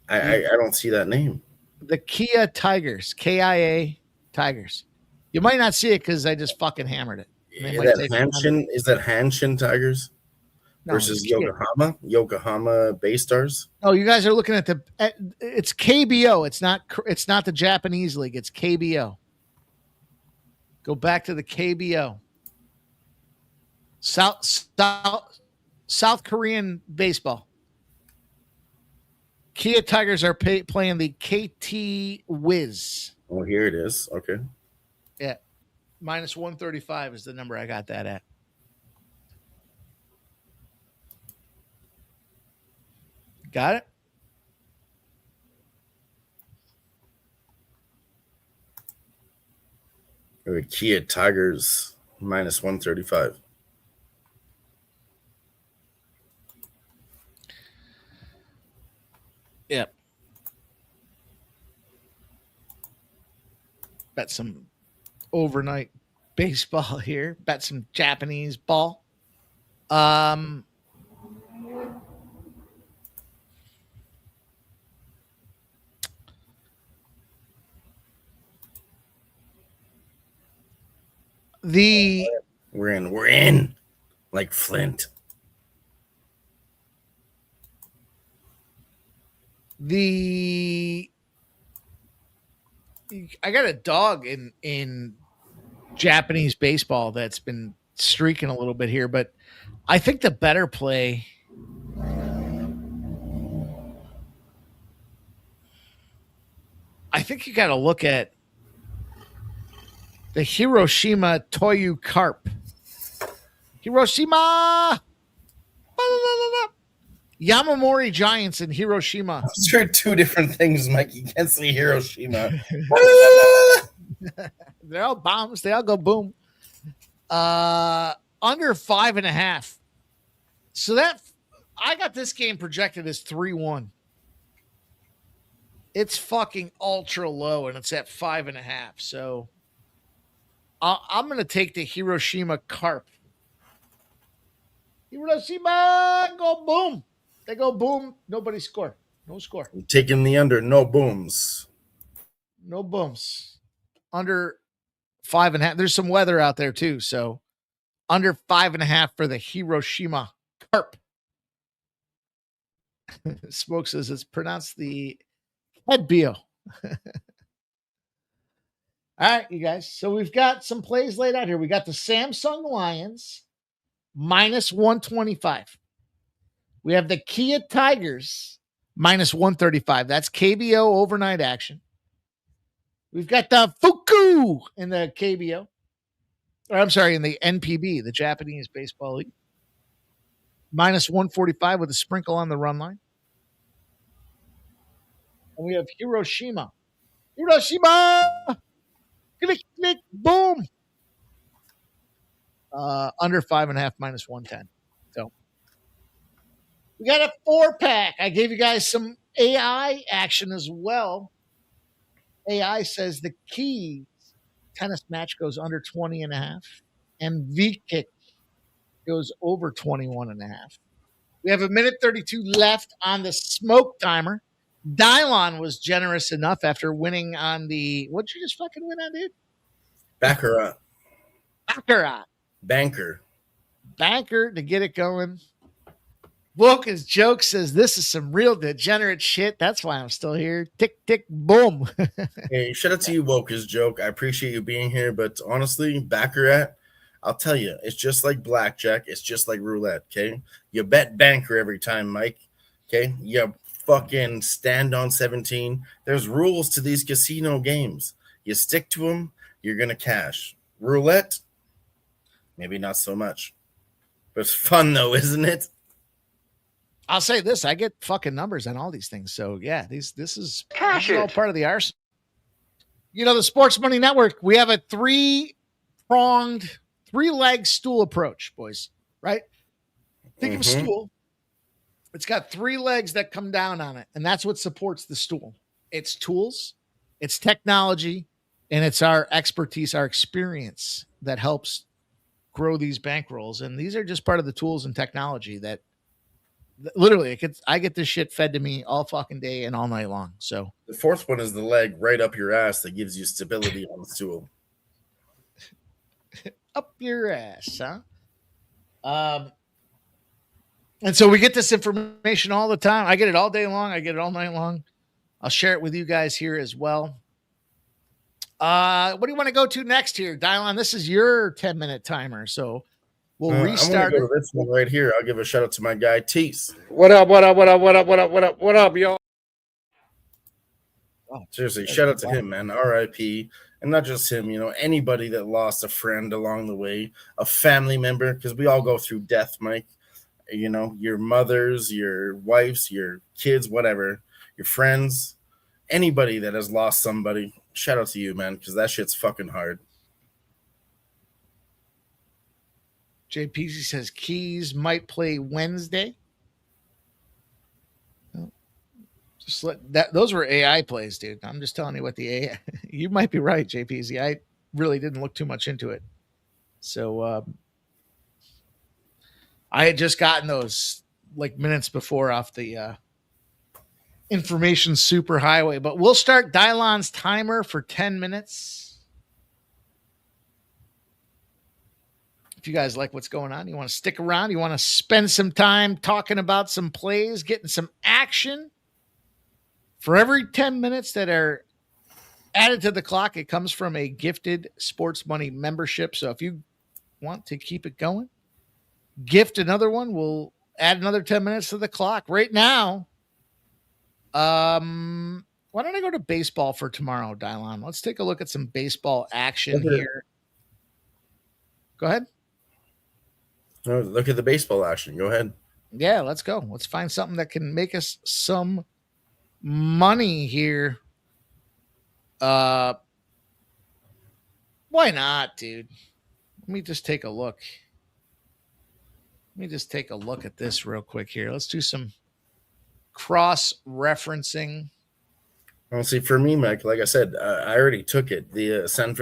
I don't see that name. The Kia Tigers, KIA Tigers. You might not see it because I just fucking hammered it. Is that Hanshin Tigers versus Yokohama Bay Stars? Oh, you guys are looking at it's KBO. It's not the Japanese league. It's KBO. Go back to the KBO. South Korean baseball. Kia Tigers are playing the KT Wiz. Oh, here it is. Okay. Yeah. Minus 135 is the number I got that at. Got it? Kia Tigers minus 135. Yep. Bet some overnight baseball here. Bet some Japanese ball. We're in like Flint. I got a dog in Japanese baseball that's been streaking a little bit here, but I think the better play I think you got to look at the Hiroshima Toyu Carp. Hiroshima! Yamamori Giants in Hiroshima. Those are two different things, Mike. You can't say Hiroshima. They're all bombs. They all go boom. Under 5.5. So I got this game projected as 3-1. It's fucking ultra low, and it's at 5.5. So I'm going to take the Hiroshima Carp. Hiroshima, go boom. They go boom. Nobody score. No score. I'm taking the under. No booms. No booms. Under 5.5. There's some weather out there too. So under 5.5 for the Hiroshima Carp. Smoke says it's pronounced the Hedbio. All right, you guys. So we've got some plays laid out here. We got the Samsung Lions minus 125. We have the Kia Tigers minus 135. That's KBO overnight action. We've got the Fuku in the KBO. Or I'm sorry, in the NPB, the Japanese Baseball League. Minus 145 with a sprinkle on the run line. And we have Hiroshima. Hiroshima! Click, click, boom! Under 5.5, minus 110. So we got a 4-pack. I gave you guys some AI action as well. AI says the Keys tennis match goes under 20.5, and V-Kick goes over 21.5. We have 1:32 left on the smoke timer. Dylon was generous enough after winning on the, what'd you just fucking win on, dude? Baccarat. Baccarat. Banker to get it going. Woke's joke says this is some real degenerate shit. That's why I'm still here. Tick, tick, boom. Hey, shout out to you, Woke's joke. I appreciate you being here, but honestly, Baccarat, I'll tell you, it's just like blackjack. It's just like roulette, okay? You bet banker every time, Mike, okay? You fucking stand on 17. There's rules to these casino games. You stick to them, you're going to cash. Roulette, maybe not so much. But it's fun, though, isn't it? I'll say this. I get fucking numbers on all these things. So, yeah, this is all part of the arsenal. You know, the Sports Money Network, we have a three-pronged, three-leg stool approach, boys, right? Think of a stool. It's got three legs that come down on it, and that's what supports the stool. It's tools, it's technology, and it's our expertise, our experience that helps grow these bankrolls. And these are just part of the tools and technology that literally I get this shit fed to me all fucking day and all night long. So the fourth one is the leg right up your ass that gives you stability on the stool. Up your ass, huh? And so we get this information all the time. I get it all day long. I get it all night long. I'll share it with you guys here as well. What do you want to go to next here, Dylon? This is your 10-minute timer, so we'll restart. I'm gonna go to this one right here. I'll give a shout out to my guy Tease. What up, y'all? Oh, seriously, shout out to him, man. R.I.P. And not just him, you know, anybody that lost a friend along the way, a family member, because we all go through death, Mike. You know, your mothers, your wives, your kids, whatever, your friends, anybody that has lost somebody. Shout out to you, man, because that shit's fucking hard. JPZ says Keys might play Wednesday. Just let that. Those were AI plays, dude. I'm just telling you what the AI. You might be right, JPZ. I really didn't look too much into it. So I had just gotten those like minutes before off the information superhighway, but we'll start Dylon's timer for 10 minutes. If you guys like what's going on, you want to stick around, you want to spend some time talking about some plays, getting some action. For every 10 minutes that are added to the clock, it comes from a gifted Sports Money membership. So if you want to keep it going, gift another one. We'll add another 10 minutes to the clock. Right now, why don't I go to baseball for tomorrow, Dylon? Let's take a look at some baseball action here. Go ahead. Oh, look at the baseball action. Go ahead. Yeah, let's go. Let's find something that can make us some money here. Why not, dude? Let me just take a look. Let me just take a look at this real quick here. Let's do some cross-referencing. Well, see, for me, Mike, like I said, I already took it. The San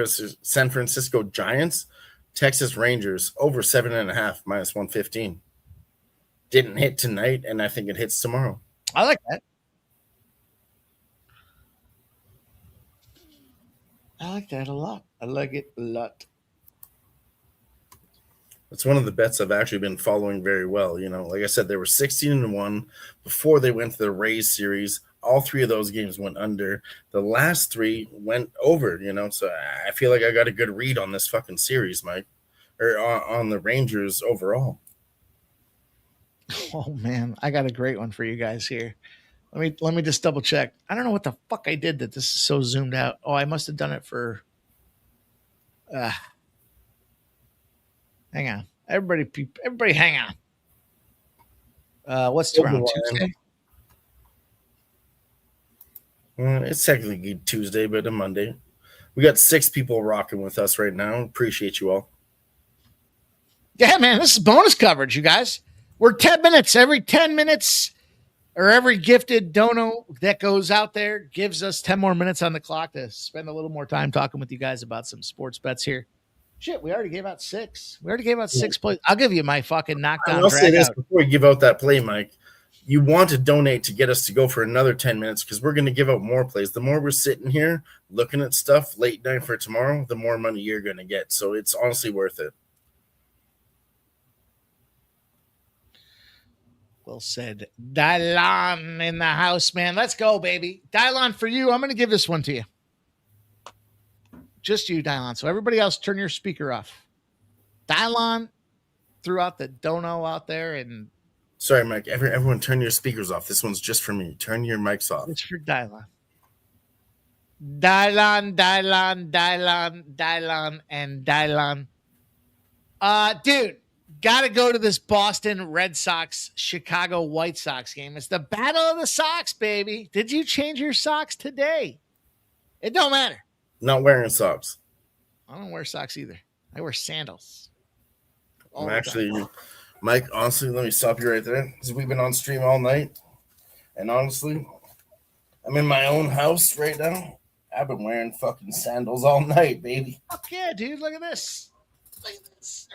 Francisco Giants, Texas Rangers, over 7.5, minus 115. Didn't hit tonight, and I think it hits tomorrow. I like that. I like that a lot. I like it a lot. It's one of the bets I've actually been following very well. You know, like I said, they were 16-1 before they went to the Rays series. All three of those games went under. The last three went over, you know. So I feel like I got a good read on this fucking series, Mike, or on the Rangers overall. Oh, man. I got a great one for you guys here. Let me just double check. I don't know what the fuck I did that this is so zoomed out. Oh, I must have done it for hang on. Everybody hang on. What's tomorrow? Tuesday? It's technically Tuesday, but a Monday. We got 6 people rocking with us right now. Appreciate you all. Yeah, man, this is bonus coverage, you guys. We're 10 minutes. Every 10 minutes or every gifted dono that goes out there gives us 10 more minutes on the clock to spend a little more time talking with you guys about some sports bets here. Shit, we already gave out 6. We already gave out 6 plays. I'll give you my fucking knockdown. I'll say drag this out. before we give out that play, Mike. You want to donate to get us to go for another 10 minutes because we're going to give out more plays. The more we're sitting here looking at stuff late night for tomorrow, the more money you're going to get. So it's honestly worth it. Well said. Dylan in the house, man. Let's go, baby. Dylan, for you, I'm going to give this one to you. Just you, Dylan. So everybody else, turn your speaker off. Dylan threw out the dono out there and... Sorry, Mike. Everyone turn your speakers off. This one's just for me. Turn your mics off. It's for Dylan. Dylan, and Dylan. Dude, got to go to this Boston Red Sox, Chicago White Sox game. It's the Battle of the Sox, baby. Did you change your socks today? It don't matter. Not wearing socks. I don't wear socks either. I wear sandals. I'm actually... Mike, honestly, let me stop you right there because we've been on stream all night. And honestly, I'm in my own house right now. I've been wearing fucking sandals all night, baby. Fuck yeah, dude. Look at this. Look at this.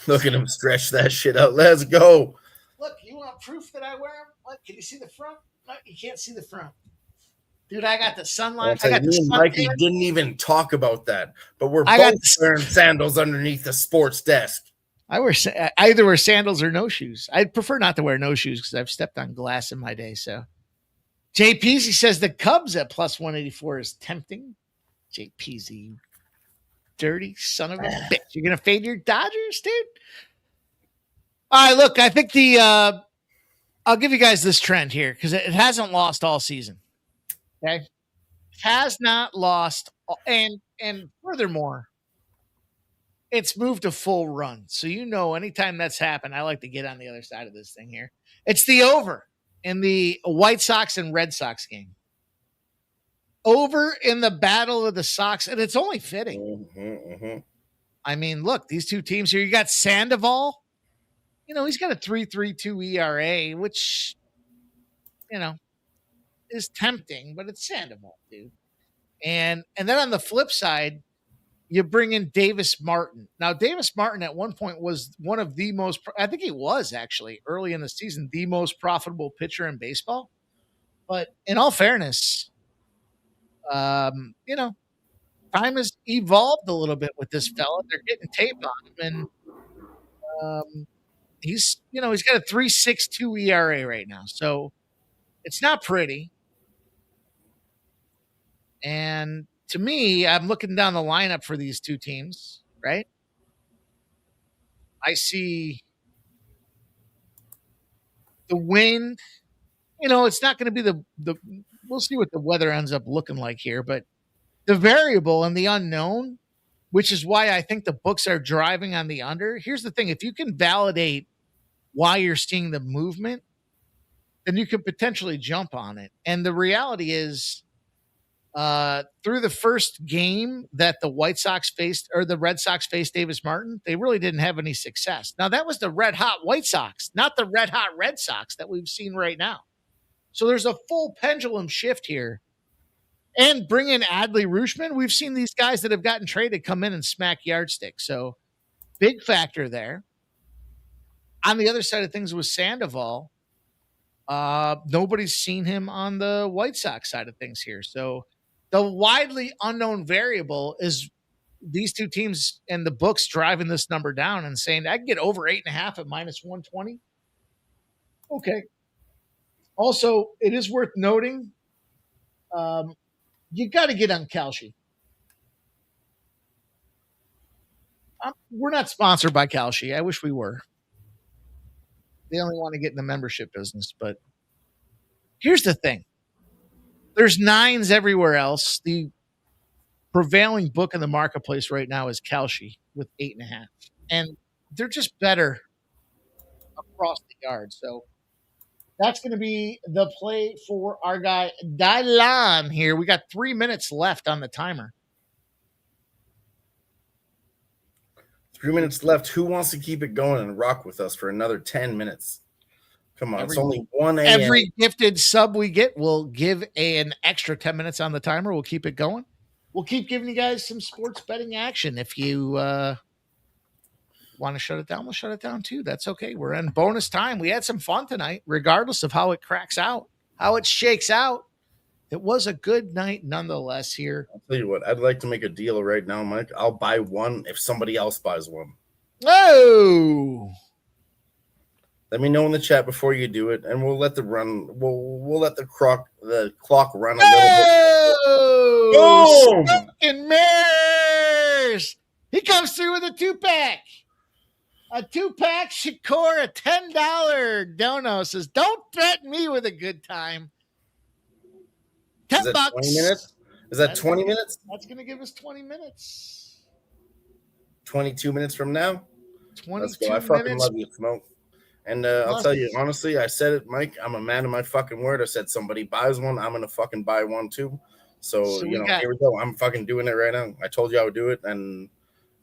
Look at him stretch that shit out. Let's go. Look, you want proof that I wear them? What? Can you see the front? No, you can't see the front. Dude, I got the sunlight. I got the Mikey didn't even talk about that, but we're both wearing sandals underneath the sports desk. I either wear sandals or no shoes. I'd prefer not to wear no shoes because I've stepped on glass in my day. So JPZ says the Cubs at plus 184 is tempting. JPZ, dirty son of a bitch. You're going to fade your Dodgers, dude? All right, look, I think I'll give you guys this trend here because it hasn't lost all season. Okay? Has not lost. And furthermore, it's moved a full run. So, anytime that's happened, I like to get on the other side of this thing here. It's the over in the White Sox and Red Sox game. Over in the Battle of the Sox. And it's only fitting. I mean, look, these two teams here. You got Sandoval. He's got a 3.32 ERA, which, is tempting, but it's Sandoval, dude. And then on the flip side, you bring in Davis Martin. Now, Davis Martin at one point was one of the most, I think he was actually early in the season, the most profitable pitcher in baseball. But in all fairness, time has evolved a little bit with this fella. They're getting tape on him, and he's got a 3.62 ERA right now. So it's not pretty. And to me, I'm looking down the lineup for these two teams, right? I see the wind. It's not going to be the we'll see what the weather ends up looking like here, but the variable and the unknown, which is why I think the books are driving on the under. Here's the thing. If you can validate why you're seeing the movement, then you could potentially jump on it. And the reality is, through the first game that the White Sox faced or the Red Sox faced Davis Martin, they really didn't have any success. Now, that was the red hot White Sox, not the red hot Red Sox that we've seen right now. So there's a full pendulum shift here. And bring in Adley Rutschman. We've seen these guys that have gotten traded come in and smack yardsticks. So big factor there. On the other side of things with Sandoval, nobody's seen him on the White Sox side of things here. So the widely unknown variable is these two teams and the books driving this number down and saying, I can get over 8.5 at minus 120. Okay. Also, it is worth noting, you got to get on Kalshi. We're not sponsored by Kalshi. I wish we were. They only want to get in the membership business. But here's the thing. There's 9s everywhere else. The prevailing book in the marketplace right now is Kalshi with 8.5. And they're just better across the yard. So that's going to be the play for our guy, Dylan, here. We got 3 minutes left on the timer. 3 minutes left. Who wants to keep it going and rock with us for another 10 minutes? Come on, it's only 1 a.m. Every gifted sub we get will give an extra 10 minutes on the timer. We'll keep it going. we'll keep giving you guys some sports betting action. If you want to shut it down, we'll shut it down too. That's okay. We're in bonus time. We had some fun tonight, regardless of how it cracks out, how it shakes out. It was a good night nonetheless here. I'll tell you what, I'd like to make a deal right now, Mike. I'll buy one if somebody else buys one. Oh, let me know in the chat before you do it, and we'll let the run. We'll let the clock run a little bit. Boom! And mirrors. He comes through with a 2-pack. A 2-pack Shakur, a $10 dono says, "Don't threaten me with a good time." $10. 20 minutes? Is that 20 minutes? That's going to give us 20 minutes. 22 minutes from now? 22 Let's go. I fucking minutes. love you, Smoke. And I'll tell you, honestly, I said it, Mike. I'm a man of my fucking word. I said somebody buys one, I'm going to fucking buy one too. So you know, here we go. I'm fucking doing it right now. I told you I would do it, and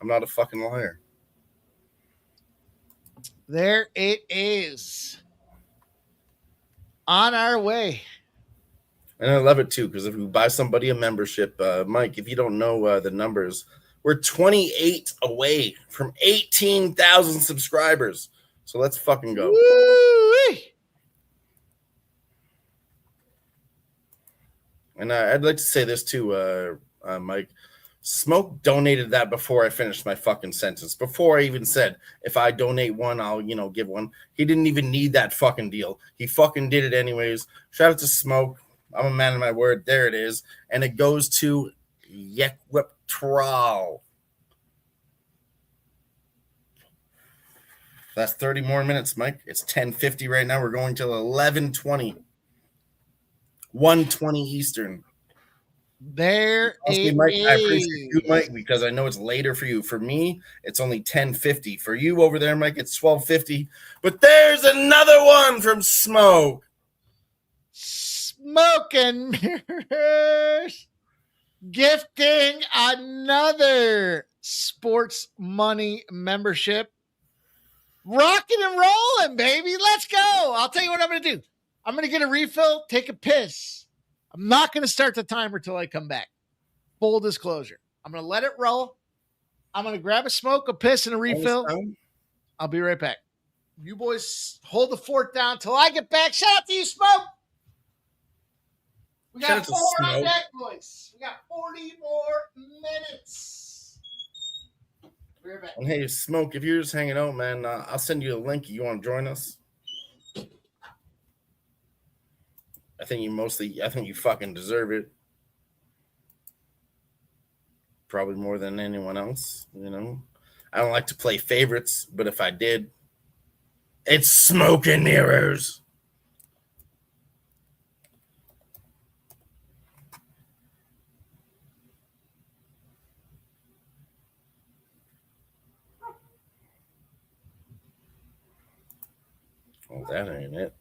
I'm not a fucking liar. There it is. On our way. And I love it too, because if you buy somebody a membership, Mike, if you don't know the numbers, we're 28 away from 18,000 subscribers. So let's fucking go. Woo-wee. And I'd like to say this too, Mike. Smoke donated that before I finished my fucking sentence. Before I even said, if I donate one, I'll, give one. He didn't even need that fucking deal. He fucking did it anyways. Shout out to Smoke. I'm a man of my word. There it is. And it goes to Yekwiptral. That's 30 more minutes, Mike. It's 10:50 right now. We're going till 11:20. 1:20 Eastern. There Honestly, it Mike, is. I appreciate you, Mike, because I know it's later for you. For me, it's only 10:50. For you over there, Mike, it's 12:50. But there's another one from Smoke. Smoke and Mirrors gifting another sports money membership. Rocking and rolling, baby. Let's go. I'll tell you what I'm going to do. I'm going to get a refill, take a piss. I'm not going to start the timer till I come back. Full disclosure. I'm going to let it roll. I'm going to grab a smoke, a piss, and a refill. I'll be right back. You boys hold the fort down till I get back. Shout out to you, Smoke. We got 4 on deck, boys. We got 40 more minutes. Be right back. And hey, Smoke, if you're just hanging out, man, I'll send you a link. You want to join us? I think you fucking deserve it. Probably more than anyone else, I don't like to play favorites, but if I did, it's Smoke and Mirrors. Well, that ain't it.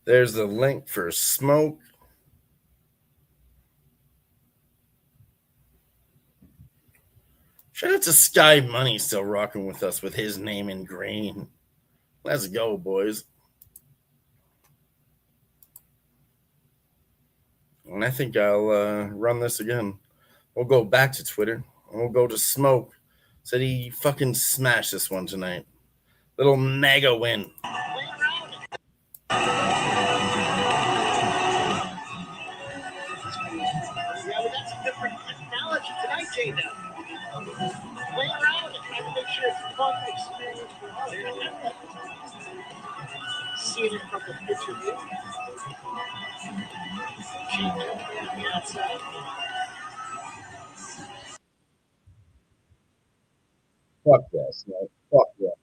There's the link for Smoke. Shout out to Sky Money still rocking with us with his name in green. Let's go, boys. And I think I'll run this again. We'll go back to Twitter. And we'll go to Smoke. Said he fucking smashed this one tonight. Little mega win. Play around and try to make sure it's a fun experience for us. Seeing it from the picture view. Cheating on the outside. Fuck yes, man. Fuck yeah.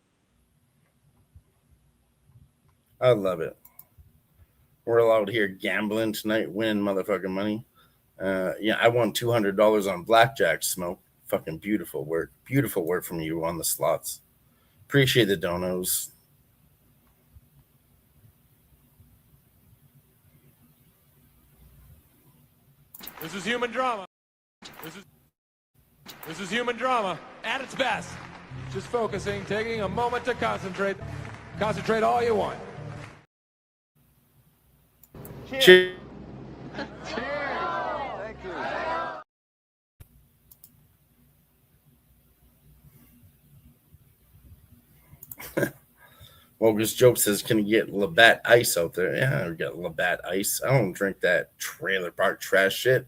I love it. We're allowed here gambling tonight, winning motherfucking money. I won $200 on blackjack, Smoke. Fucking beautiful work. Beautiful work from you on the slots. Appreciate the donos. This is human drama. This is human drama at its best. Just focusing, taking a moment to concentrate. Concentrate all you want. Cheers. Thank you. Wogus Joke says, can you get Labatt Ice out there? Yeah, we got Labatt Ice. I don't drink that trailer park trash shit.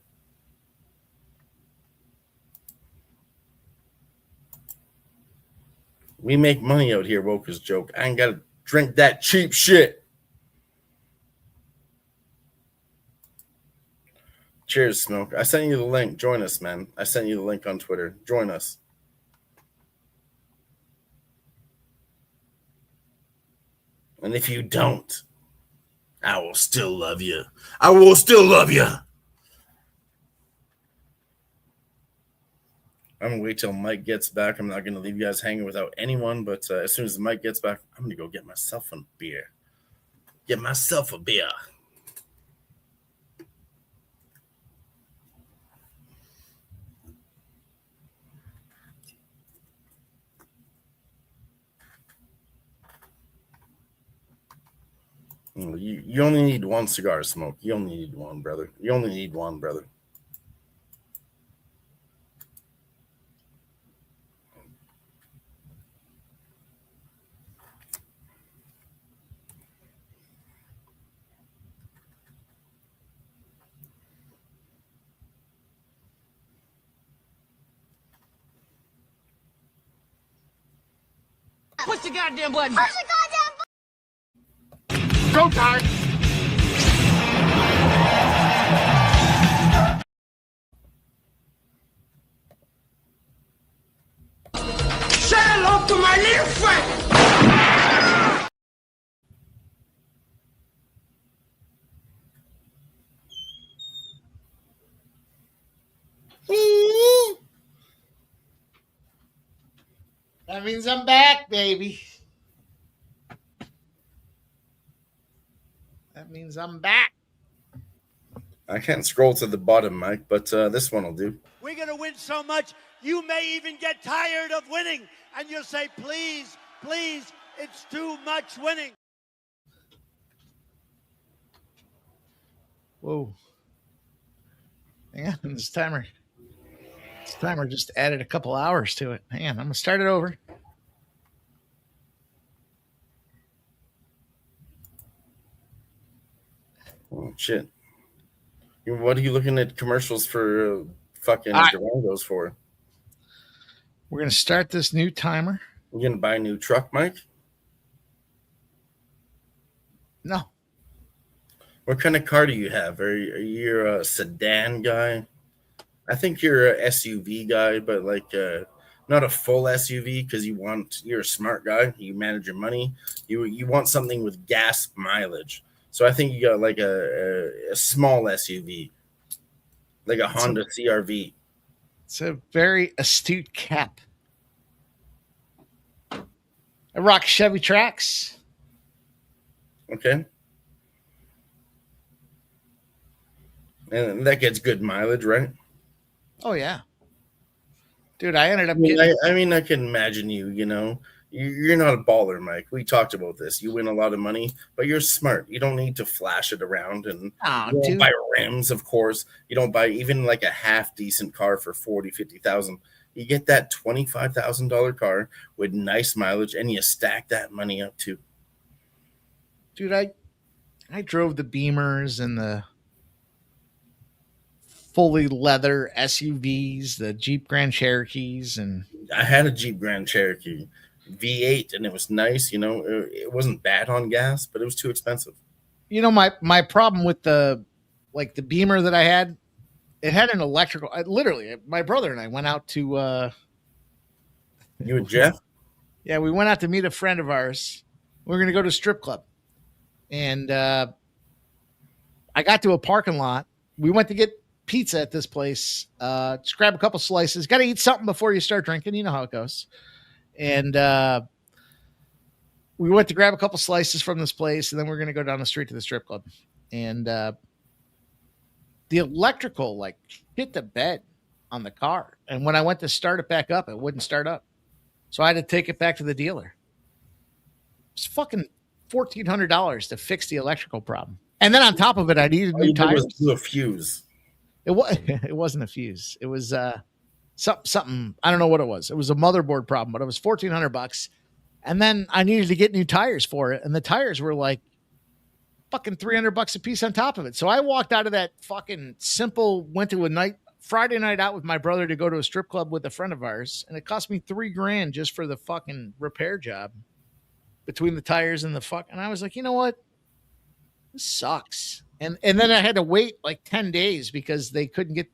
We make money out here, Wokus Joke. I ain't got to drink that cheap shit. Cheers, Smoke. I sent you the link. Join us, man. I sent you the link on Twitter. Join us. And if you don't, I will still love you. I will still love you. I'm going to wait till Mike gets back. I'm not going to leave you guys hanging without anyone, but as soon as Mike gets back, I'm going to go get myself a beer. Get myself a beer. You only need one cigar, Smoke. You only need one, brother. You only need one, brother. Push the goddamn button. Push the goddamn button. Go time. Say hello to my little friend. That means I'm back, baby. That means I'm back. I can't scroll to the bottom, Mike, but this one will do. We're going to win so much, you may even get tired of winning. And you'll say, please, please, it's too much winning. Whoa. Hang on, this timer just added a couple hours to it. Hang on, I'm going to start it over. Oh, shit. What are you looking at commercials for fucking Durangos for? We're going to start this new timer. We're going to buy a new truck, Mike? No. What kind of car do you have? Are you a sedan guy? I think you're a SUV guy, but like not a full SUV because you're a smart guy. You manage your money. You want something with gas mileage. So I think you got like a small SUV, like a Honda CR-V. It's a very astute cap. I rock Chevy Trax. Okay. And that gets good mileage, right? Oh, yeah. Dude, I ended up I can imagine you're not a baller, Mike. We talked about this. You win a lot of money, but you're smart. You don't need to flash it around and you don't buy rims, of course. You don't buy even like a half decent car for $40,000-$50,000. You get that $25,000 car with nice mileage and you stack that money up too. Dude, I drove the Beamers and the fully leather SUVs, the Jeep Grand Cherokees, and I had a Jeep Grand Cherokee V8 and it was nice. It wasn't bad on gas, but it was too expensive. My problem with the Beamer that I had, it had an electrical. Literally, my brother and I went out to. You and Jeff? Yeah, we went out to meet a friend of ours. We were going to go to a strip club, and I got to a parking lot. We went to get pizza at this place. Just grab a couple slices. Got to eat something before you start drinking. You know how it goes. And we went to grab a couple slices from this place, and then we're going to go down the street to the strip club. And the electrical, hit the bed. on the car. And when I went to start it back up, it wouldn't start up. So I had to take it back to the dealer. It's fucking $1,400 to fix the electrical problem. And then on top of it, I needed new tires. It was a fuse. It wasn't a fuse. It was something. I don't know what it was. It was a motherboard problem, but it was $1,400. And then I needed to get new tires for it, and the tires were like fucking $300 a piece on top of it. So I walked out of that fucking simple. Went to a Friday night out with my brother to go to a strip club with a friend of ours, and it cost me $3,000 just for the fucking repair job between the tires and the fuck. And I was like, you know what? This sucks. And then I had to wait like 10 days because they couldn't get,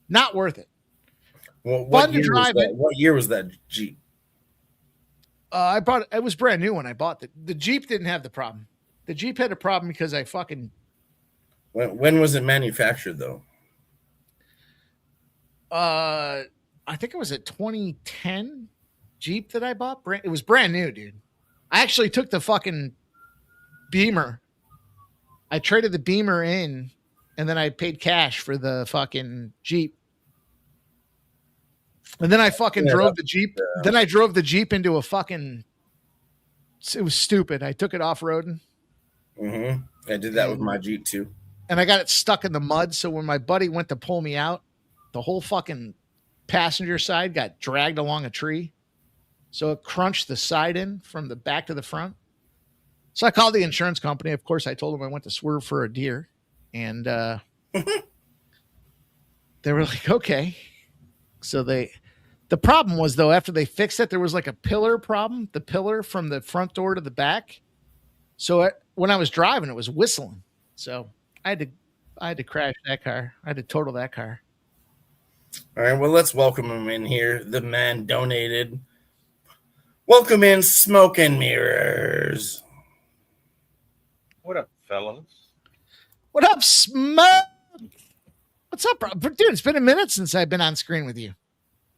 not worth it. Well, Fun to drive it. What year was that Jeep? I bought it. It was brand new when I bought it. The Jeep didn't have the problem. The Jeep had a problem because I fucking. When was it manufactured though? I think it was a 2010 Jeep that I bought. It was brand new, dude. I actually took the fucking Beamer. I traded the Beamer in, and then I paid cash for the fucking Jeep. And then I fucking drove the Jeep. Then I drove the Jeep into a fucking. It was stupid. I took it off-roading. I did that with my Jeep too. And I got it stuck in the mud. So when my buddy went to pull me out, the whole fucking passenger side got dragged along a tree. So it crunched the side in from the back to the front. So I called the insurance company. Of course, I told them I went to swerve for a deer. And they were like, okay. So the problem was, though, after they fixed it, there was like a pillar problem, the pillar from the front door to the back. So when I was driving, it was whistling. So I had to crash that car. I had to total that car. All right, well, let's welcome him in here. The man donated. Welcome in, Smoke and Mirrors. What up, fellas? What up, Smoke? What's up, bro? Dude, it's been a minute since I've been on screen with you.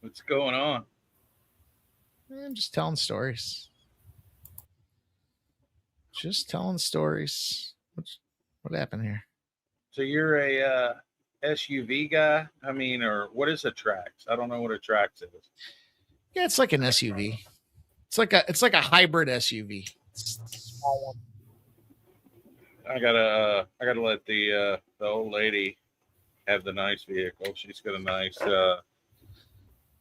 What's going on? I'm just telling stories. Just telling stories. What happened here? So you're a SUV guy? I mean, or what is a Trax? I don't know what a Trax is. Yeah, it's like an SUV. It's like a hybrid SUV. It's a small one. I gotta let the old lady have the nice vehicle. She's got a nice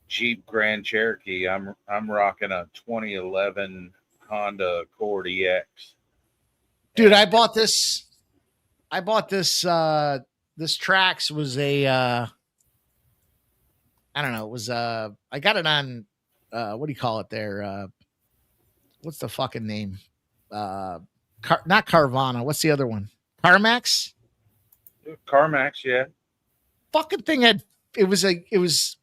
Jeep Grand Cherokee. I'm rocking a 2011 Honda Accord EX. Dude, I bought this. This Trax was a. I don't know. It was I got it on. What do you call it there? What's the fucking name? Not Carvana. What's the other one? CarMax. CarMax, yeah. Fucking thing it was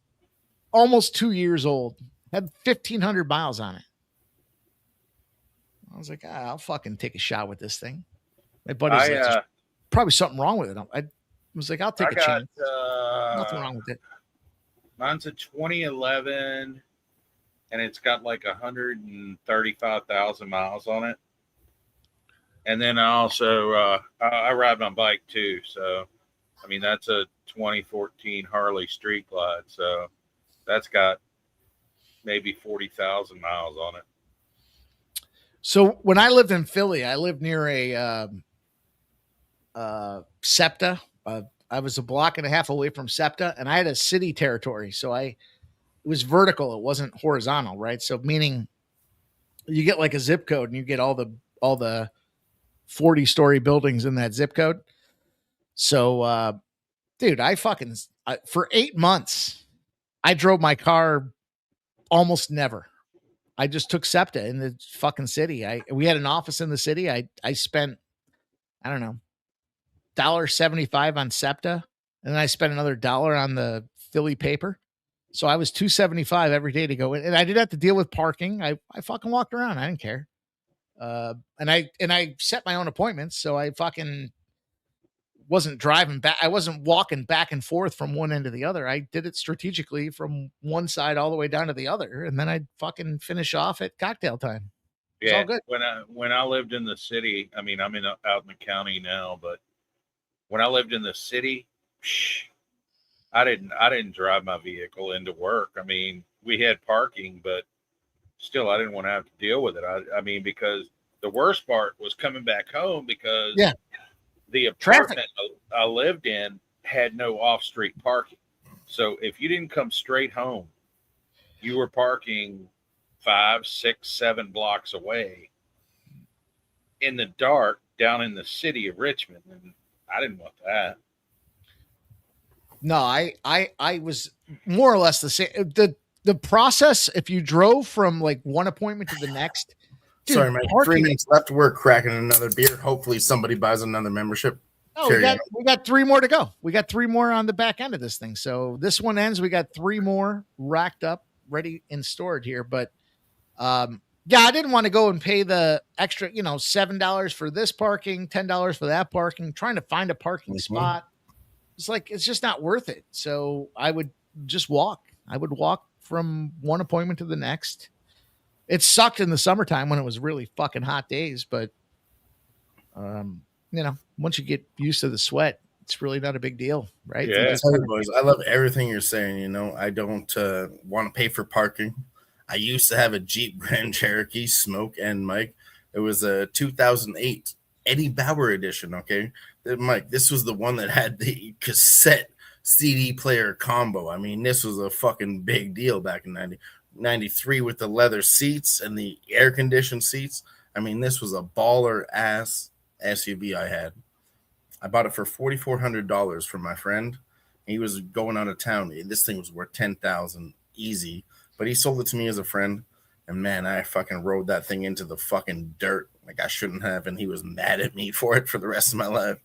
almost 2 years old. Had 1,500 miles on it. I was like, I'll fucking take a shot with this thing. My buddy's like, there's probably something wrong with it. I was like, I'll take a chance. Nothing wrong with it. Mine's a 2011, and it's got like 135,000 miles on it. And then I also I ride my bike too. So, I mean, that's a 2014 Harley Street Glide. So that's got maybe 40,000 miles on it. So when I lived in Philly, I lived near a SEPTA. I was a block and a half away from SEPTA, and I had a city territory. So it was vertical. It wasn't horizontal, right? So meaning you get like a zip code and you get all the 40-story buildings in that zip code. So, dude, for 8 months, I drove my car almost never. I just took SEPTA in the fucking city. We had an office in the city. I spent, I don't know, $1.75 on SEPTA, and then I spent another $1 on the Philly paper. So I was $2.75 every day to go in, and I didn't have to deal with parking. I fucking walked around. I didn't care. And I set my own appointments, so I fucking wasn't driving back. I wasn't walking back and forth from one end to the other. I did it strategically from one side all the way down to the other, and then I'd fucking finish off at cocktail time. It's all good. When I lived in the city, I mean, I'm out in the county now, but when I lived in the city, I didn't drive my vehicle into work. I mean, we had parking, but still, I didn't want to have to deal with it. I mean, because the worst part was coming back home because the apartment I lived in had no off-street parking. So if you didn't come straight home, you were parking 5, 6, 7 blocks away in the dark down in the city of Richmond, and I didn't want that. No, I was more or less the same. The process, if you drove from like one appointment to the next. Dude, sorry, man. 3 minutes left. We're cracking another beer. Hopefully somebody buys another membership. Oh, we got 3 more to go. We got 3 more on the back end of this thing. So this one ends. We got 3 more racked up, ready and stored here. But yeah, I didn't want to go and pay the extra, $7 for this parking, $10 for that parking, trying to find a parking spot. It's like, it's just not worth it. So I would just walk. I would walk from one appointment to the next. It sucked in the summertime when it was really fucking hot days, but once you get used to the sweat, it's really not a big deal, right? Yeah, boys, I love everything you're saying. I don't want to pay for parking. I used to have a Jeep Grand Cherokee, Smoke and Mike. It was a 2008 Eddie Bauer edition. Okay, Mike, this was the one that had the cassette CD player combo. I mean, this was a fucking big deal back in 93 with the leather seats and the air conditioned seats. I mean, this was a baller ass SUV I had. I bought it for $4,400 from my friend. He was going out of town. This thing was worth $10,000 easy, but he sold it to me as a friend. And man, I fucking rode that thing into the fucking dirt like I shouldn't have, and he was mad at me for it for the rest of my life.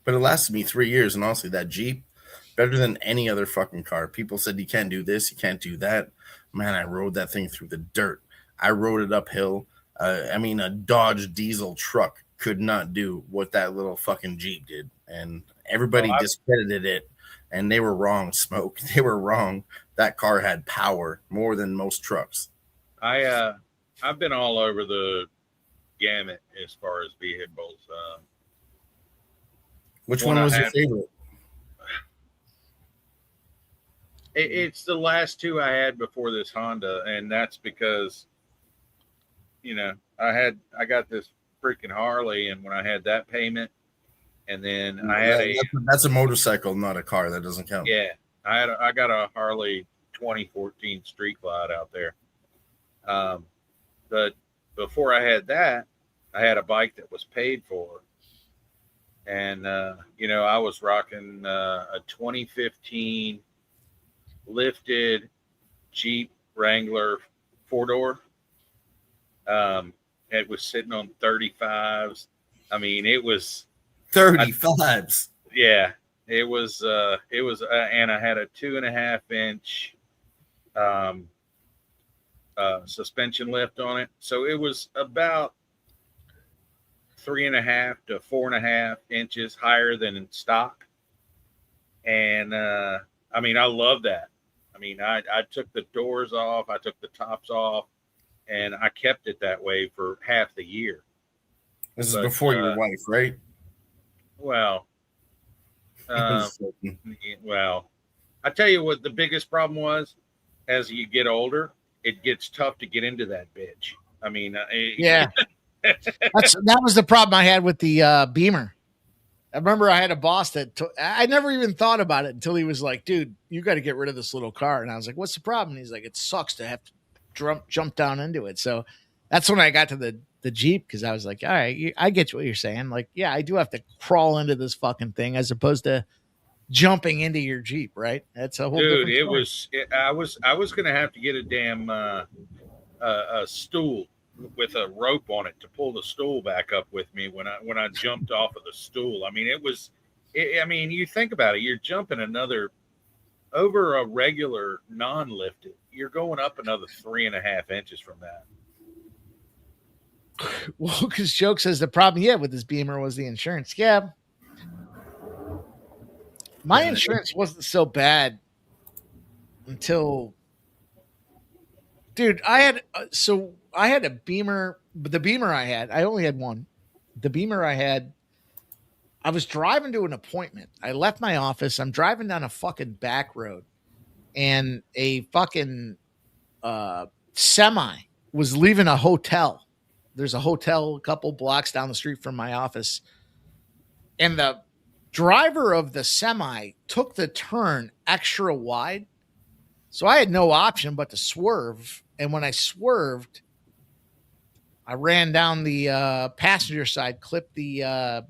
But it lasted me 3 years, and honestly, that Jeep, better than any other fucking car. People said you can't do this, you can't do that. Man, I rode that thing through the dirt. I rode it uphill. I mean, a Dodge diesel truck could not do what that little fucking Jeep did. And everybody discredited it, and they were wrong, Smoke. They were wrong. That car had power more than most trucks. I've been all over the gamut as far as vehicles. Which one was your favorite? It's the last 2 I had before this Honda, and that's because, I got this freaking Harley, and when I had that payment, and then I had that's a motorcycle, not a car. That doesn't count. Yeah, I got a Harley 2014 Street Glide out there. But before I had that, I had a bike that was paid for. And, I was rocking a 2015 lifted Jeep Wrangler 4-door. It was sitting on 35s. I mean, it was 35s. Yeah, it was, and I had a 2.5 inch suspension lift on it. So it was about 3.5 to 4.5 inches higher than in stock. And, I mean, I love that. I mean, I took the doors off, I took the tops off, and I kept it that way for half the year. This is before your wife, right? Well, well, I tell you what the biggest problem was. As you get older, it gets tough to get into that bitch. I mean, yeah, that was the problem I had with the Beamer. I remember I had a boss that I never even thought about it until he was like, dude, you got to get rid of this little car. And I was like, what's the problem? And he's like, it sucks to have to jump down into it. So that's when I got to the Jeep, because I was like, all right, I get what you're saying. Like, yeah, I do have to crawl into this fucking thing as opposed to jumping into your Jeep, right? That's a whole dude. Different story. I was gonna have to get a damn a stool with a rope on it to pull the stool back up with me when I jumped off of the stool. I mean, I mean, you think about it, you're jumping over a regular non-lifted, you're going up another 3.5 inches from that. Well, because Joke says the problem he had with his Beamer was the insurance. Yeah. My insurance wasn't so bad until, dude, I had a Beamer, but the Beamer I only had one. The Beamer I I was driving to an appointment. I left my office. I'm driving down a fucking back road, and a fucking semi was leaving a hotel. There's a hotel a couple blocks down the street from my office. And the driver of the semi took the turn extra wide. So I had no option but to swerve. And when I swerved, I ran down the passenger side, clipped the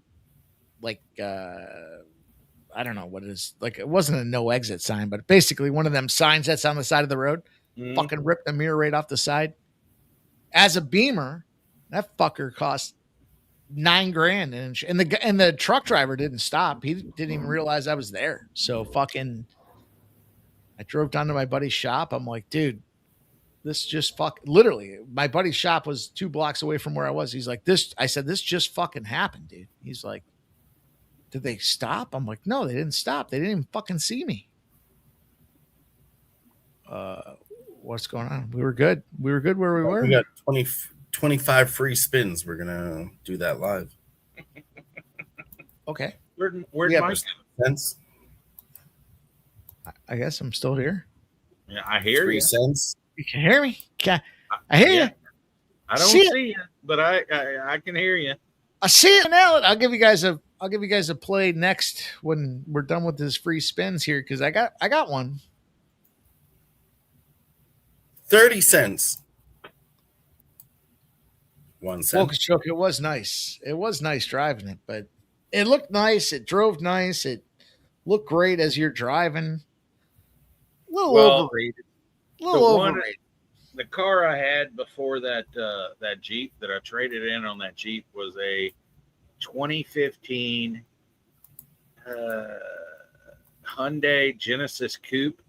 I don't know what it is. Like, it wasn't a no exit sign, but basically one of them signs that's on the side of the road. Fucking ripped the mirror right off the side. As a Beamer, that fucker cost $9,000, and the truck driver didn't stop. He didn't even realize I was there. So fucking, I drove down to my buddy's shop. I'm like, dude, this just literally, my buddy's shop was 2 blocks away from where I was. He's like, I said, this just fucking happened, dude. He's like, did they stop? I'm like, no, they didn't stop. They didn't even fucking see me. What's going on? We were good. We were good where we were. We got 25 free spins. We're going to do that live. Okay. Where'd Mike cents? I guess I'm still here. Yeah, I hear 3 you. cents. You can hear me? I hear you. I don't see you, but I can hear you. I see it now. I'll give you guys a play next when we're done with this free spins here, because I got one. 30 cents. 1 cent. Well, it was nice. It was nice driving it, but it looked nice. It drove nice. It looked great as you're driving. A little overrated. Overrated. The car I had before that Jeep that I traded in on that Jeep was a 2015 Hyundai Genesis Coupe,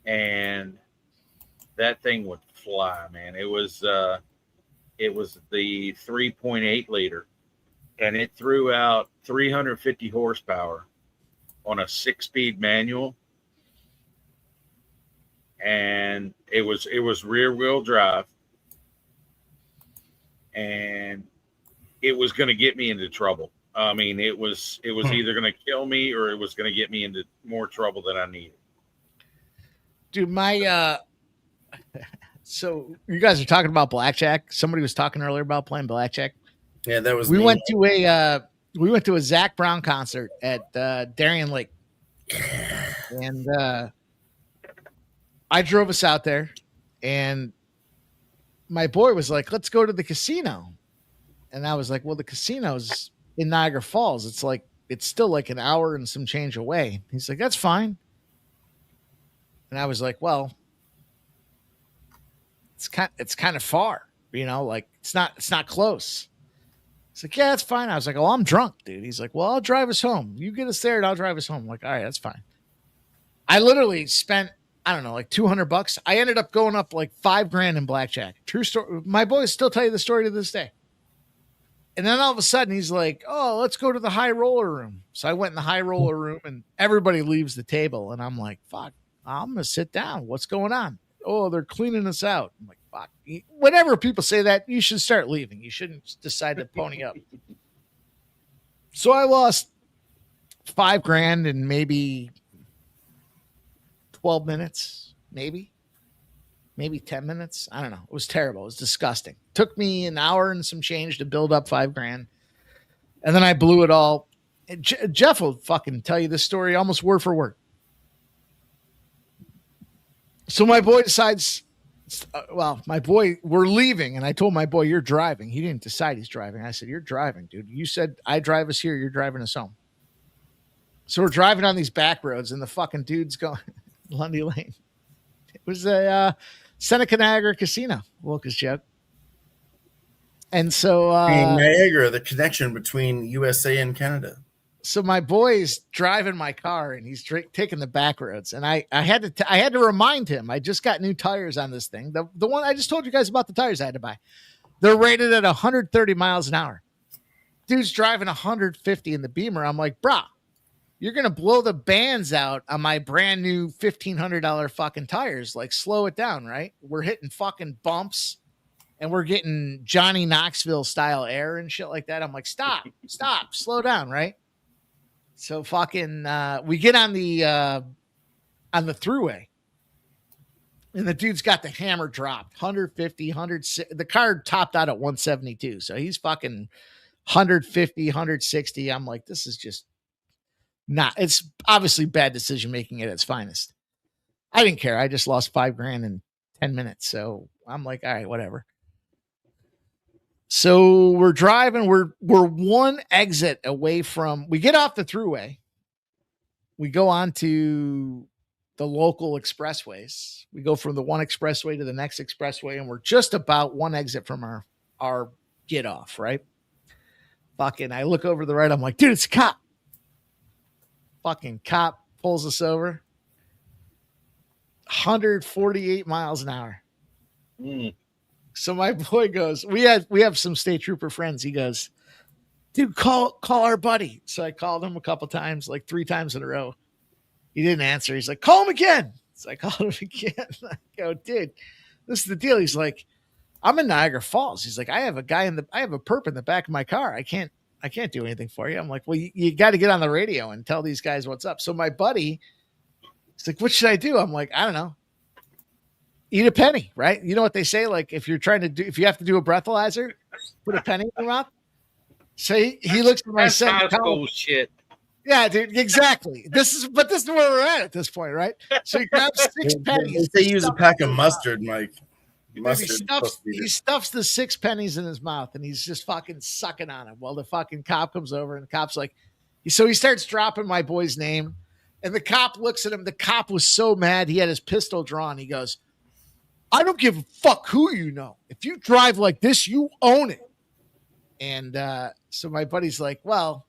and that thing would fly, man. It was the 3.8 liter, and it threw out 350 horsepower on a 6-speed manual. And it was rear wheel drive, and it was going to get me into trouble. I mean, it was either going to kill me or it was going to get me into more trouble than I needed. Dude, so you guys are talking about blackjack. Somebody was talking earlier about playing blackjack. Yeah, that was. We went to a Zach Brown concert at Darien Lake, and I drove us out there, and my boy was like, let's go to the casino. And I was like, well, the casino's in Niagara Falls. It's still like an hour and some change away. He's like, that's fine. And I was like, well, it's kind of far, like it's not close. He's like, yeah, that's fine. I was like, oh, I'm drunk, dude. He's like, well, I'll drive us home. You get us there and I'll drive us home. I'm like, all right, that's fine. I literally spent, I don't know, like $200. I ended up going up like $5,000 in blackjack. True story. My boys still tell you the story to this day. And then all of a sudden he's like, oh, let's go to the high roller room. So I went in the high roller room, and everybody leaves the table. And I'm like, fuck, I'm going to sit down. What's going on? Oh, they're cleaning us out. I'm like, fuck. Whenever people say that, you should start leaving. You shouldn't decide to pony up. So I lost $5,000 in maybe 12 minutes, maybe 10 minutes. I don't know. It was terrible. It was disgusting. Took me an hour and some change to build up $5,000. And then I blew it all. Jeff will fucking tell you this story almost word for word. So my boy decides, we're leaving. And I told my boy, you're driving. He didn't decide he's driving. I said, you're driving, dude. You said I drive us here. You're driving us home. So we're driving on these back roads, and the fucking dude's going Lundy Lane. It was a Seneca Niagara Casino. Lucas joke. And so Niagara, the connection between USA and Canada. So my boy's driving my car, and he's taking the back roads, and I had to remind him. I just got new tires on this thing. The one I just told you guys about, the tires I had to buy. They're rated at 130 miles an hour. Dude's driving 150 in the Beamer. I'm like, brah, you're going to blow the bands out on my brand new $1,500 fucking tires. Like, slow it down, right? We're hitting fucking bumps. and we're getting Johnny Knoxville style air and shit like that. I'm like, stop, slow down, right? So fucking, we get on the throughway, and the dude's got the hammer dropped, 150, 160. The car topped out at 172, so he's fucking 150, 160. I'm like, this is just not. It's obviously bad decision making at its finest. I didn't care. I just lost $5,000 in 10 minutes, so I'm like, all right, whatever. So we're driving. We're one exit away from. We get off the throughway. We go on to the local expressways. We go from the one expressway to the next expressway, and we're just about one exit from our get off. Right? Fucking. I look over to the right. I'm like, dude, it's a cop. Fucking cop pulls us over. 148 miles an hour. So my boy goes, we have some state trooper friends. He goes, dude, call our buddy. So I called him a couple times, like 3 times in a row. He didn't answer. He's like, call him again. So I called him again. I go, dude, this is the deal. He's like, I'm in Niagara Falls. He's like, I have a perp in the back of my car. I can't do anything for you. I'm like, well, you got to get on the radio and tell these guys what's up. So my buddy, he's like, what should I do? I'm like, I don't know. Eat a penny, right? You know what they say? Like if you have to do a breathalyzer, put a penny in your mouth. So he looks at my son. Shit. Yeah, dude, exactly. This is where we're at this point, right? So he grabs 6 pennies. They use a pack of mustard, Mike. He stuffs the 6 pennies in his mouth, and he's just fucking sucking on them. While the fucking cop comes over, and the cop's like, so he starts dropping my boy's name, and the cop looks at him. The cop was so mad, he had his pistol drawn. He goes, I don't give a fuck who you know. If you drive like this, you own it. And so my buddy's like, well,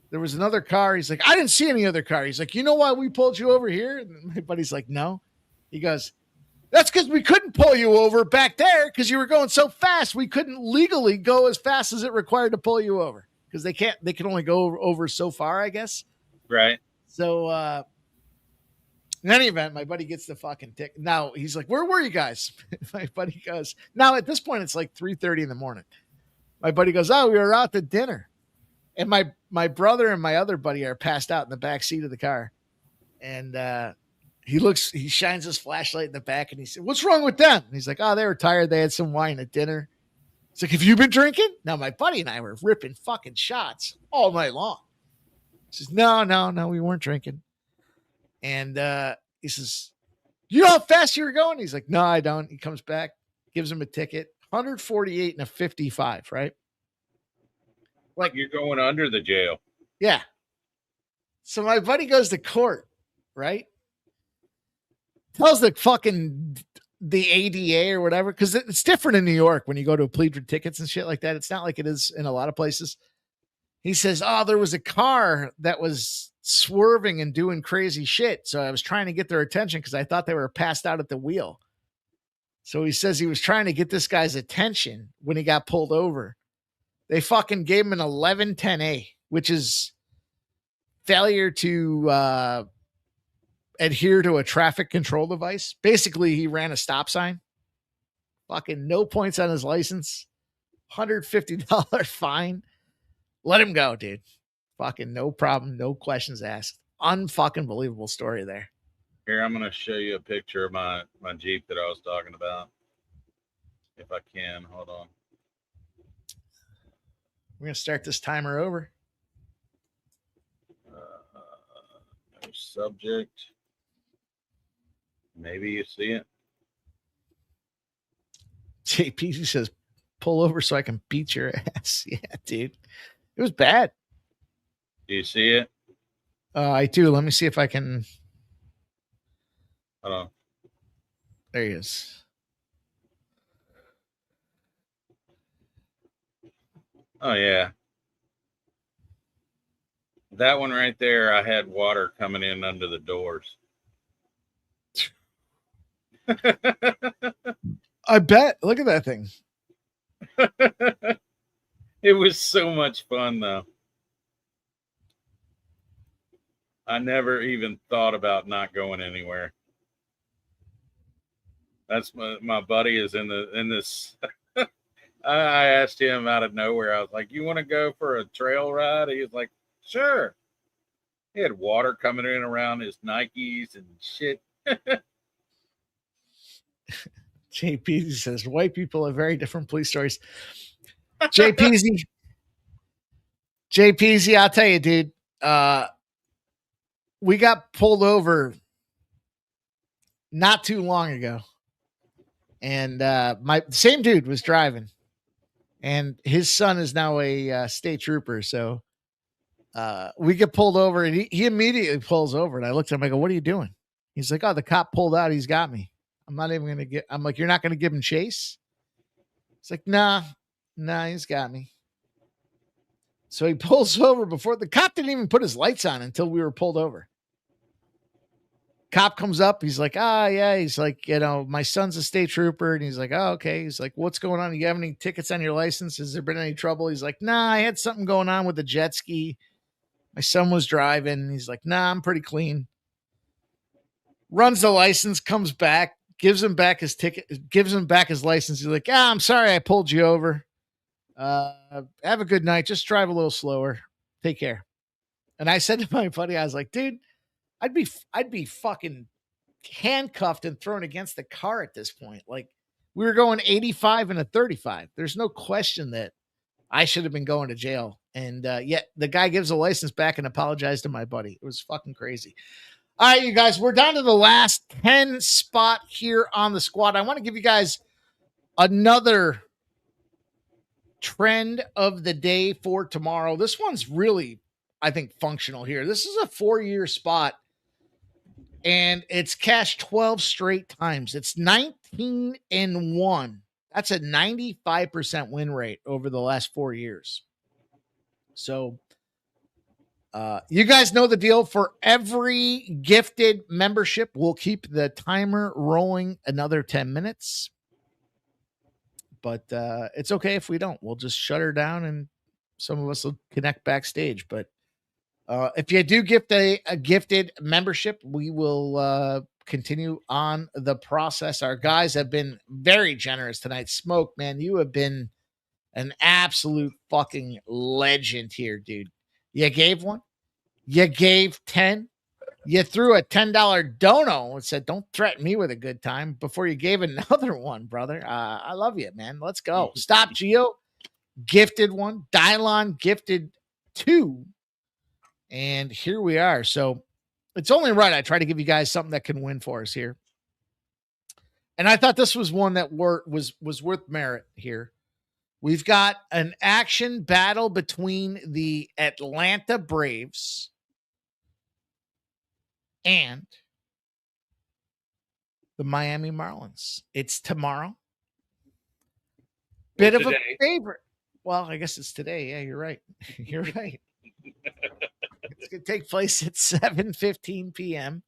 there was another car. He's like, I didn't see any other car. He's like, you know why we pulled you over here? And my buddy's like, no. He goes, that's because we couldn't pull you over back there because you were going so fast. We couldn't legally go as fast as it required to pull you over because they can only go over so far, I guess. Right. So, in any event, my buddy gets the fucking ticket. Now he's like, where were you guys? My buddy goes, now at this point, it's like 3:30 in the morning. My buddy goes, oh, we were out to dinner. And my brother and my other buddy are passed out in the back seat of the car. And he shines his flashlight in the back and he said, what's wrong with them? And he's like, oh, they were tired. They had some wine at dinner. It's like, have you been drinking? Now my buddy and I were ripping fucking shots all night long. He says, no, we weren't drinking. And he says, you know how fast you were going? He's like, no, I don't. He comes back, gives him a ticket, 148 and a 55, right? Like you're going under the jail. Yeah. So my buddy goes to court, right? Tells the ADA or whatever, because it's different in New York when you go to plead for tickets and shit like that. It's not like it is in a lot of places. He says, oh, there was a car that was swerving and doing crazy shit. So I was trying to get their attention because I thought they were passed out at the wheel. So he says he was trying to get this guy's attention when he got pulled over. They fucking gave him an 1110A, which is failure to adhere to a traffic control device. Basically, he ran a stop sign. Fucking no points on his license. $150 fine. Let him go, dude. Fucking no problem. No questions asked. Unfucking believable story there. Here, I'm going to show you a picture of my Jeep that I was talking about. If I can. Hold on. We're going to start this timer over. No subject. Maybe you see it. JP says, pull over so I can beat your ass. Yeah, dude. It was bad. Do you see it? I do. Let me see if I can. Hold on. There he is. Oh, yeah. That one right there, I had water coming in under the doors. I bet. Look at that thing. It was so much fun, though. I never even thought about not going anywhere. That's my buddy is in this I asked him out of nowhere. I was like, "You want to go for a trail ride?" He was like, "Sure." He had water coming in around his Nikes and shit. JP says white people have very different police stories. JPZ, I'll tell you, dude. We got pulled over not too long ago, and my same dude was driving, and his son is now a state trooper. So we get pulled over, and he immediately pulls over, and I looked at him. I go, "What are you doing?" He's like, "Oh, the cop pulled out. He's got me. I'm not even gonna get." I'm like, "You're not gonna give him chase?" It's like, nah, he's got me. So he pulls over before the cop didn't even put his lights on until we were pulled over. Cop comes up. He's like, yeah. He's like, my son's a state trooper. And he's like, oh, okay. He's like, what's going on? You have any tickets on your license? Has there been any trouble? He's like, nah, I had something going on with the jet ski. My son was driving. He's like, nah, I'm pretty clean. Runs the license, comes back, gives him back his ticket, gives him back his license. He's like, I'm sorry I pulled you over. Have a good night. Just drive a little slower. Take care. And I said to my buddy, I was like, dude, I'd be fucking handcuffed and thrown against the car at this point. Like, we were going 85 and a 35. There's no question that I should have been going to jail. And yet the guy gives the license back and apologized to my buddy. It was fucking crazy. All right, you guys, we're down to the last 10 spot here on the squad. I want to give you guys another trend of the day for tomorrow. This one's really, I think, functional here. This is a 4-year spot, and it's cashed 12 straight times. It's 19-1. That's a 95% win rate over the last 4 years. So you guys know the deal. For every gifted membership, we'll keep the timer rolling another 10 minutes. But it's okay if we don't. We'll just shut her down and some of us will connect backstage. But if you do gift a gifted membership, we will continue on the process. Our guys have been very generous tonight. Smoke, man, you have been an absolute fucking legend here, dude. You gave one. You gave 10. You threw a $10 dono and said, don't threaten me with a good time before you gave another one, brother. I love you, man. Let's go. Stop Geo gifted one. Dylon gifted 2. And here we are. So it's only right I try to give you guys something that can win for us here. And I thought this was one that was worth merit here. We've got an action battle between the Atlanta Braves and the Miami Marlins. It's tomorrow. Bit of a favorite. Well, I guess it's today. Yeah, you're right. You're right. It's going to take place at 7:15 p.m.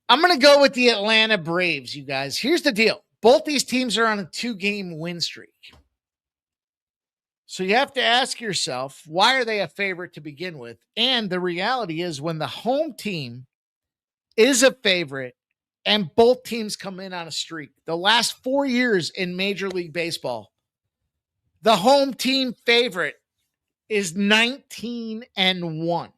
I'm going to go with the Atlanta Braves, you guys. Here's the deal. Both these teams are on a 2-game win streak. So you have to ask yourself, why are they a favorite to begin with? And the reality is, when the home team is a favorite and both teams come in on a streak, the last 4 years in Major League Baseball, the home team favorite is 19-1.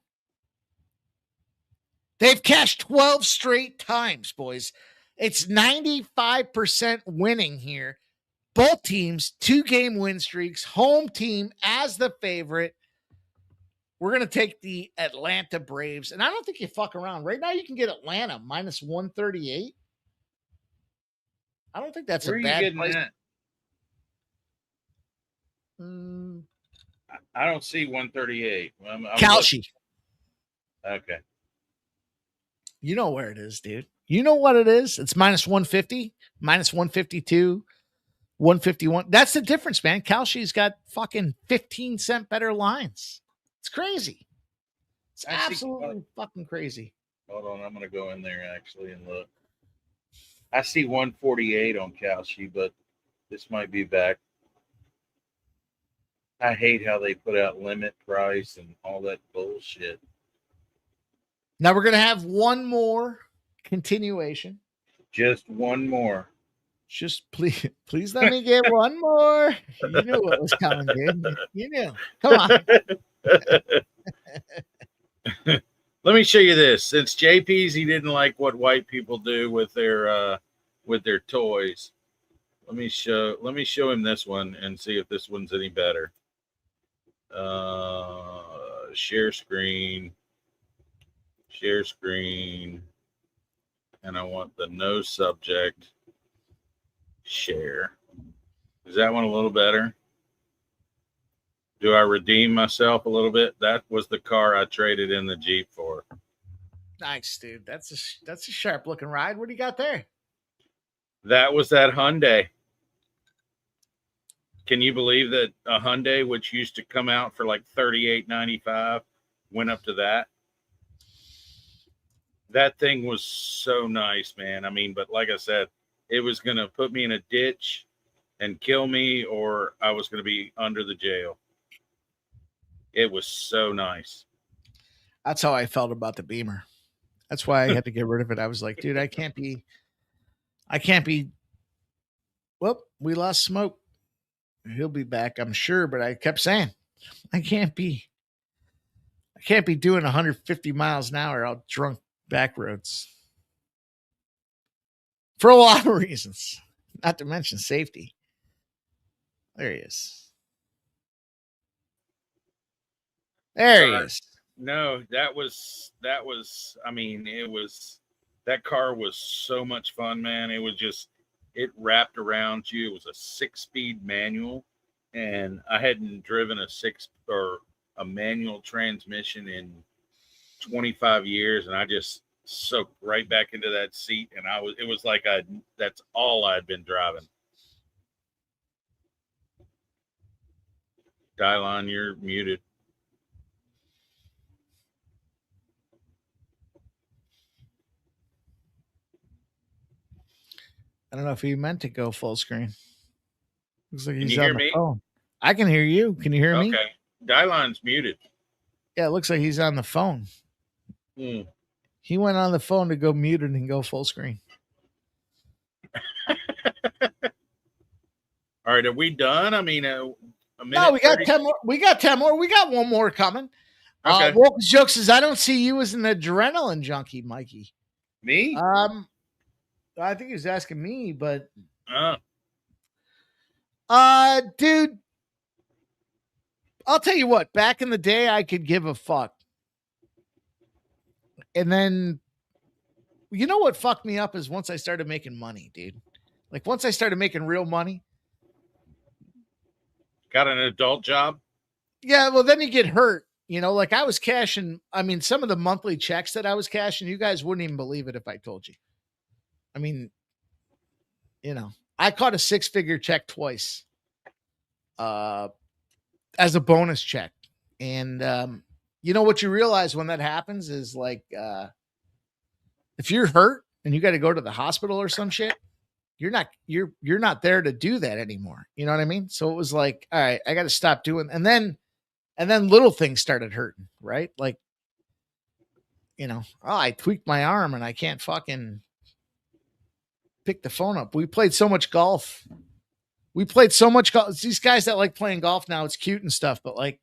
They've cashed 12 straight times, boys. It's 95% winning here. Both teams, 2-game win streaks, home team as the favorite. We're going to take the Atlanta Braves. And I don't think you fuck around. Right now you can get Atlanta minus 138. I don't think that's Where a bad price. I don't see 138. Kalshi. Okay. You know where it is, dude. You know what it is? It's minus 150, minus 152, 151. That's the difference, man. Kalshi's got fucking 15-cent better lines. It's crazy. It's absolutely fucking crazy. Hold on. I'm going to go in there actually and look. I see 148 on Kalshi, but this might be back. I hate how they put out limit price and all that bullshit. Now we're going to have one more continuation. Just one more. Just please let me get one more. You knew what was coming, dude. You knew. Come on. Let me show you this. Since JP's, he didn't like what white people do with their toys. Let me show him this one and see if this one's any better. Share screen, and I want the no subject. Share. Is that one a little better? Do I redeem myself a little bit? That was the car I traded in the Jeep for. Nice, dude. That's a sharp looking ride. What do you got there? That was that Hyundai. Can you believe that a Hyundai, which used to come out for like $38.95, went up to that? That thing was so nice, man. I mean, but like I said, it was going to put me in a ditch and kill me, or I was going to be under the jail. It was so nice. That's how I felt about the Beamer. That's why I had to get rid of it. I was like, dude, I can't be. Whoop, we lost Smoke. He'll be back, I'm sure. But I kept saying, I can't be doing 150 miles an hour out drunk back roads. For a lot of reasons, not to mention safety. There he is. There he is. No, that was, I mean, that car was so much fun, man. It was just, it wrapped around you. It was a 6-speed manual, and I hadn't driven a manual transmission in 25 years, and I just soaked right back into that seat, and it was like that's all I'd been driving. Dylon, you're muted. I don't know if he meant to go full screen. Looks like Can he's you on hear the me? phone. I can hear you. Can you hear me? Okay. Dylon's muted. Yeah, it looks like he's on the phone. He went on the phone to go mute it and go full screen. All right, are we done? I mean, a minute. No, we got 30? 10 more. We got 10 more. We got one more coming. Okay. Wolf's Joke says, I don't see you as an adrenaline junkie, Mikey. Me? I think he was asking me, but dude, I'll tell you what, back in the day I could give a fuck. And then you know what fucked me up is once I started making money, dude. Like once I started making real money. Got an adult job? Yeah, well then you get hurt. You know, like I was cashing, I mean, some of the monthly checks that I was cashing, you guys wouldn't even believe it if I told you. I mean, you know, I caught a 6-figure check twice as a bonus check. And you know what you realize when that happens is like if you're hurt and you got to go to the hospital or some shit, you're not there to do that anymore. You know what I mean? So it was like, all right, I got to stop doing. And then little things started hurting, right? Like, you know, I tweaked my arm and I can't fucking pick the phone up. We played so much golf. It's these guys that like playing golf now, it's cute and stuff, but like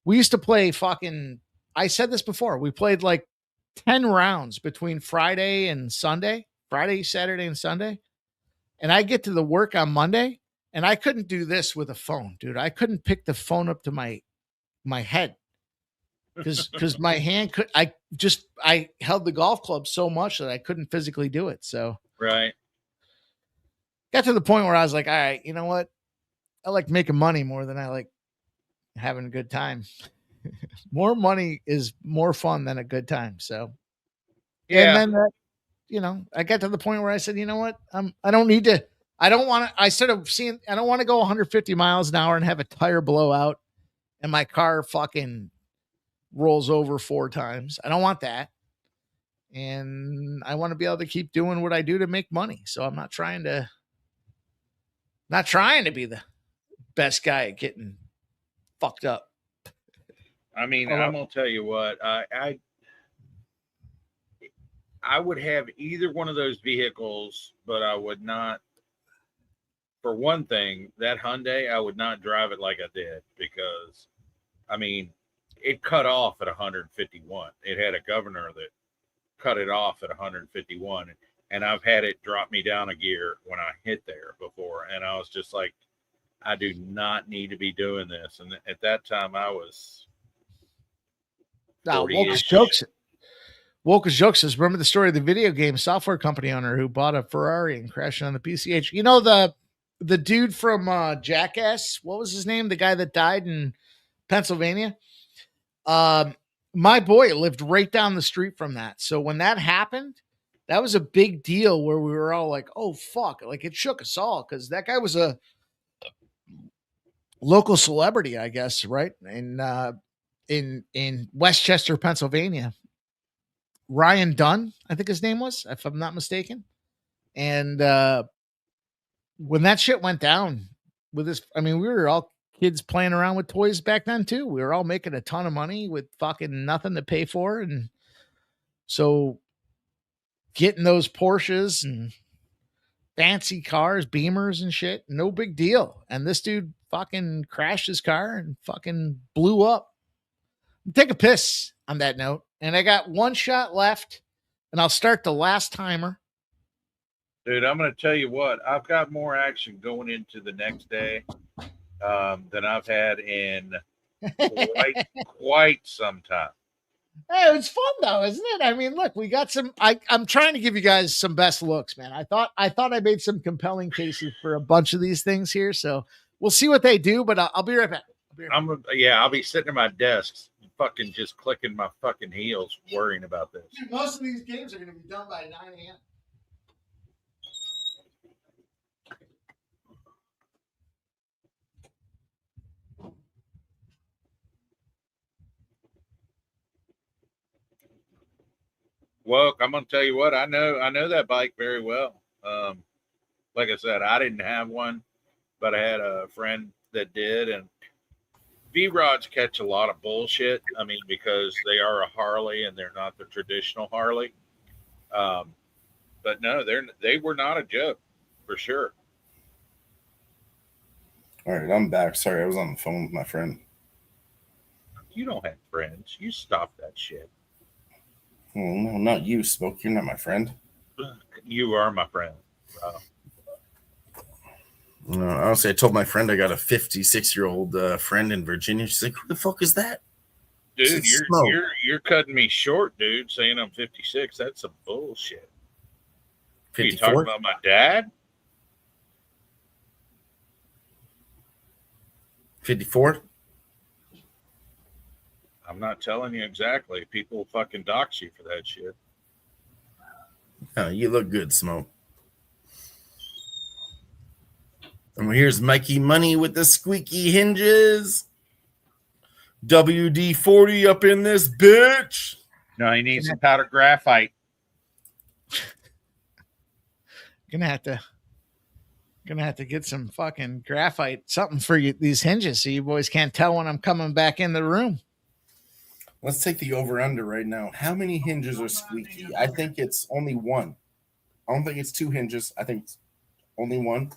we used to play fucking, I said this before, we played like 10 rounds between Friday, Saturday, and Sunday. And I get to the work on Monday and I couldn't do this with a phone, dude. I couldn't pick the phone up to my head because my hand I held the golf club so much that I couldn't physically do it. So right. Got to the point where I was like, all right, you know what? I like making money more than I like having a good time. More money is more fun than a good time. So, yeah. And then, you know, I got to the point where I said, you know what? I don't need to, I don't want to, I started seeing, I don't want to go 150 miles an hour and have a tire blow out and my car fucking rolls over 4 times. I don't want that. And I want to be able to keep doing what I do to make money. So I'm not trying to be the best guy at getting fucked up. I mean, I'm gonna tell you what, I would have either one of those vehicles, but I would not for one thing, that Hyundai, I would not drive it like I did because, I mean, it cut off at 151. It had a governor that cut it off at 151. And I've had it drop me down a gear when I hit there before. And I was just like, I do not need to be doing this. And at that time, I was. Wokus Jokes says, remember the story of the video game software company owner who bought a Ferrari and crashed on the PCH? You know, the dude from Jackass, what was his name? The guy that died in Pennsylvania? My boy lived right down the street from that. So when that happened, that was a big deal where we were all like, oh, fuck. Like, it shook us all because that guy was a local celebrity, I guess, right? In Westchester, Pennsylvania. Ryan Dunn, I think his name was, if I'm not mistaken. And when that shit went down with this, I mean, we were all kids playing around with toys back then too. We were all making a ton of money with fucking nothing to pay for. And so getting those Porsches and fancy cars, Beamers and shit, no big deal. And this dude fucking crashed his car and fucking blew up. Take a piss on that note. And I got one shot left, and I'll start the last timer. Dude, I'm going to tell you what. I've got more action going into the next day than I've had in quite some time. Hey, it's fun though, isn't it? I mean, look, we got some. I'm trying to give you guys some best looks, man. I thought I made some compelling cases for a bunch of these things here, so we'll see what they do. But I'll be right back. I'll be sitting at my desk, fucking just clicking my fucking heels, worrying about this. Dude, most of these games are going to be done by 9 a.m. Well, I'm going to tell you what, I know that bike very well. Like I said, I didn't have one, but I had a friend that did, and V-Rods catch a lot of bullshit. I mean, because they are a Harley and they're not the traditional Harley. But no, they were not a joke for sure. All right, I'm back. Sorry, I was on the phone with my friend. You don't have friends. You stop that shit. Oh, no, not you, Smoke. You're not my friend. You are my friend, bro. No, honestly, I told my friend I got a 56-year-old friend in Virginia. She's like, "Who the fuck is that?" Dude, you're cutting me short, dude. Saying I'm 56, that's some bullshit. 54? You talking about my dad? 54? I'm not telling you exactly. People fucking dox you for that shit. Oh, you look good, Smoke. And here's Mikey Money with the squeaky hinges. WD-40 up in this bitch. No, he needs some powder graphite. Gonna have to get some fucking graphite, something for you, these hinges, so you boys can't tell when I'm coming back in the room. Let's take the over-under right now. How many hinges are squeaky? I think it's only one. I don't think it's two hinges. I think it's only one.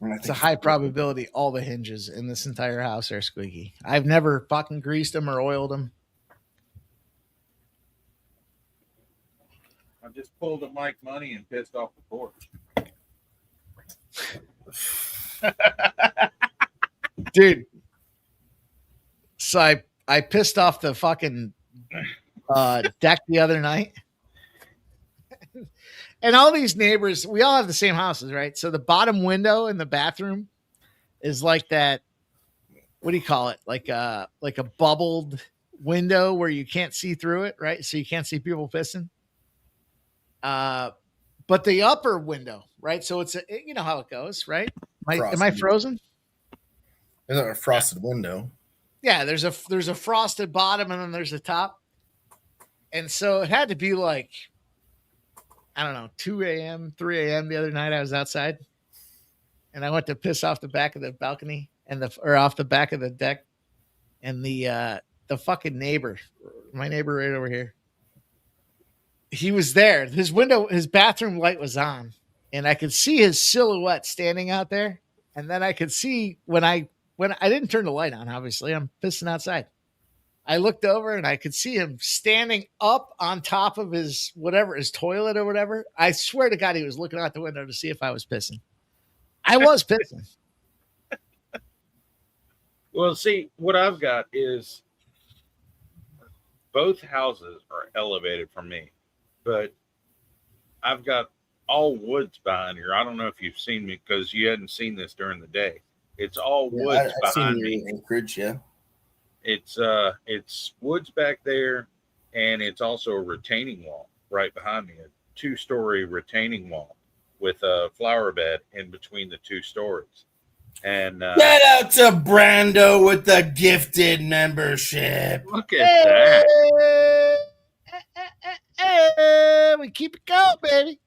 It's a high probability all the hinges in this entire house are squeaky. I've never fucking greased them or oiled them. I just pulled a Mike Money and pissed off the porch. Dude. So I pissed off the fucking deck the other night. And all these neighbors, we all have the same houses, right? So the bottom window in the bathroom is like that. What do you call it? Like a bubbled window where you can't see through it, right? So you can't see people pissing. But the upper window, right? So you know how it goes, right? Am I frozen? There's a frosted window. Yeah, there's a frosted bottom and then there's a top. And so it had to be like, I don't know, 2 a.m., 3 a.m. the other night. I was outside and I went to piss off the back of the balcony or off the back of the deck. And the fucking neighbor, my neighbor right over here, he was there. His bathroom light was on. and I could see his silhouette standing out there. And then I could see when I didn't turn the light on, obviously, I'm pissing outside. I looked over and I could see him standing up on top of his toilet or whatever. I swear to God, he was looking out the window to see if I was pissing. I was pissing. Well, see, what I've got is both houses are elevated from me, but I've got all woods behind here. I don't know if you've seen me because you hadn't seen this during the day. It's all woods behind me. Anchorage, yeah. It's woods back there, and it's also a retaining wall right behind me, a 2-story retaining wall with a flower bed in between the 2 stories. And shout out to Brando with the gifted membership. Look at that. We keep it going, baby.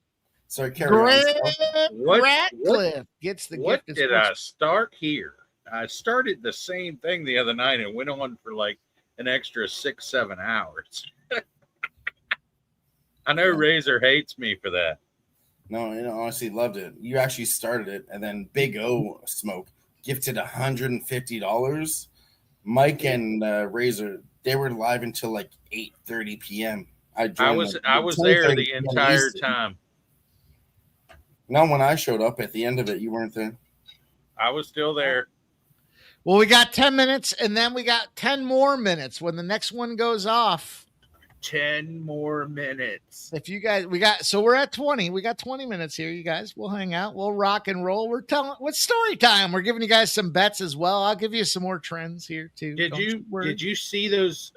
Sorry, carry on. Ratcliffe gets the What gift. did I start here? I started the same thing the other night and went on for like an extra 6-7 hours. I know Razor hates me for that. No, honestly, loved it. You actually started it, and then Big O Smoke gifted $150. Mike and Razor, they were live until like 8:30 p.m. I was there the entire time. No, when I showed up at the end of it, you weren't there. I was still there. Well, we got 10 minutes, and then we got 10 more minutes when the next one goes off. 10 more minutes. If you guys, we're at 20. We got 20 minutes here, you guys. We'll hang out. We'll rock and roll. What's story time? We're giving you guys some bets as well. I'll give you some more trends here too. Did you see those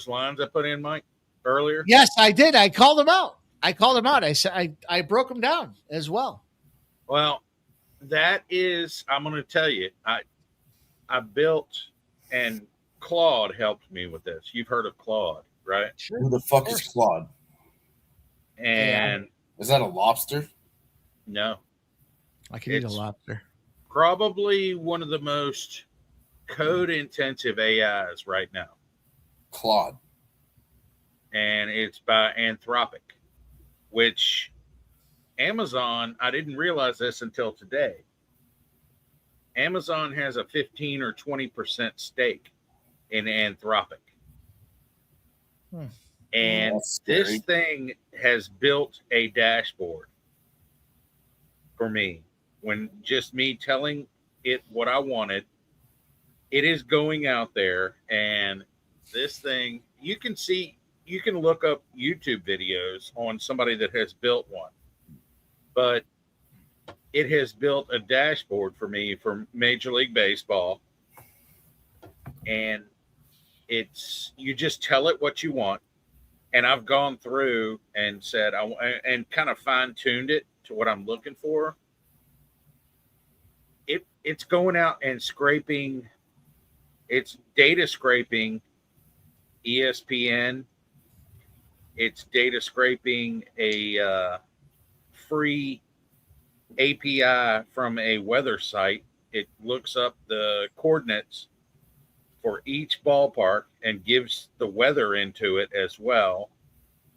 lines I put in, Mike, earlier? Yes, I did. I called them out. I said I broke them down as well. Well, that is, I'm going to tell you, I built, and Claude helped me with this. You've heard of Claude, right? Sure. Who the fuck is Claude? And is that a lobster? No. I can eat a lobster. Probably one of the most code-intensive AIs right now. Claude. And it's by Anthropic, which Amazon, I didn't realize this until today. Amazon has a 15 or 20% stake in Anthropic. And this thing has built a dashboard for me. When just me telling it what I wanted, it is going out there, and this thing, you can look up YouTube videos on somebody that has built one, but it has built a dashboard for me for Major League Baseball. And you just tell it what you want. And I've gone through and said, and kind of fine-tuned it to what I'm looking for. It's going out and scraping. It's data scraping ESPN. It's data scraping a free API from a weather site. It looks up the coordinates for each ballpark and gives the weather into it as well.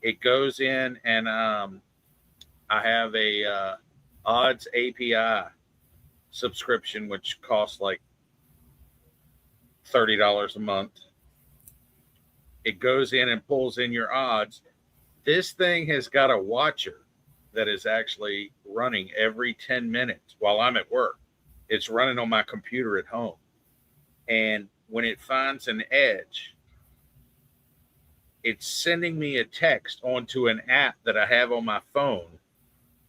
It goes in, and I have a odds API subscription, which costs like $30 a month. It goes in and pulls in your odds. This thing has got a watcher that is actually running every 10 minutes while I'm at work. It's running on my computer at home. And when it finds an edge, it's sending me a text onto an app that I have on my phone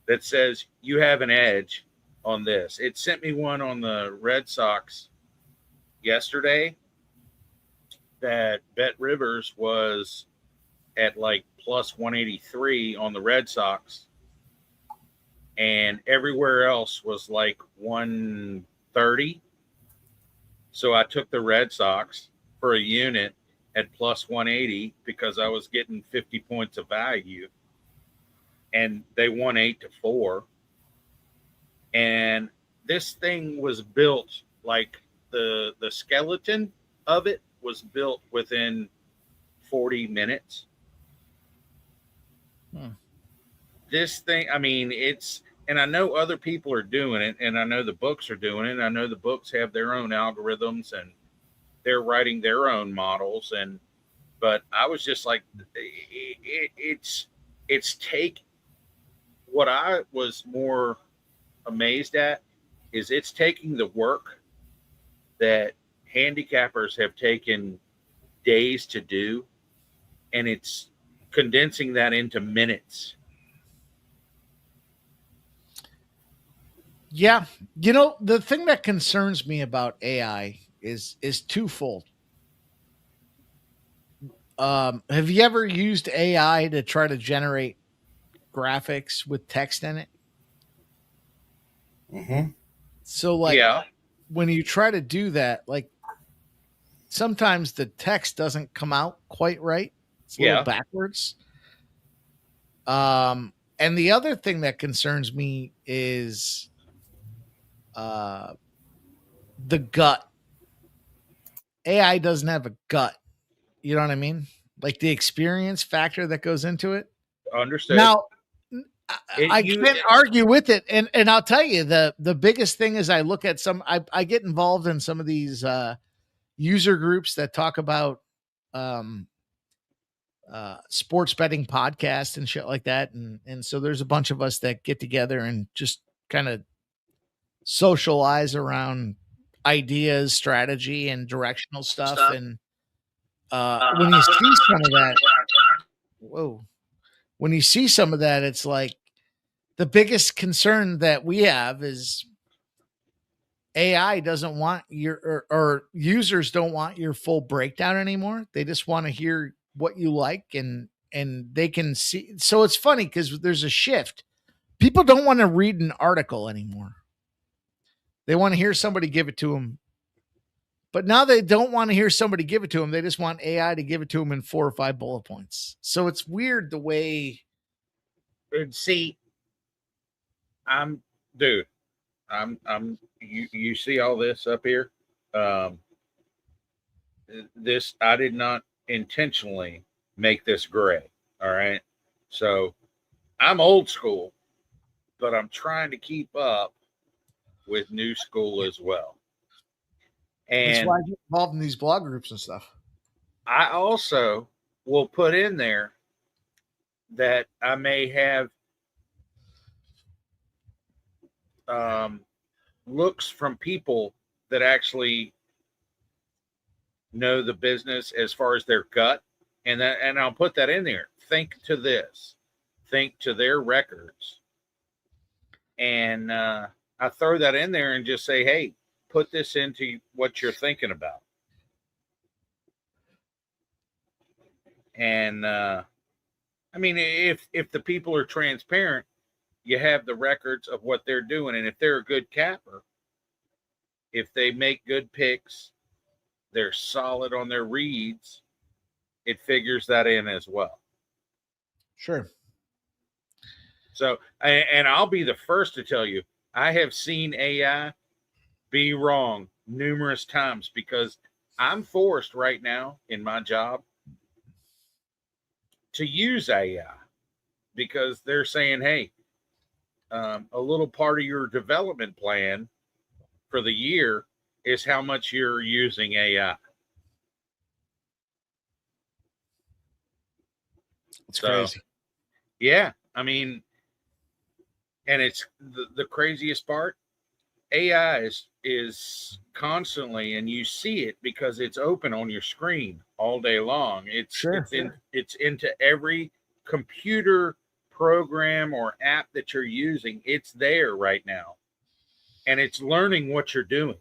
that says, you have an edge on this. It sent me one on the Red Sox yesterday that Bet Rivers was at like plus 183 on the Red Sox, and everywhere else was like 130. So I took the Red Sox for a unit at plus 180 because I was getting 50 points of value, and they won 8-4. And this thing was built, like the skeleton of it was built within 40 minutes. this thing, I mean, and I know other people are doing it, and I know the books are doing it. And I know the books have their own algorithms and they're writing their own models. But I was just like, it's take what I was more amazed at is it's taking the work that handicappers have taken days to do, and it's condensing that into minutes. Yeah. You know, the thing that concerns me about AI is twofold. Have you ever used AI to try to generate graphics with text in it? Mm-hmm. So, like, when you try to do that, like, sometimes the text doesn't come out quite right. It's a little backwards. And the other thing that concerns me is the gut. AI doesn't have a gut. You know what I mean? Like the experience factor that goes into it. Understood. Now, I can't argue with it. And I'll tell you, the biggest thing is I look at I get involved in some of these user groups that talk about sports betting podcasts and shit like that. And so there's a bunch of us that get together and just kind of socialize around ideas, strategy, and directional stuff. And when you see some of that, when you see some of that, it's like the biggest concern that we have is AI doesn't want or users don't want your full breakdown anymore. They just want to hear what you like and they can see. So it's funny because there's a shift. People don't want to read an article anymore. They want to hear somebody give it to them. But now they don't want to hear somebody give it to them. They just want AI to give it to them in 4 or 5 bullet points. So it's weird the way. See, you see all this up here. This, I did not intentionally make this gray. All right. So I'm old school, but I'm trying to keep up with new school as well. And that's why I get involved in these blog groups and stuff. I also will put in there that I may have looks from people that actually know the business as far as their gut, and I'll put that in there. Think to this, think to their records, and I throw that in there and just say, hey, put this into what you're thinking about. And I mean, if the people are transparent, you have the records of what they're doing. And if they're a good capper, if they make good picks, they're solid on their reads, it figures that in as well. Sure. So, and I'll be the first to tell you, I have seen AI be wrong numerous times because I'm forced right now in my job to use AI because they're saying, hey, a little part of your development plan for the year is how much you're using AI. It's crazy. Yeah. I mean, and it's the craziest part. AI is constantly, and you see it because it's open on your screen all day long. It's into every computer program or app that you're using. It's there right now, and it's learning what you're doing.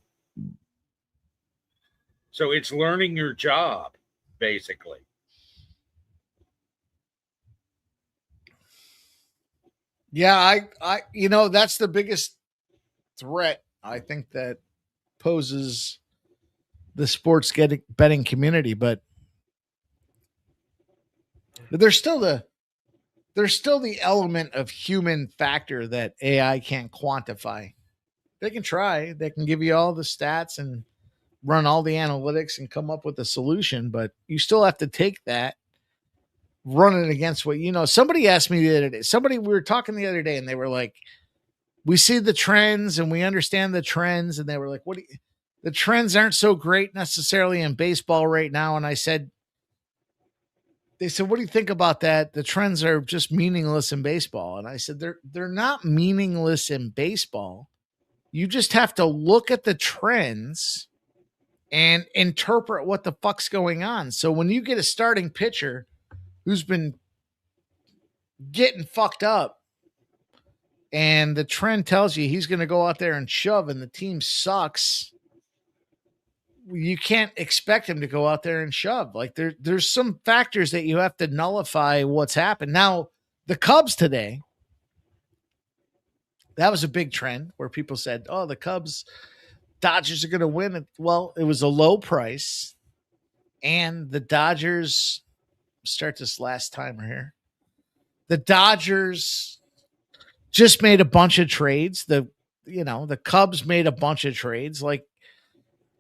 So it's learning your job, basically. Yeah, I that's the biggest threat I think that poses the sports betting community, but there's still the element of human factor that AI can't quantify. They can try, they can give you all the stats and run all the analytics and come up with a solution, but you still have to take that, running against what you know. Somebody asked me the other day. We were talking the other day, and they were like, "We see the trends and we understand the trends," and they were like, "What? The trends aren't so great necessarily in baseball right now." And I said, "They said, what do you think about that? The trends are just meaningless in baseball." And I said, "They're not meaningless in baseball. You just have to look at the trends and interpret what the fuck's going on." So when you get a starting pitcher who's been getting fucked up and the trend tells you he's going to go out there and shove and the team sucks, you can't expect him to go out there and shove. Like there's some factors that you have to nullify what's happened. Now, the Cubs today, that was a big trend where people said, "Oh, the Dodgers are going to win." Well, it was a low price, and the Dodgers start this last timer here. The Dodgers just made a bunch of trades. The Cubs made a bunch of trades, like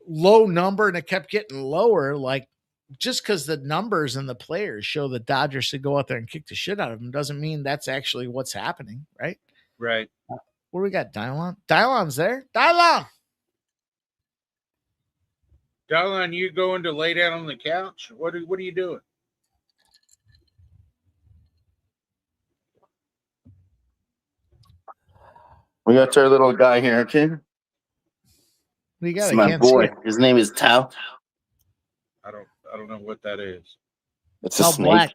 low number, and it kept getting lower. Like just because the numbers and the players show the Dodgers should go out there and kick the shit out of them doesn't mean that's actually what's happening, right? Right. What do we got? Dylon's there. Dylon, you going to lay down on the couch? What are you doing? We got our little guy here, okay? We got it's my boy. His name is Tao. I don't know what that is. It's a snake. Black.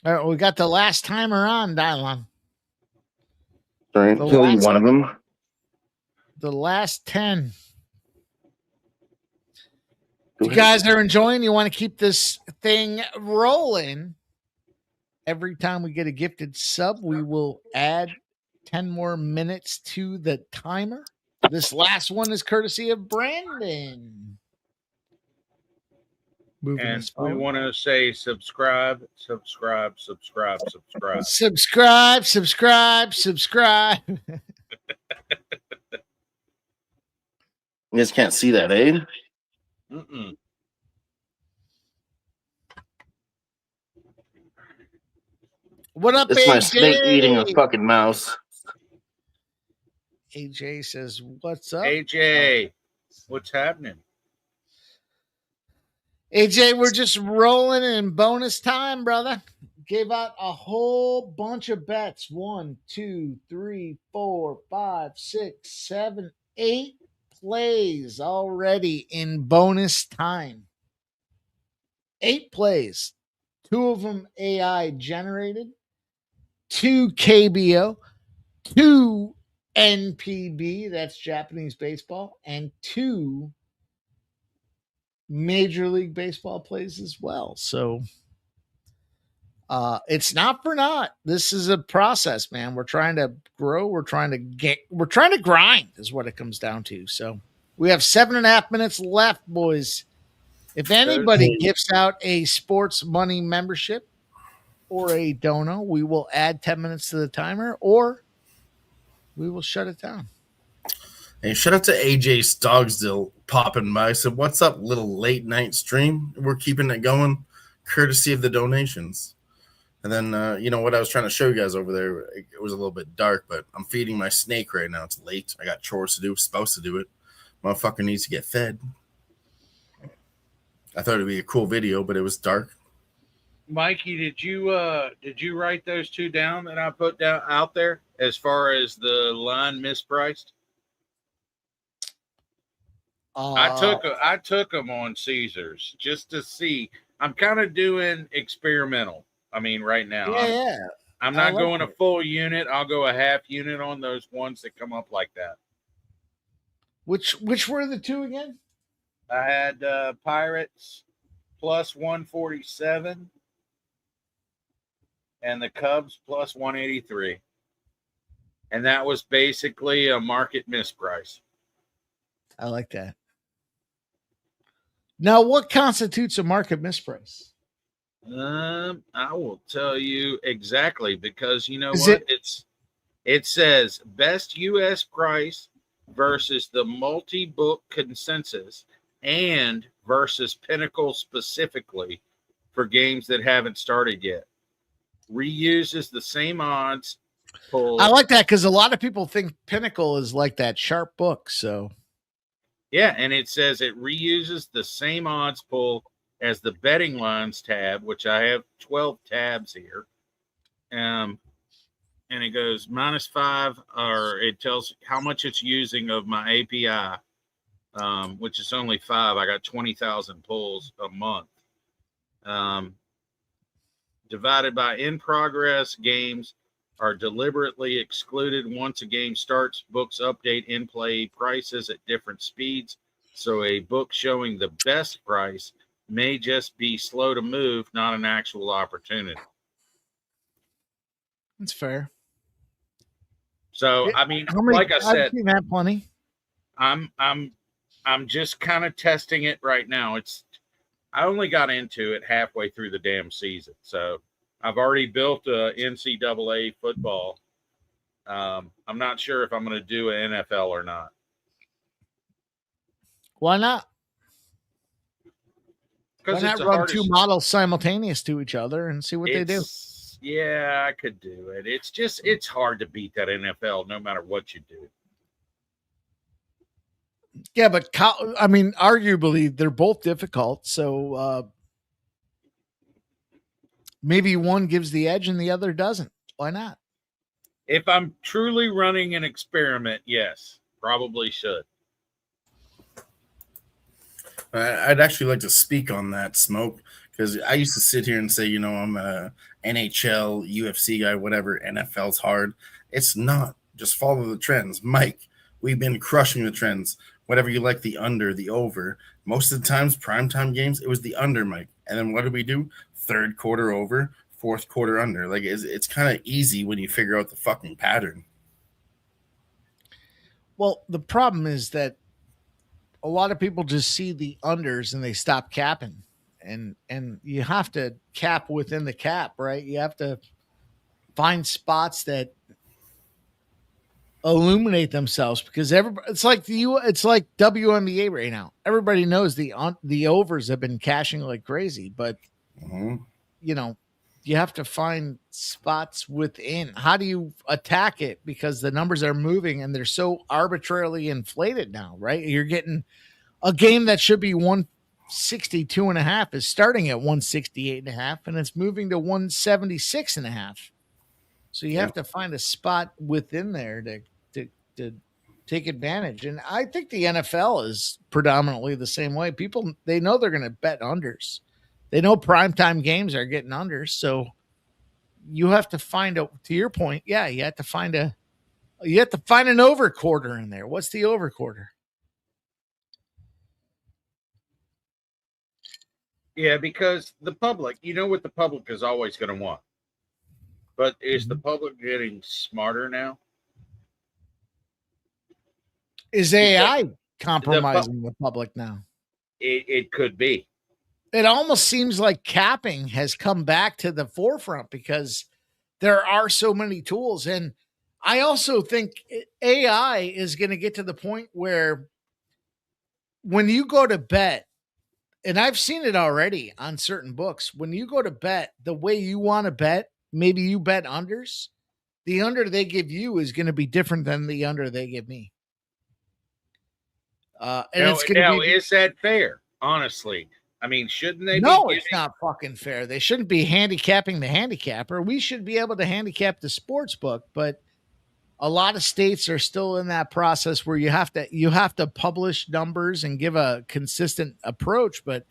All right, we got the last timer on, Dylon. Sorry, killing one of them. The last 10. If you guys are enjoying, you want to keep this thing rolling. Every time we get a gifted sub, we will add 10 more minutes to the timer. This last one is courtesy of Brandon. And we want to say subscribe. You guys can't see that, eh? Mm-mm. What up, it's AJ? My snake eating a fucking mouse. AJ says, "What's up?" AJ, what's happening? AJ, we're just rolling in bonus time, brother. Gave out a whole bunch of bets. 1, 2, 3, 4, 5, 6, 7, 8 plays already in bonus time. 8 plays. 2 of them AI generated. 2 KBO. 2 NPB, that's Japanese baseball, and 2 Major League Baseball plays as well. So it's not for naught. This is a process, man. We're trying to grow. We're trying to grind is what it comes down to. So we have 7.5 minutes left, boys. If anybody gives out a sports money membership or a dono, we will add 10 minutes to the timer, or we will shut it down. Hey, shout out to AJ Stogsdill popping by. So what's up, little late night stream? We're keeping it going, courtesy of the donations. And then, what I was trying to show you guys over there, it was a little bit dark, but I'm feeding my snake right now. It's late. I got chores to do. Supposed to do it. Motherfucker needs to get fed. I thought it'd be a cool video, but it was dark. Mikey, did you write those 2 down that I put down out there as far as the line mispriced? I took them on Caesars just to see. I'm kind of doing experimental. I mean, right now, I'm not going a full unit. I'll go a half unit on those ones that come up like that. Which were the 2 again? I had Pirates plus 147 and the Cubs plus 183. And that was basically a market misprice. I like that. Now, what constitutes a market misprice? I will tell you exactly, because you know what? It says best U.S. price versus the multi-book consensus and versus Pinnacle specifically for games that haven't started yet. Reuses the same odds. I like that because a lot of people think Pinnacle is like that sharp book. So, yeah, and it says it reuses the same odds pull as the betting lines tab, which I have 12 tabs here. And it goes -5, or it tells how much it's using of my API, which is only 5. I got 20,000 pulls a month. Divided by in progress games are deliberately excluded. Once a game starts, books update in play prices at different speeds. So a book showing the best price may just be slow to move, not an actual opportunity. that's fair. So, I mean, like I said, I've seen that plenty. I'm just kind of testing it right now. I only got into it halfway through the damn season. So I've already built a NCAA football. I'm not sure if I'm going to do an NFL or not. Why not? Why not run two models simultaneous to each other and see what they do? Yeah, I could do it. It's hard to beat that NFL no matter what you do. Yeah, but I mean, arguably they're both difficult. So maybe one gives the edge and the other doesn't. Why not? If I'm truly running an experiment, yes, probably should. I'd actually like to speak on that, Smoke, because I used to sit here and say, you know, I'm a NHL, UFC guy, whatever. NFL's hard. It's not. Just follow the trends. Mike, we've been crushing the trends. Whatever you like, the under, the over. Most of the times, primetime games, it was the under, Mike. And then what did we do? Third quarter over, fourth quarter under. Like, it's kind of easy when you figure out the fucking pattern. Well, the problem is that a lot of people just see the unders and they stop capping. And you have to cap within the cap, right? You have to find spots that illuminate themselves, because it's like WNBA right now. Everybody knows the overs have been cashing like crazy, but you know, you have to find spots within. How do you attack it? Because the numbers are moving and they're so arbitrarily inflated now, right? You're getting a game that should be 162.5 is starting at 168.5, and it's moving to 176.5. So you have to find a spot within there to take advantage. And I think the NFL is predominantly the same way. People, they know they're going to bet unders. They know primetime games are getting unders. So you have to find to your point, you have to find an over quarter in there. What's the over quarter? Yeah, because the public, you know what the public is always going to want. But is the public getting smarter now? Is AI compromising the public now? It could be. It almost seems like capping has come back to the forefront because there are so many tools. And I also think AI is going to get to the point where when you go to bet, and I've seen it already on certain books, when you go to bet the way you want to bet, maybe you bet unders, the under they give you is going to be different than the under they give me. Is that fair? Honestly, I mean, shouldn't they? No, it's not fucking fair. They shouldn't be handicapping the handicapper. We should be able to handicap the sports book, but a lot of states are still in that process where you have to publish numbers and give a consistent approach. But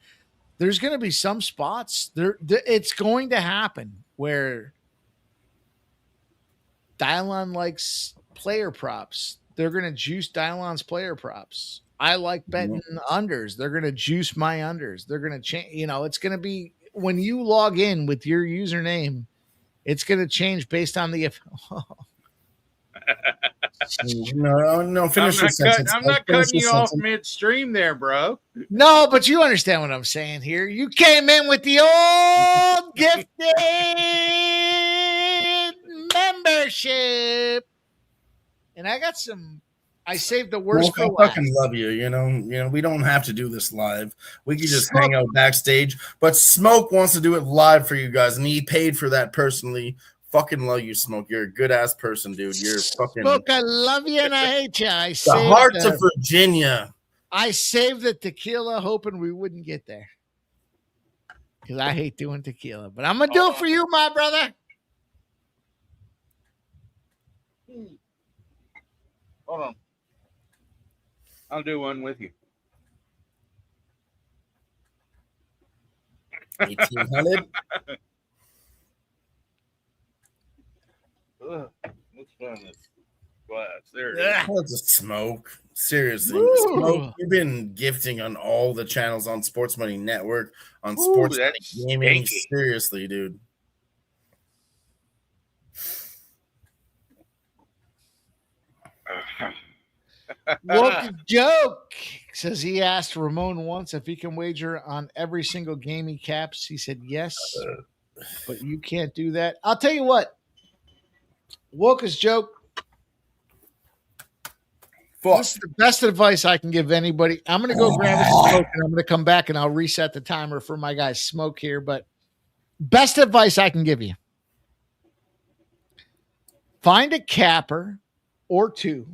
there's going to be some spots it's going to happen where Dylon likes player props. They're going to juice Dylon's player props. I like betting unders. They're going to juice my unders. They're going to change. You know, it's going to be when you log in with your username, it's going to change based on the. No. Finish your sentence. I'm not cutting you off midstream there, bro. No, but you understand what I'm saying here. You came in with the old gifted membership, and I got some I saved the worst Well, for I last. fucking love you. You know, we don't have to do this live. We can just Smoke. hang out backstage. But Smoke wants to do it live for you guys, and he paid for that personally. Fucking love you, Smoke. You're a good ass person, dude. You're fucking Smoke, I love you and I hate you. I the saved hearts of Virginia. I saved the tequila hoping we wouldn't get there. Because I hate doing tequila. But I'm going to do it for you, my brother. Hold on. I'll do one with you. 1800. Let's find this glass. There it is. That's a Smoke. Seriously, Ooh. Smoke, you've been gifting on all the channels on Sports Money Network, on Ooh, Sports that's Gaming. stinky. Seriously, dude. Woke joke says he asked Ramon once if he can wager on every single game he caps. He said yes, but you can't do that. I'll tell you what. Woke's joke. This is the best advice I can give anybody. I'm going to go grab a smoke and I'm going to come back and I'll reset the timer for my guy Smoke here. But best advice I can give you. Find a capper or two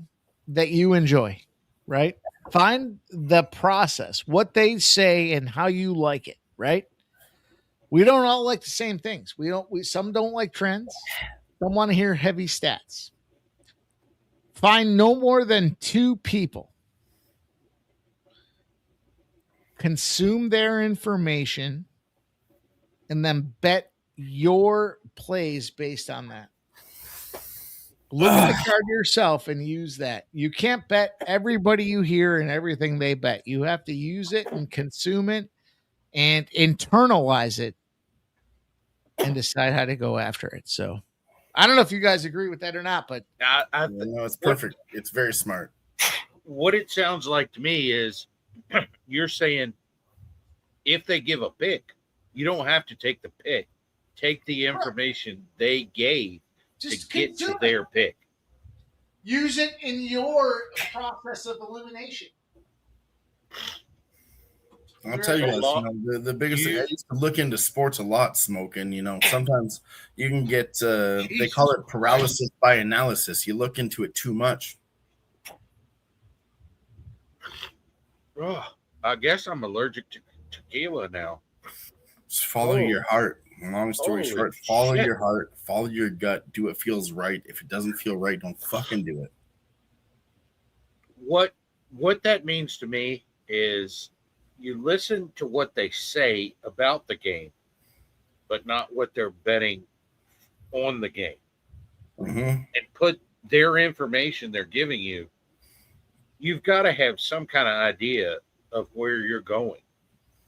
that you enjoy, right? Find the process, what they say and how you like it, right? We don't all like the same things. Some don't like trends. Some want to hear heavy stats. Find no more than 2 people. Consume their information and then bet your plays based on that. Look at the card yourself and use that. You can't bet everybody you hear and everything they bet. You have to use it and consume it and internalize it and decide how to go after it. So I don't know if you guys agree with that or not, but no, it's perfect. It's very smart. What it sounds like to me is you're saying if they give a pick, you don't have to take the pick. Take the information they gave to get to their pick. Use it in your process of elimination. I'll tell you guys, the biggest thing, I used to look into sports a lot, Smoking. Sometimes you can get, they call it paralysis by analysis. You look into it too much. Oh, I guess I'm allergic to tequila now. Just follow your heart. Long story Holy short, follow shit. your heart, follow your gut, do what feels right. If it doesn't feel right, don't fucking do it. What that means to me is you listen to what they say about the game, but not what they're betting on the game. Mm-hmm. And put their information they're giving you. You've got to have some kind of idea of where you're going.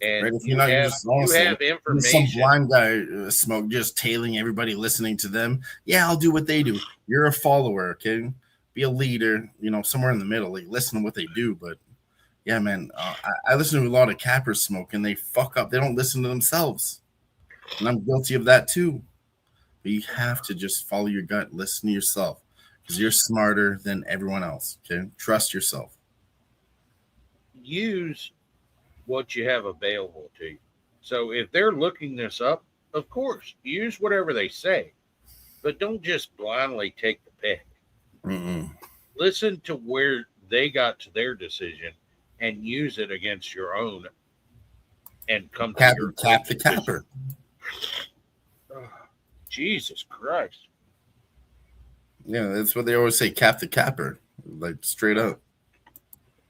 And Right? If you you're not have some information. blind guy Smoke just tailing everybody listening to them. Yeah, I'll do what they do. You're a follower, okay? Be a leader, somewhere in the middle. Like, listen to what they do. But yeah, man, I listen to a lot of cappers, Smoke, and they fuck up. They don't listen to themselves, and I'm guilty of that too. But you have to just follow your gut, listen to yourself, because you're smarter than everyone else. Okay, trust yourself. Use what you have available to you. So if they're looking this up, of course, use whatever they say, but don't just blindly take the pick. Mm-mm. Listen to where they got to their decision and use it against your own and come to your Cap the capper. Oh, Jesus Christ. Yeah, that's what they always say, cap the capper. Like, straight up.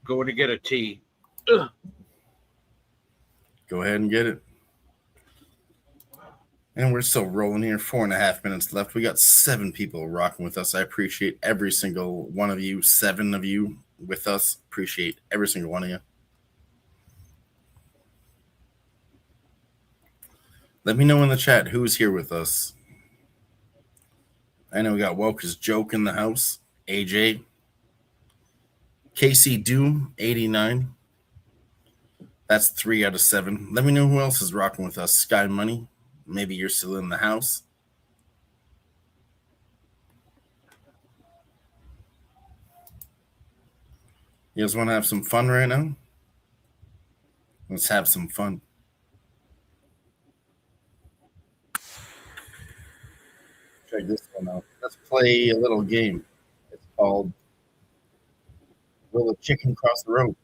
Going to get a tea. Go ahead and get it. And we're still rolling here. 4.5 minutes left. We got 7 people rocking with us. I appreciate every single one of you. 7 of you with us. Appreciate every single one of you. Let me know in the chat who's here with us. I know we got Woke's Joke in the house. AJ. Casey Doom, 89. That's 3 out of 7. Let me know who else is rocking with us. Sky Money. Maybe you're still in the house. You guys want to have some fun right now? Let's have some fun. Check this one out. Let's play a little game. It's called Will a Chicken Cross the Road?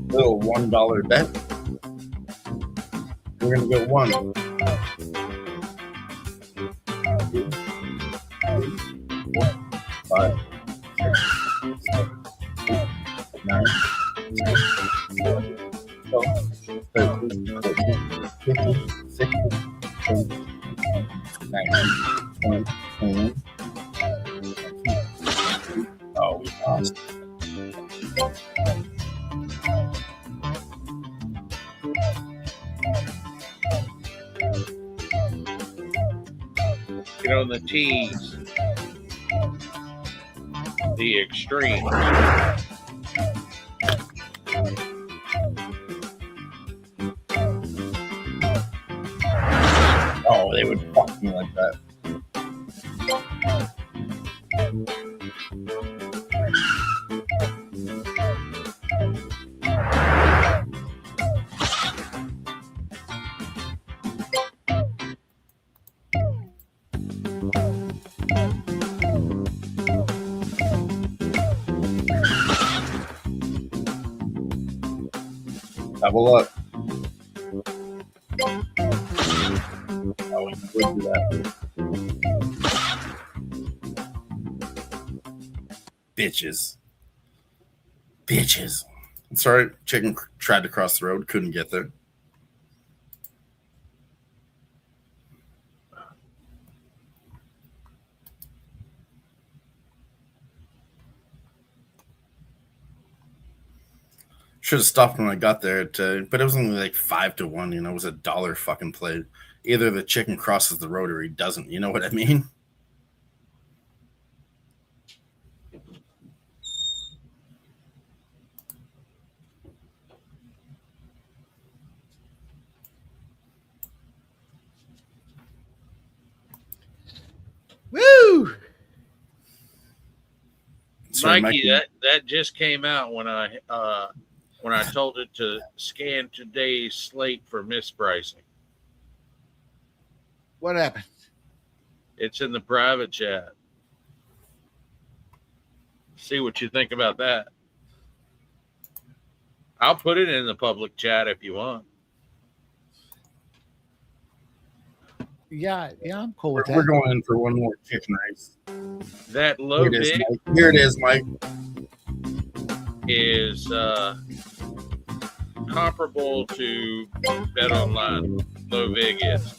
Little $1 bet. We're gonna go 1, 2, 3, 4, 5, 6, 7, 8, 9, 10, 11, 12, 13, 14, 15, 16, 17, 19, 20, 21. Oh, we lost. Get on the tees. The extreme. Oh, they would fuck me like that. Double up. Oh, we would do that. Bitches. Sorry, chicken tried to cross the road, couldn't get there. Should have stopped when I got there, but it was only like 5-1. You know, it was $1 fucking play. Either the chicken crosses the road or he doesn't. You know what I mean? Woo! Sorry, Mikey, that just came out when I told it to scan today's slate for mispricing. What happened? It's in the private chat. See what you think about that. I'll put it in the public chat if you want. Yeah, I'm cool with that. We're going in for one more chicken race. That low big Here it is, Mike. is comparable to Bet Online. Low big is.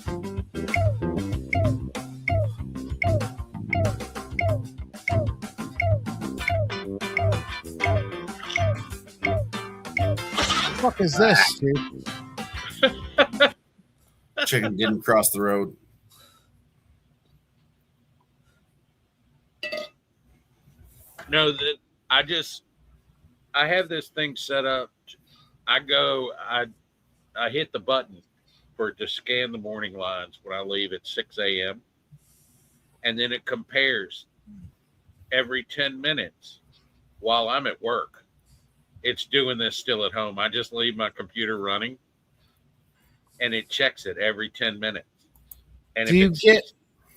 What the fuck is this, dude? Chicken didn't cross the road. No, I have this thing set up. I hit the button for it to scan the morning lines when I leave at 6 a.m. And then it compares every 10 minutes while I'm at work. It's doing this still at home. I just leave my computer running and it checks it every 10 minutes. And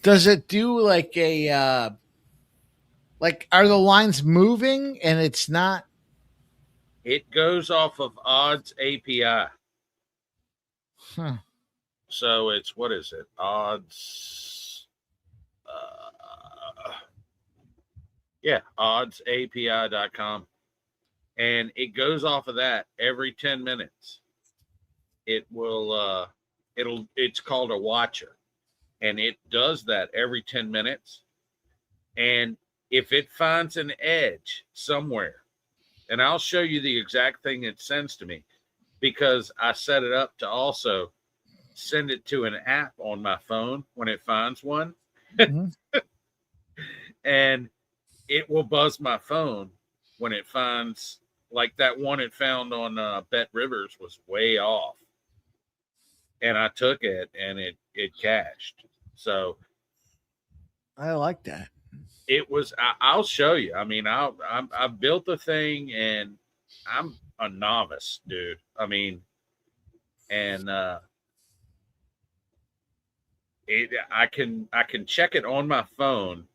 does it do like a, are the lines moving and it's not? It goes off of odds API. Huh. So it's, what is it? Odds. Oddsapi.com. And it goes off of that every 10 minutes. It will, it's called a watcher. And it does that every 10 minutes. And if it finds an edge somewhere, and I'll show you the exact thing it sends to me because I set it up to also send it to an app on my phone when it finds one. Mm-hmm. And it will buzz my phone when it finds, like that one it found on Bet Rivers was way off. And I took it and it cashed. So I like that. It was. I'll show you. I mean, I built the thing, and I'm a novice, dude. I mean, and I can check it on my phone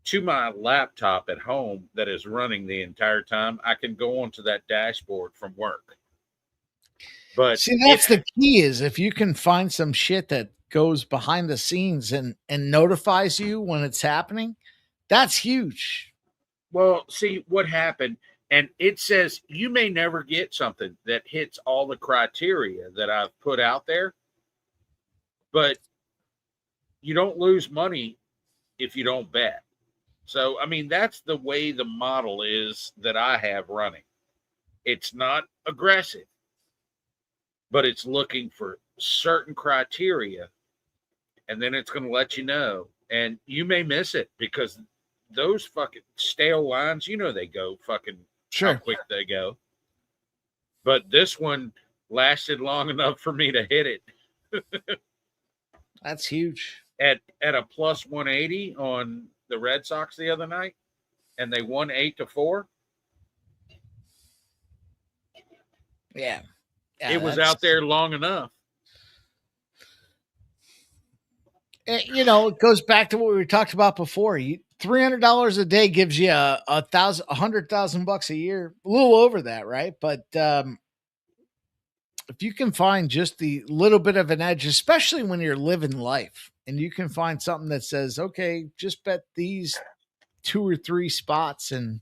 to my laptop at home that is running the entire time. I can go onto that dashboard from work. But see, that's the key, is if you can find some shit that goes behind the scenes and notifies you when it's happening, that's huge. Well, see what happened. And it says you may never get something that hits all the criteria that I've put out there, but you don't lose money if you don't bet. So, I mean, that's the way the model is that I have running. It's not aggressive, but it's looking for certain criteria, and then it's going to let you know. And you may miss it because those fucking stale lines, you know, they go fucking how quick they go. But this one lasted long enough for me to hit it. That's huge. At a plus 180 on the Red Sox the other night, and they won 8-4. Yeah. It was out there long enough. You know, it goes back to what we talked about before. $300 a day gives you $100,000 a year, a little over that, right? But if you can find just the little bit of an edge, especially when you're living life, and you can find something that says, okay, just bet these 2 or 3 spots, and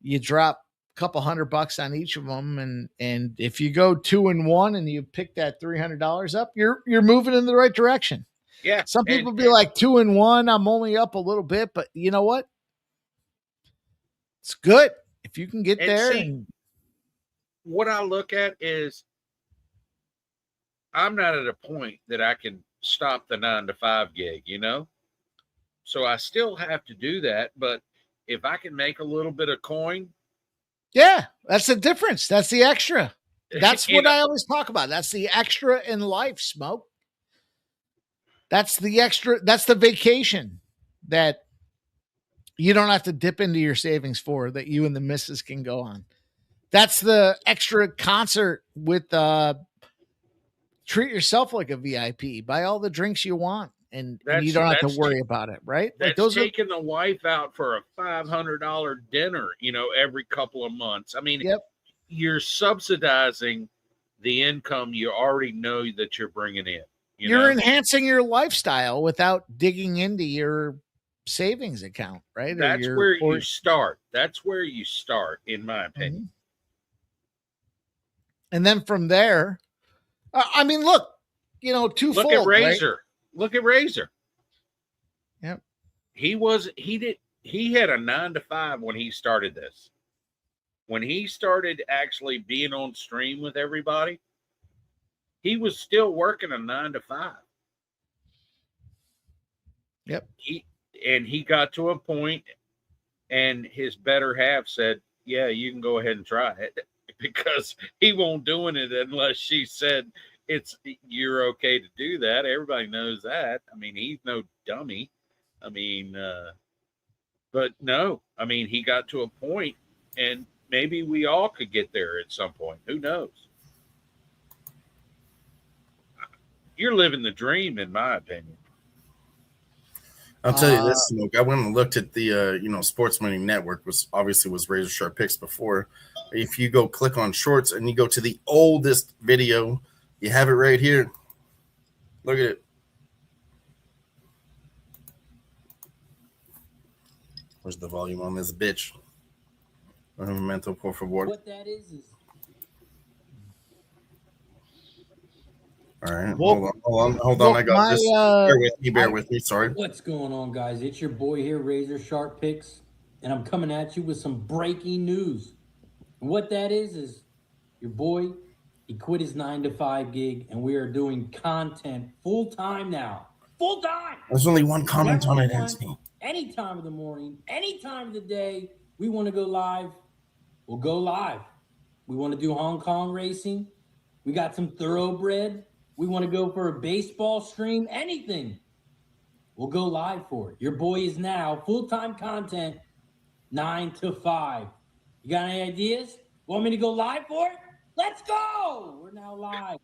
you drop a couple $100 on each of them, and if you go 2-1 and you pick that $300 up, you're moving in the right direction. Yeah. Some people be like 2-1, I'm only up a little bit, but you know what? It's good if you can get there. See, what I look at is I'm not at a point that I can stop the 9-to-5 gig, you know? So I still have to do that, but if I can make a little bit of coin. Yeah, that's the difference. That's the extra. That's what I always talk about. That's the extra in life, Smoke. That's the extra. That's the vacation that you don't have to dip into your savings for, that you and the missus can go on. That's the extra concert with treat yourself like a VIP. Buy all the drinks you want, and you don't have to worry about it, right? That's like those taking the wife out for a $500 dinner, you know, every couple of months. I mean, you're subsidizing the income you already know that you're bringing in. You're enhancing your lifestyle without digging into your savings account, right? That's where you start. That's where you start, in my opinion. Mm-hmm. And then from there, I mean, look, you know, twofold. Look at Razor. Right? Look at Razor. Yep. He had a 9-to-5 when he started this. When he started actually being on stream with everybody, he was still working a 9-to-5. Yep. He got to a point, and his better half said, yeah, you can go ahead and try it, because he won't doing it unless she said you're okay to do that. Everybody knows that. I mean, he's no dummy. I mean, but no, I mean, he got to a point, and maybe we all could get there at some point. Who knows? You're living the dream, in my opinion. I'll tell you this, Smoke. I went and looked at the Sports Money Network, was Razor Sharp Picks before. If you go click on shorts and you go to the oldest video, you have it right here. Look at it. Where's the volume on this bitch? Momento, por favor. What that is all right. Hold on. I got this. Bear with me. Sorry. What's going on, guys? It's your boy here, Razor Sharp Picks, and I'm coming at you with some breaking news. And what that is your boy, he quit his 9-to-5 gig, and we are doing content full time now. Full time. There's only one comment on it, Anthony. Any time of the morning, any time of the day, we want to go live. We'll go live. We want to do Hong Kong racing. We got some thoroughbred. We want to go for a baseball stream, anything. we'll go live for it. Your boy is now full-time content, 9 to 5. You got any ideas? Want me to go live for it? Let's go! We're now live.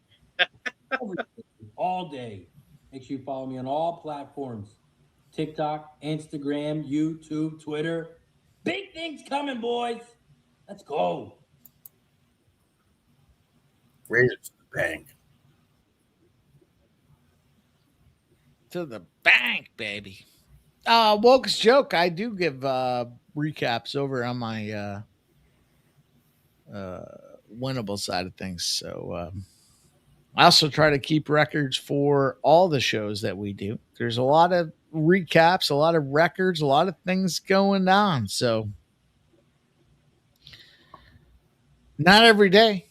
All day. Make sure you follow me on all platforms. TikTok, Instagram, YouTube, Twitter. Big things coming, boys. Let's go. Raiders to the bank. To the bank, baby. Woke's joke. I do give recaps over on my winnable side of things. So I also try to keep records for all the shows that we do. There's a lot of recaps, a lot of records, a lot of things going on. So not every day.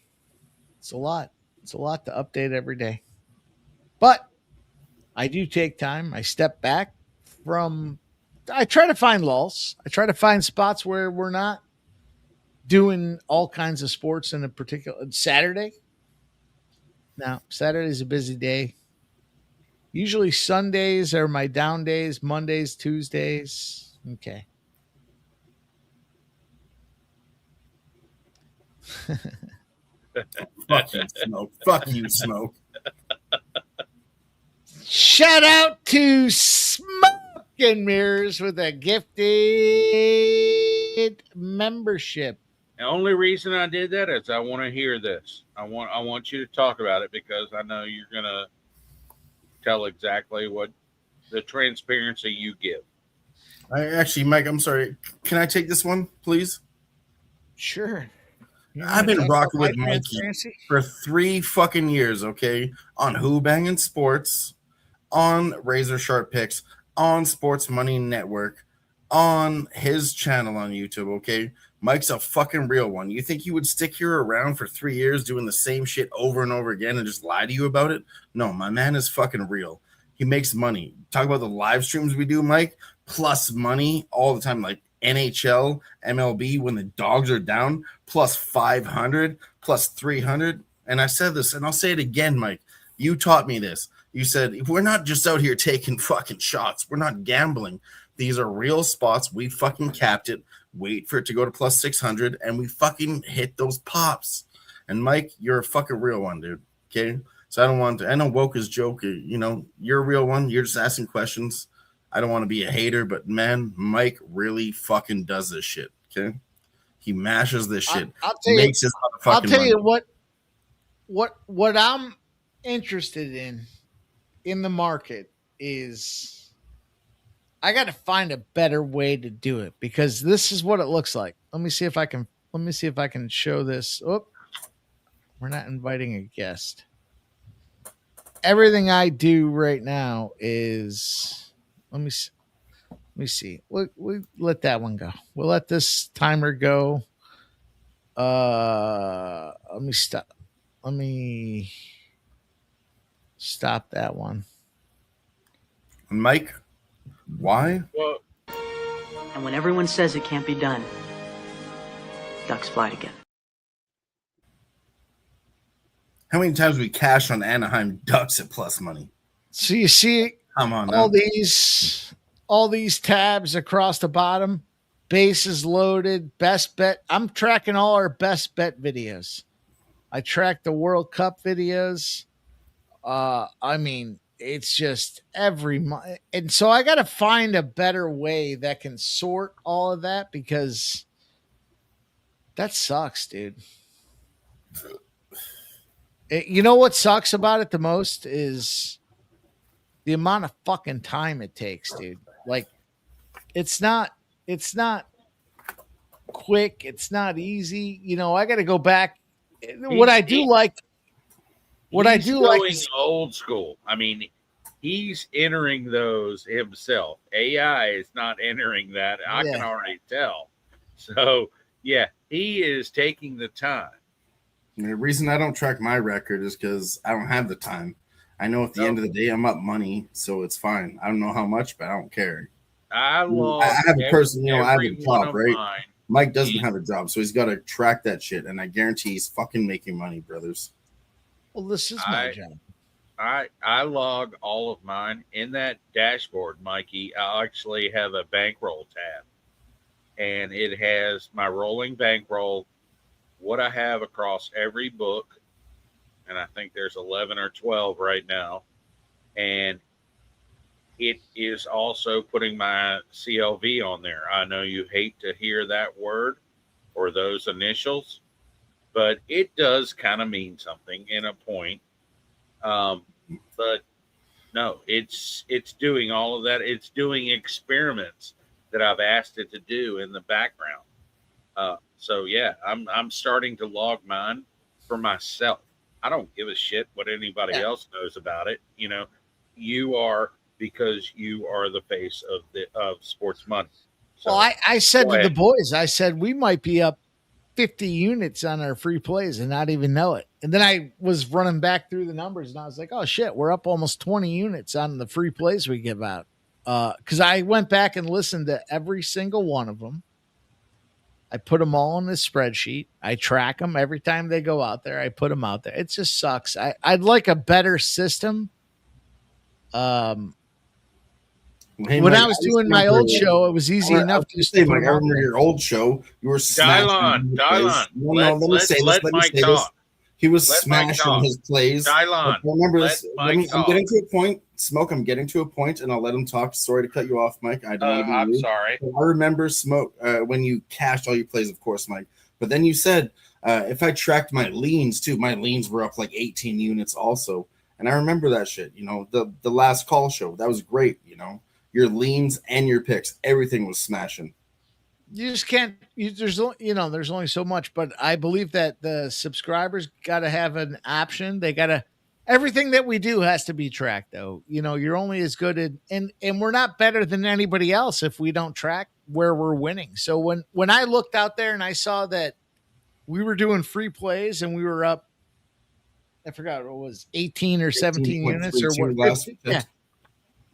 It's a lot. It's a lot to update every day. But I do take time. I step back from, I try to find lulls. I try to find spots where we're not doing all kinds of sports in a particular Saturday. Now, Saturday's a busy day. Usually Sundays are my down days, Mondays, Tuesdays. Okay. Fuck you, Smoke. Fuck you, Smoke. Shout out to Smoke and Mirrors with a gifted membership. The only reason I did that is I want to hear this. I want you to talk about it because I know you're gonna tell exactly what the transparency you give. Actually, Mike, I'm sorry. Can I take this one, please? Sure. I've been rocking with Mikey for 3 fucking years, okay? On Who Bangin' Sports, on Razor Sharp Picks, on Sports Money Network, on his channel on YouTube, okay? Mike's a fucking real one. You think he would stick here around for 3 years doing the same shit over and over again and just lie to you about it? No, my man is fucking real. He makes money. Talk about the live streams we do, Mike, plus money all the time, like NHL, MLB, when the dogs are down, plus 500, plus 300. And I said this, and I'll say it again, Mike. You taught me this. You said, we're not just out here taking fucking shots. We're not gambling. These are real spots. We fucking capped it. Wait for it to go to plus 600, and we fucking hit those pops. And Mike, you're a fucking real one, dude. Okay? So I don't want to, I know Woke's joke, you know, you're a real one. You're just asking questions. I don't want to be a hater, but man, Mike really fucking does this shit. Okay, he mashes this shit. I'll tell you what I'm interested in the market is I got to find a better way to do it because this is what it looks like. Let me see if I can show this. Oh, we're not inviting a guest. Everything I do right now is. Let me see. We let that one go. We'll let this timer go. Let me stop. Let me stop that one. Mike, why? Well, and when everyone says it can't be done, ducks fly together. How many times we cashed on Anaheim Ducks at plus money? So you see come on all these tabs across the bottom, bases loaded, best bet. I'm tracking all our best bet videos. I track the World Cup videos. I mean, it's just every month. And so I got to find a better way that can sort all of that because that sucks, dude. You know what sucks about it the most is the amount of fucking time it takes, dude. Like, it's not quick. It's not easy. You know, I got to go back. What I do like is old school. I mean, he's entering those himself. AI is not entering that. I can already tell. So, yeah, he is taking the time. The reason I don't track my record is because I don't have the time. I know at the end of the day, I'm up money, so it's fine. I don't know how much, but I don't care. I have a person, I have a job, right? Mine. Mike doesn't have a job, so he's got to track that shit, and I guarantee he's fucking making money, brothers. Well, this is my job. I log all of mine in that dashboard, Mikey. I actually have a bankroll tab, and it has my rolling bankroll, what I have across every book, and I think there's 11 or 12 right now, and it is also putting my CLV on there. I know you hate to hear that word or those initials, but it does kind of mean something in a point. But no, it's doing all of that. It's doing experiments that I've asked it to do in the background. So yeah, I'm starting to log mine for myself. I don't give a shit what anybody else knows about it. You know, you are, because you are the face of sports money. So, well, I said to ahead. the boys, I said we might be up 50 units on our free plays and not even know it. And then I was running back through the numbers and I was like, oh shit, we're up almost 20 units on the free plays we give out. Cause I went back and listened to every single one of them. I put them all in this spreadsheet. I track them every time they go out there. I put them out there. It just sucks. I'd like a better system. Hey, when Mike, I was doing my old show, it was easy enough to just say, put Mike, them I out remember there. your old show. You were smashing. Dylon. Let me say this. He was smashing his plays. Dylon, remember this. I'm talk. getting to a point. Smoke, I'm getting to a point, and I'll let him talk. Sorry to cut you off, Mike. I don't want to be I'm rude. sorry. But I remember Smoke when you cashed all your plays, of course, Mike. But then you said if I tracked my leans too, my leans were up like 18 units also. And I remember that shit. You know, the last call show, that was great. You know, your leans and your picks, everything was smashing. You just can't. There's only so much. But I believe that the subscribers got to have an option. They got to. Everything that we do has to be tracked, though. You know, you're only as good at, and we're not better than anybody else if we don't track where we're winning. So when I looked out there and I saw that we were doing free plays and we were up, I forgot what it was, 18 or 17 units or what. Yeah.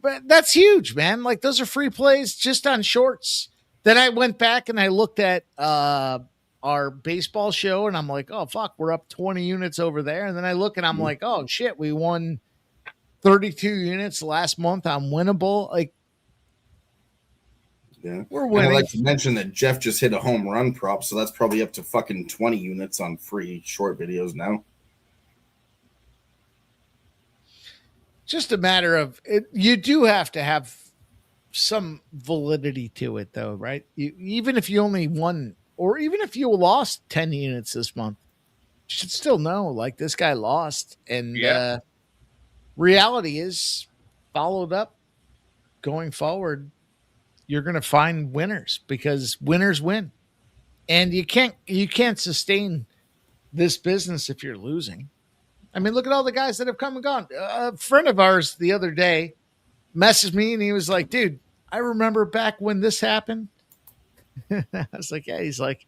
But that's huge, man. Like those are free plays just on shorts. Then I went back and I looked at our baseball show and I'm like, oh, fuck, we're up 20 units over there. And then I look and I'm like, oh, shit, we won 32 units last month on Winnable. Like, yeah, we're winning. And I'd like to mention that Jeff just hit a home run prop, so that's probably up to fucking 20 units on free short videos now. Just a matter of it. You do have to have some validity to it, though, right? Even if you only won, or even if you lost 10 units this month, you should still know, like, this guy lost. And reality is, followed up going forward, you're going to find winners because winners win. And you can't sustain this business if you're losing. I mean, look at all the guys that have come and gone. A friend of ours the other day messaged me and he was like, dude, I remember back when this happened. I was like, yeah. He's like,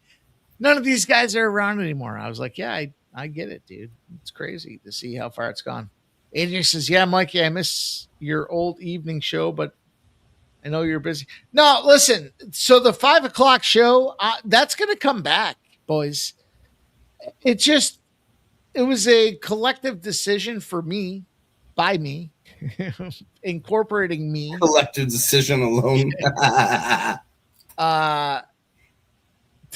none of these guys are around anymore. I was like, yeah, I get it, dude. It's crazy to see how far it's gone. Adrian says, yeah, Mikey, I miss your old evening show, but I know you're busy. No, listen. So the 5 o'clock show, that's going to come back, boys. It was a collective decision for me, by me, incorporating me. Collective decision alone. To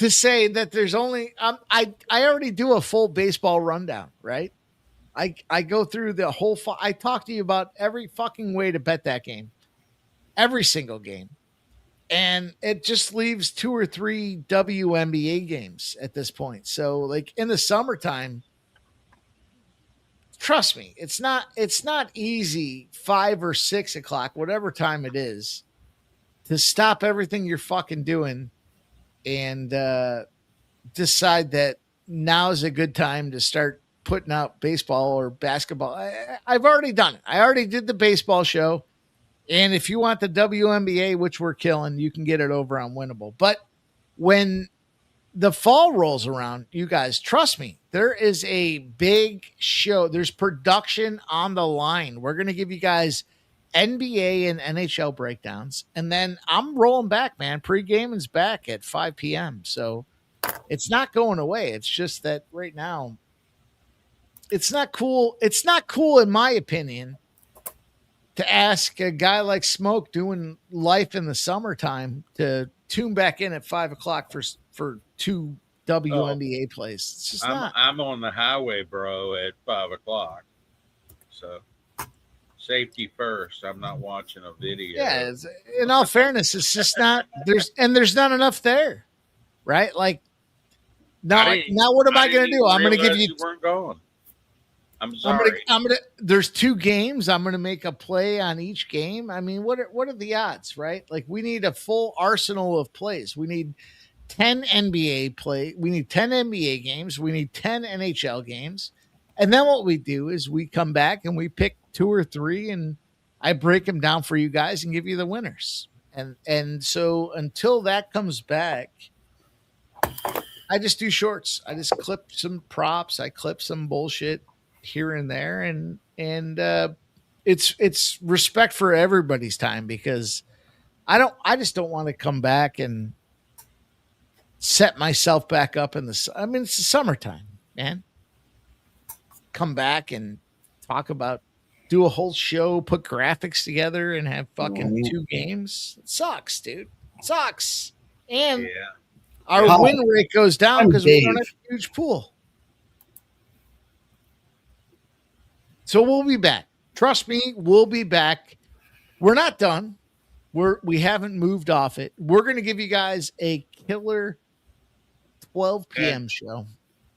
say that there's only, I already do a full baseball rundown, right? I go through the whole, I talk to you about every fucking way to bet that game. Every single game. And it just leaves 2 or 3 WNBA games at this point. So like in the summertime, trust me, it's not easy 5 or 6 o'clock, whatever time it is, to stop everything you're fucking doing and decide that now is a good time to start putting out baseball or basketball. I've already done it. I already did the baseball show. And if you want the WNBA, which we're killing, you can get it over on Winnable. But when the fall rolls around, you guys, trust me, there is a big show. There's production on the line. We're going to give you guys NBA and NHL breakdowns. And then I'm rolling back, man. Pre-gaming's back at 5 p.m. So it's not going away. It's just that right now it's not cool. It's not cool, in my opinion, to ask a guy like Smoke doing life in the summertime to tune back in at 5:00 for two WNBA plays. It's just not. I'm on the highway, bro, at 5:00. So safety first. I'm not watching a video. Yeah, in all fairness, it's just not there's not enough there, right? Like now what am I going to do? I'm going to give you weren't going. I'm sorry. I'm gonna. There's 2 games. I'm gonna make a play on each game. I mean, what are the odds, right? Like we need a full arsenal of plays. We need 10 NBA play. We need 10 NBA games. We need 10 NHL games. And then what we do is we come back and we pick 2 or 3, and I break them down for you guys and give you the winners. And so until that comes back, I just do shorts. I just clip some props. I clip some bullshit here and there, and it's respect for everybody's time, because I just don't want to come back and set myself back up in the. I mean, it's the summertime, man. Come back and talk about, do a whole show, put graphics together, and have fucking 2 games. It sucks, dude. It sucks, and our win rate goes down because we don't have a huge pool. So we'll be back. Trust me, we'll be back. We're not done. We haven't moved off it. We're going to give you guys a killer 12 p.m. show.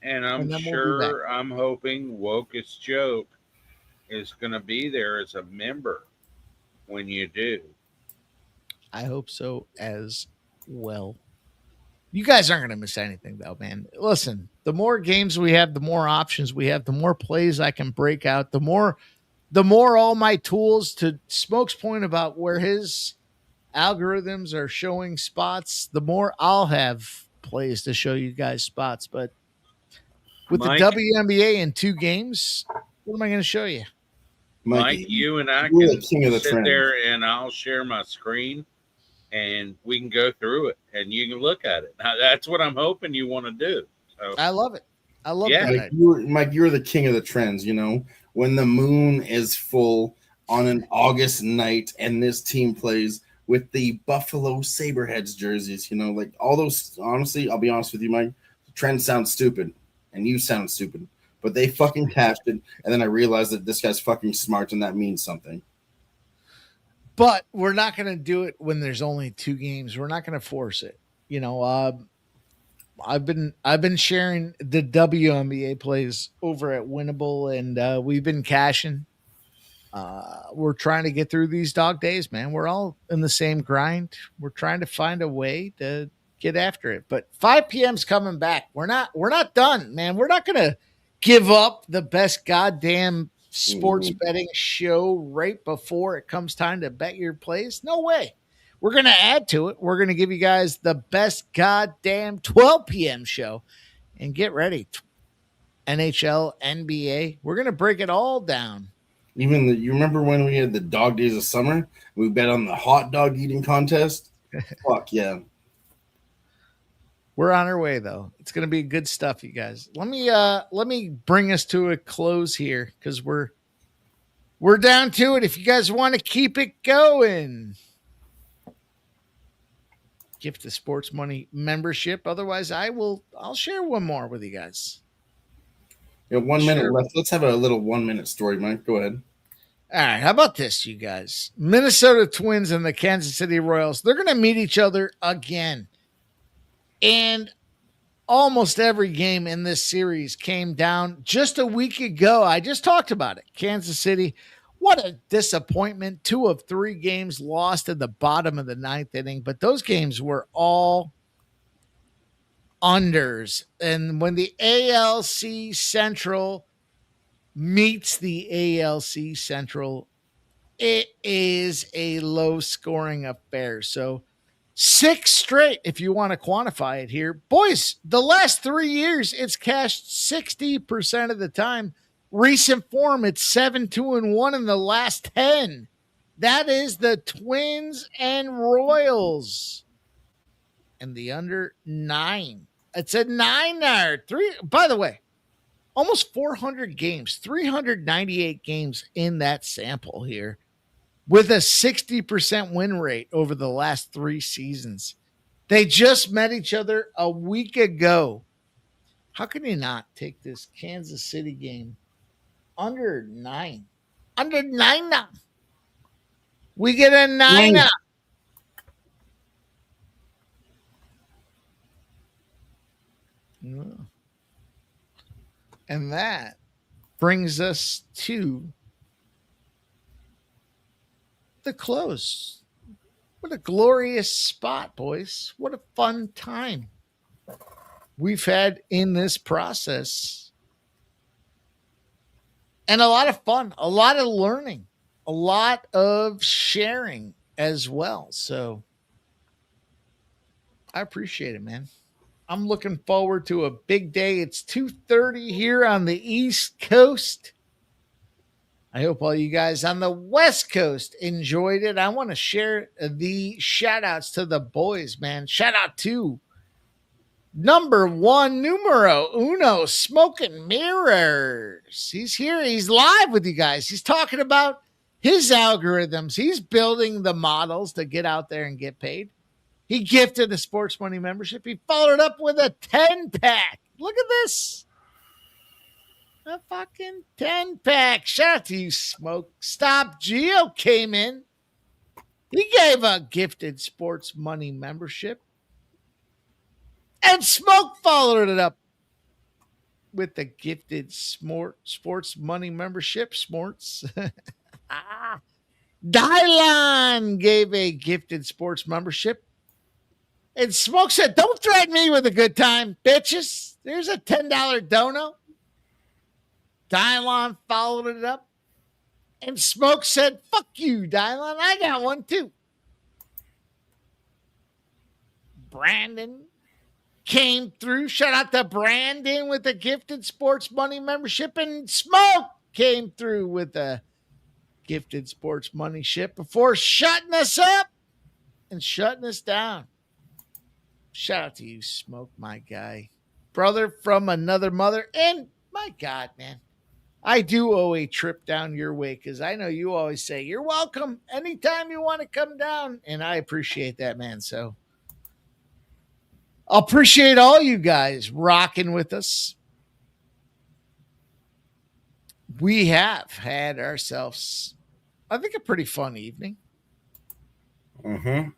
And I'm hoping Woke's Joke is going to be there as a member when you do. I hope so as well. You guys aren't going to miss anything, though, man. Listen, the more games we have, the more options we have, the more plays I can break out, the more all my tools, to Smoke's point about where his algorithms are showing spots, the more I'll have plays to show you guys spots. But with Mike, the WNBA in 2 games, what am I going to show you? Mike, you and I can sit there and I'll share my screen and we can go through it and you can look at it. Now, that's what I'm hoping you want to do. So, I love it. I love that. Mike, you're the king of the trends, you know, when the moon is full on an August night and this team plays with the Buffalo Saberheads jerseys, you know, like all those, honestly, I'll be honest with you, Mike, the trends sound stupid and you sound stupid, but they fucking cashed it. And then I realized that this guy's fucking smart and that means something. But we're not going to do it when there's only 2 games. We're not going to force it. You know, I've been sharing the WNBA plays over at Winnable, and we've been cashing. We're trying to get through these dog days, man. We're all in the same grind. We're trying to find a way to get after it. But 5 p.m.'s coming back. We're not done, man. We're not going to give up the best goddamn sports betting show right before it comes time to bet your plays. No way. We're going to add to it. We're going to give you guys the best goddamn 12 p.m. show. And get ready. NHL, NBA. We're going to break it all down. You remember when we had the dog days of summer? We bet on the hot dog eating contest? Fuck yeah. We're on our way, though. It's going to be good stuff, you guys. Let me bring us to a close here, because we're down to it. If you guys want to keep it going, gift the Sports Money membership. Otherwise, I'll share one more with you guys. Yeah, 1 minute left. Let's have a little 1 minute story, Mike. Go ahead. All right. How about this, you guys? Minnesota Twins and the Kansas City Royals. They're going to meet each other again. And almost every game in this series came down just a week ago. I just talked about it. Kansas City, what a disappointment. 2 of 3 games lost at the bottom of the 9th inning. But those games were all unders. And when the ALC Central meets the ALC Central, it is a low-scoring affair. So 6 straight, if you want to quantify it here. Boys, the last 3 years, it's cashed 60% of the time. Recent form, it's 7-2-1 in the last 10. That is the Twins and Royals. And the under 9. It's a 9-er. 3. By the way, almost 400 games, 398 games in that sample here with a 60% win rate over the last 3 seasons. They just met each other a week ago. How can you not take this Kansas City game under 9? Under 9 now. We get a 9 up. And that brings us to the close. What a glorious spot, boys. What a fun time we've had in this process. And a lot of fun, a lot of learning, a lot of sharing as well. So I appreciate it, man. I'm looking forward to a big day. It's 2:30 here on the East Coast. I hope all you guys on the West Coast enjoyed it. I want to share the shout outs to the boys, man. Shout out to number 1, numero uno, Smoking Mirrors. He's here. He's live with you guys. He's talking about his algorithms. He's building the models to get out there and get paid. He gifted a Sports Money membership. He followed it up with a 10-pack. Look at this. A fucking 10-pack. Shout out to you, Smoke. Stop Geo came in. He gave a gifted Sports Money membership. And Smoke followed it up with the gifted Sports Money membership. Smorts. Dylan gave a gifted sports membership. And Smoke said, don't threaten me with a good time, bitches. There's a $10 dono. Dylan followed it up. And Smoke said, fuck you, Dylan. I got one too. Brandon came through. Shout out to Brandon with the gifted Sports Money membership. And Smoke came through with a gifted Sports Money ship before shutting us up and shutting us down. Shout out to you, Smoke, my guy. Brother from another mother. And my God, man, I do owe a trip down your way because I know you always say, you're welcome anytime you want to come down. And I appreciate that, man. So I'll appreciate all you guys rocking with us. We have had ourselves, I think, a pretty fun evening. Mm-hmm.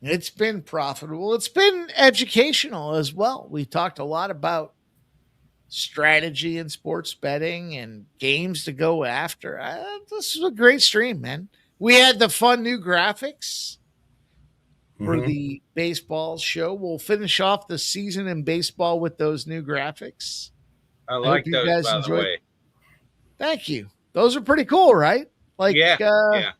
It's been profitable. It's been educational as well. We talked a lot about strategy in sports betting and games to go after. This is a great stream, man. We had the fun new graphics for the baseball show. We'll finish off the season in baseball with those new graphics. I like those, by the way. Thank you. Those are pretty cool, right? Like, yeah.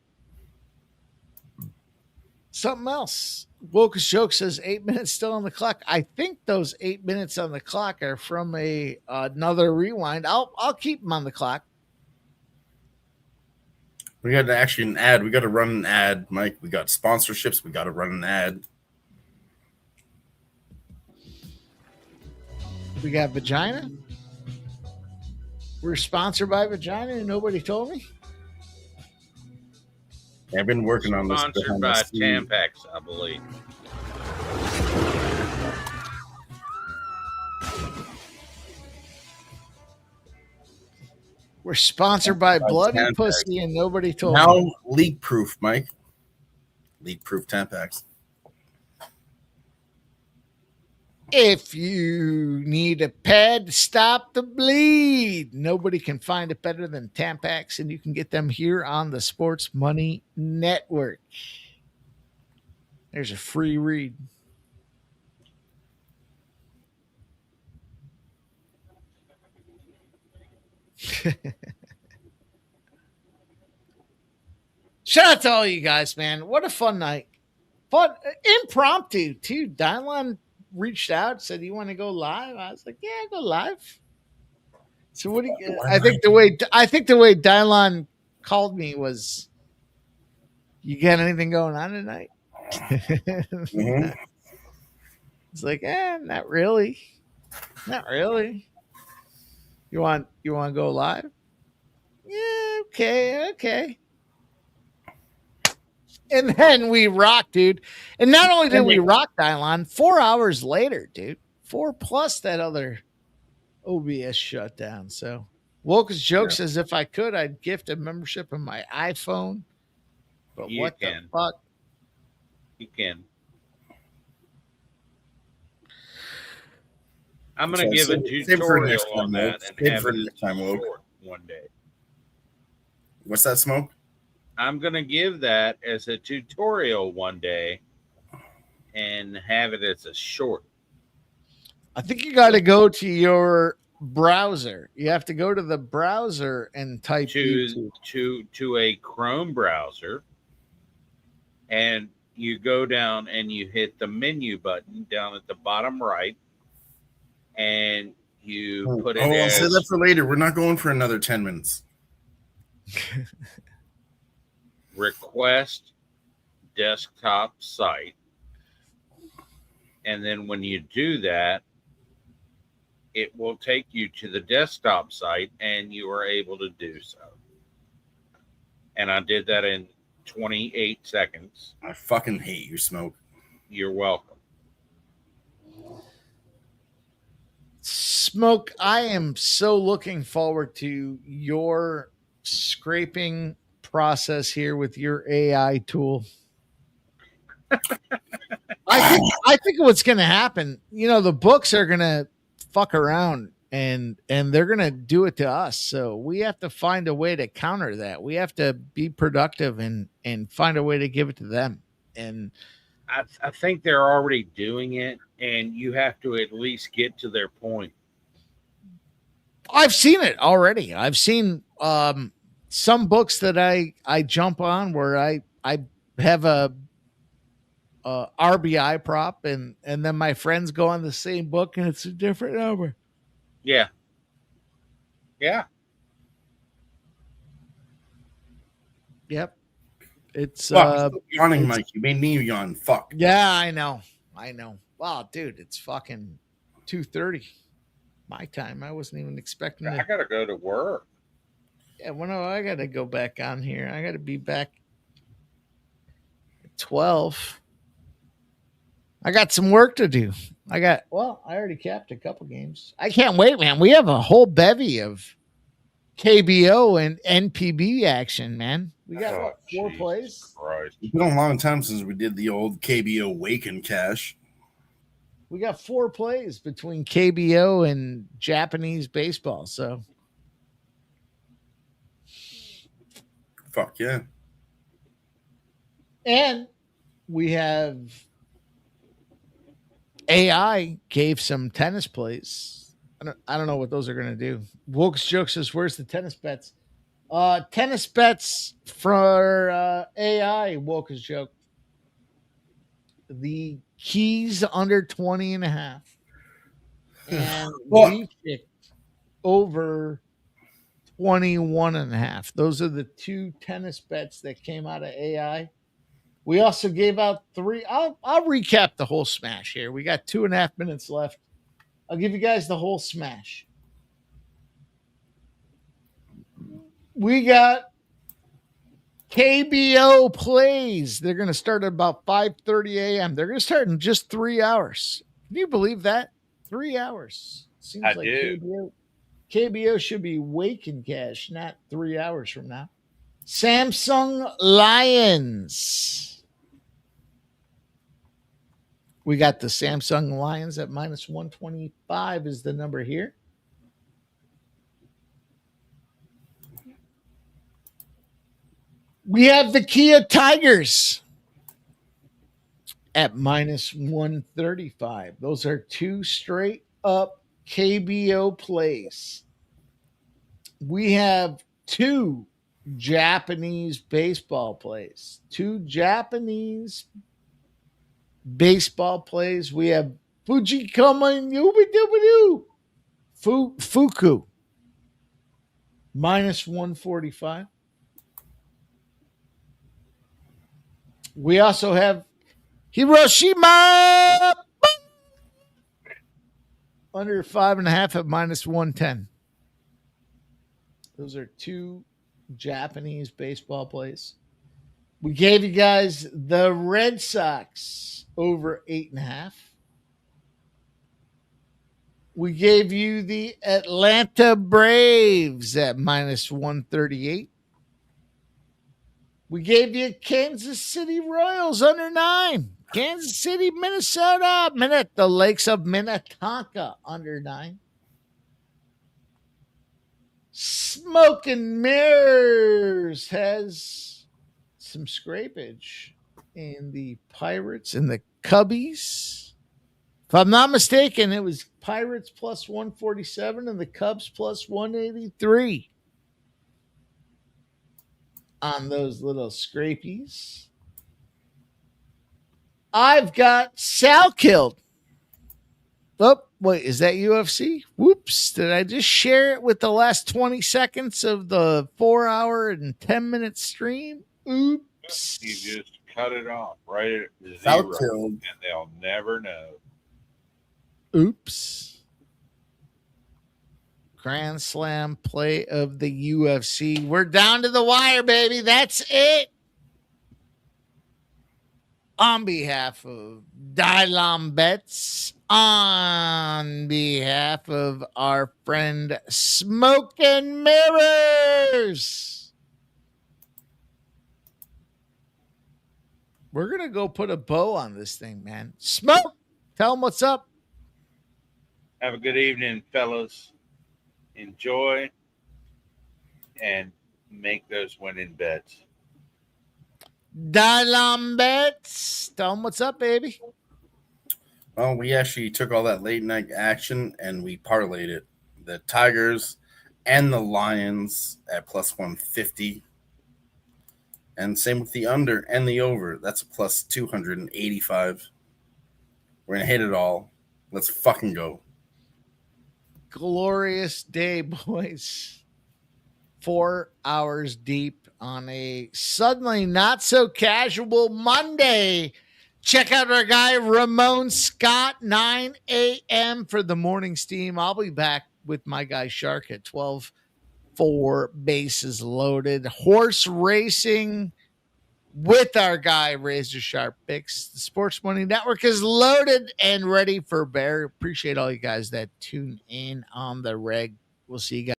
Something else. Wokus Joke says 8 minutes still on the clock. I think those 8 minutes on the clock are from another rewind. I'll keep them on the clock. We got actually an ad. We got to run an ad, Mike. We got sponsorships. We got to run an ad. We got Vagina. We're sponsored by Vagina and nobody told me. I've been working on this. Sponsored by Tampax, I believe. We're sponsored by Blood and Pussy and nobody told me. Now leak proof, Mike. Leak proof Tampax. If you need a pad to stop the bleed, nobody can find it better than Tampax, and you can get them here on the Sports Money Network. There's a free read. Shout out to all you guys, man. What a fun night. Fun, impromptu, too. Dylan reached out, said, "You want to go live?" I was like, "Yeah, go live." So what do you? I think the way Dylan called me was, "You got anything going on tonight?" It's like, not really, not really. You want to go live? Yeah, okay. And then we rock, dude. And not only did we rock Dylon, 4 hours later, dude. 4+ that other OBS shutdown. So Woke's joke says if I could, I'd gift a membership in my iPhone. But You what can. the fuck? You can. I'm going to give a tutorial on that and have it short one day. What's that, Smoke? I'm going to give that as a tutorial one day and have it as a short. I think you got to go to your browser. You have to go to the browser and type to a Chrome browser, and you go down and you hit the menu button down at the bottom right, and you put it I'll as... say that for later. We're not going for another 10 minutes. Request desktop site. And then when you do that, it will take you to the desktop site and you are able to do so. And I did that in 28 seconds. I fucking hate you, Smoke. You're welcome. Smoke, I am so looking forward to your scraping process here with your AI tool. I think what's going to happen, the books are going to fuck around and they're going to do it to us. So we have to find a way to counter that. We have to be productive and find a way to give it to them. And I think they're already doing it, and you have to at least get to their point. I've seen it already. I've seen some books that I jump on where I have a RBI prop and then my friends go on the same book and it's a different number. Yeah. Yep. It's yawning, Mike. You made me yawn. Fuck. Yeah, I know. Wow, dude, it's fucking 2:30 my time. I wasn't even expecting I gotta go to work. Yeah, I gotta go back on here. I gotta be back at 12. I got some work to do. I already capped a couple games. I can't wait, man. We have a whole bevy of KBO and NPB action, man. We got 4 plays. Christ. It's been a long time since we did the old KBO Wake and Cash. We got 4 plays between KBO and Japanese baseball. So, fuck yeah. And we have AI gave some tennis plays. I don't know what those are going to do. Woke's joke says, "Where's the tennis bets?" Tennis bets for AI. Woke's joke. The keys under 20.5. And we picked over 21.5. Those are the 2 tennis bets that came out of AI. We also gave out 3. I'll recap the whole smash here. We got 2.5 minutes left. I'll give you guys the whole smash. We got KBO plays. They're going to start at about 5:30 a.m. They're going to start in just 3 hours. Can you believe that? 3 hours. Seems I like do. KBO should be Wake and Cash, not 3 hours from now. Samsung Lions. We got the Samsung Lions at -125 is the number here. We have the Kia Tigers at -135. Those are 2 straight up KBO plays. We have 2 Japanese baseball plays. 2 Japanese baseball plays. We have Fujikama and Fuku -145. We also have Hiroshima under 5.5 at -110. Those are two Japanese baseball plays. We gave you guys the Red Sox over 8.5. We gave you the Atlanta Braves at minus 138. We gave you Kansas City Royals under 9. Kansas City, Minnesota, the Lakes of Minnetonka under 9. Smoke and Mirrors has some scrapage in the Pirates and the Cubbies. If I'm not mistaken, it was Pirates plus 147 and the Cubs plus 183 on those little scrapies. I've got Sal killed. Oh, wait, is that UFC? Whoops. Did I just share it with the last 20 seconds of the 4-hour and 10-minute stream? Oops. You just cut it off right at Sal 0, killed. and they'll never know. Oops. Grand Slam play of the UFC. We're down to the wire, baby. That's it. On behalf of Diamondbacks, on behalf of our friend Smoke and Mirrors, we're going to go put a bow on this thing, man. Smoke, tell them what's up. Have a good evening, fellas. Enjoy and make those winning bets. Diamondbacks, tell them what's up, baby. Well, we actually took all that late night action and we parlayed it. The Tigers and the Lions at plus 150. And same with the under and the over. That's a plus 285. We're going to hit it all. Let's fucking go. Glorious day, boys. 4 hours deep on a suddenly not so casual Monday. Check out our guy Ramon Scott, 9 a.m. for the morning steam. I'll be back with my guy Shark at 12 for bases loaded. Horse racing with our guy Razor Sharp Picks. The Sports Money Network is loaded and ready for bear. Appreciate all you guys that tune in on the reg. We'll see you guys.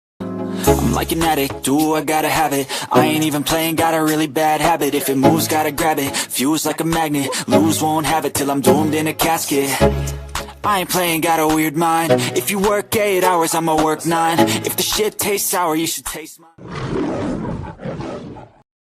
I'm like an addict, do I gotta have it. I ain't even playing, got a really bad habit. If it moves, gotta grab it, fuse like a magnet. Lose, won't have it till I'm doomed in a casket. I ain't playing, got a weird mind. If you work 8 hours, I'ma work 9. If the shit tastes sour, you should taste mine.